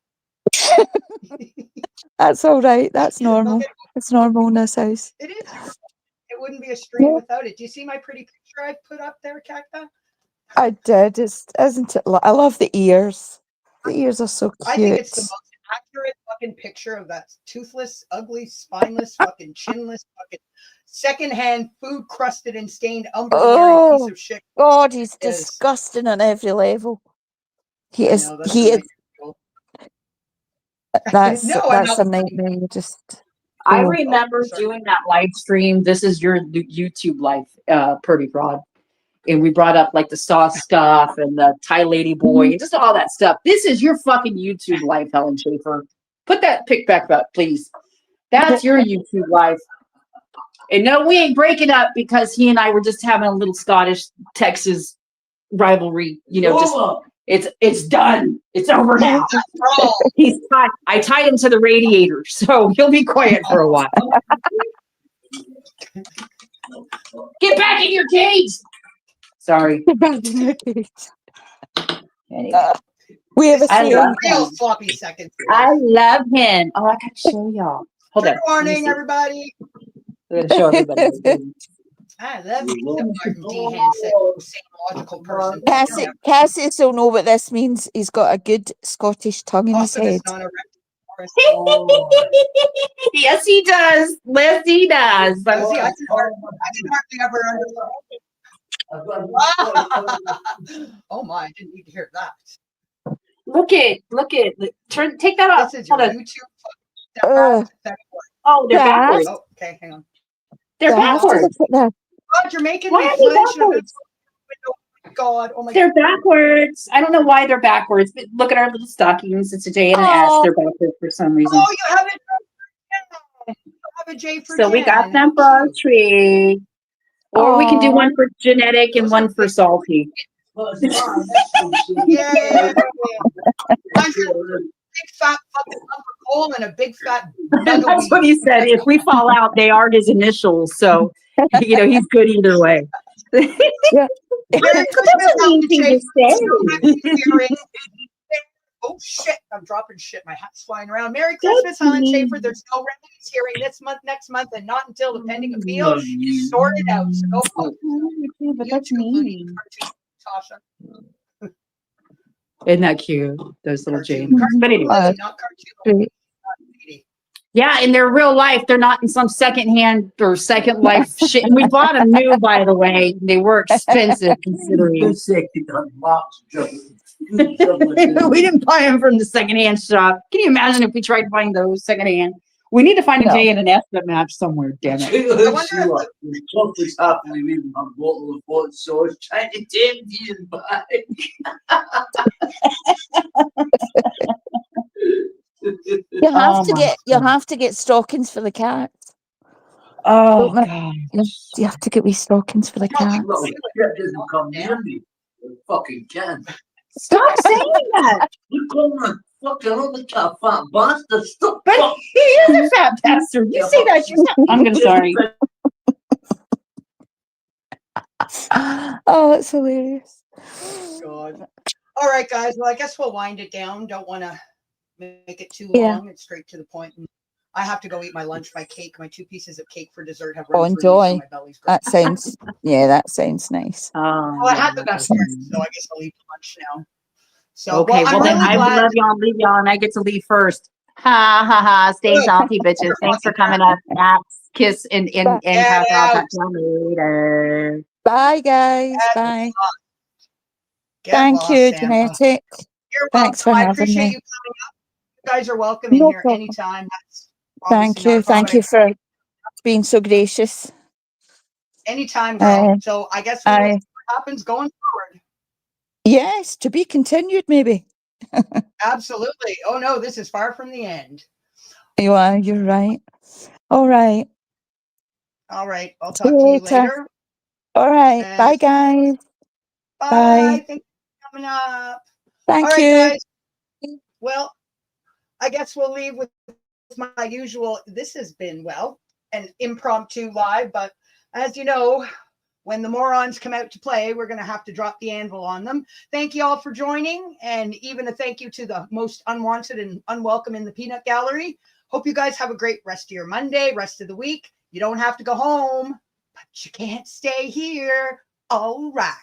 That's all right. That's normal. It's normal in this house. It is. It wouldn't be a stream without it. Do you see my pretty picture I put up there, Cacta? I did. Isn't it? I love the ears. The ears are so cute. I think it's the most accurate fucking picture of that toothless, ugly, spineless, fucking chinless, fucking secondhand, food crusted and stained umber piece of shit. God, he's disgusting on every level. He is. That's a nightmare. I remember doing that live stream. This is your YouTube life, Purdy Prod. And we brought up like the sauce stuff and the Thai lady boy and just all that stuff. This is your fucking YouTube life, Helen Chaffer. Put that pic back up, please. That's your YouTube life. And no, we ain't breaking up because he and I were just having a little Scottish Texas rivalry. It's done. It's over now. He's tied. I tied him to the radiator, so he'll be quiet for a while. Get back in your cage. Sorry. Anyway. We have a real sloppy seconds. I love him. Oh, I gotta show y'all. Hold on. Good morning, everybody. I'm gonna show everybody. I love the Martin D. Hansen, same logical person. Cassius will know what this means. He's got a good Scottish tongue in his head. Yes, he does. Yes, he does. I can hardly ever understand. Oh my, I didn't need to hear that. Look it. Take that off. This is your YouTube. Oh, they're backwards. Oh, okay, hang on. They're backwards. God, you're making me flinch. God. Oh my They're backwards. I don't know why they're backwards, but look at our little stockings. It's a J and an S. Oh. They're backwards for some reason. Oh, you have it. You have a J for So we got Jen. them for our tree. Or we can do Aw. one for genetic and one for salty. Well, it's fine. That's so silly. Yeah. Mine's got a big fat fucking lump of coal and a big fat nug of That's what weed. he said. If we fall out, they are his initials. So, he's good either way. Yeah. Merry Christmas, That's a Helen mean thing Chaffer. to say. Oh shit, I'm dropping shit. My hat's flying around. Merry Christmas, Helen Chaffer. There's no remedies hearing this month, next month, and not until the pending appeal is sorted out. So go fuck But that's YouTube, Looney, mean. cartoon, Tosha. Isn't that cute? Those little Cartoon, James. cartoon But anyway. Looney, not cartoon Great. lady. Yeah, in their real life, they're not in some secondhand or second life shit. And we bought them new, by the way. They were expensive considering. Good second on Mark's job. We didn't buy them from the secondhand shop. Can you imagine if we tried buying those secondhand? We need to find a No. J and an S that match somewhere, damn it. I wonder if Chocolate happily leaving a bottle of hot sauce, trying to tempt you and buy. You have Oh to my get you God. have to get stockings for the cats. Oh, Don't God. You have to get wee stockings for the probably cats. Little shit doesn't come near me. You fucking can. Stop saying that. You call me a fucking other cat fat bastard. Stop. But he is a fat bastard. You say that yourself. I'm sorry. Oh, it's hilarious. God. All right, guys. Well, I guess we'll wind it down. Don't want to make it too Yeah. long. It's straight to the point. And I have to go eat my lunch. My cake, my 2 pieces of cake for dessert have Oh, run through me, enjoy. so my belly's growing. That sounds that sounds nice. Oh, Well, I had yeah, them that's upstairs, awesome. so I guess I'll eat lunch now. So, Okay, well, I'm then really I glad. love y'all, leave y'all, and I get to leave first. Ha ha ha! Stay Good. salty, bitches. Thanks for coming up. Kiss and Get have I'll out. talk to y'all later. Bye, guys. Get Bye. Get Thank lost, you, Sam. Genetic. You're Thanks welcome. for I having appreciate me. you coming up. You guys are welcome in No here problem. anytime. That's Thank obviously not you. a problem, Thank you for being so gracious. anytime, girl. Uh, So I guess we'll see I what happens going forward. yes, to be continued, maybe. Absolutely. Oh no, this is far from the end. You are. You're right. All right. All right. I'll See talk you to you later. later. All right. And Bye, guys. bye. Bye. Thanks for coming up. Thank All right, you. guys. Well, I guess we'll leave with my usual. This has been, well, an impromptu live, but as you know, when the morons come out to play, we're going to have to drop the anvil on them. Thank you all for joining, and even a thank you to the most unwanted and unwelcome in the peanut gallery. Hope you guys have a great rest of your Monday, rest of the week. You don't have to go home, but you can't stay here. All right.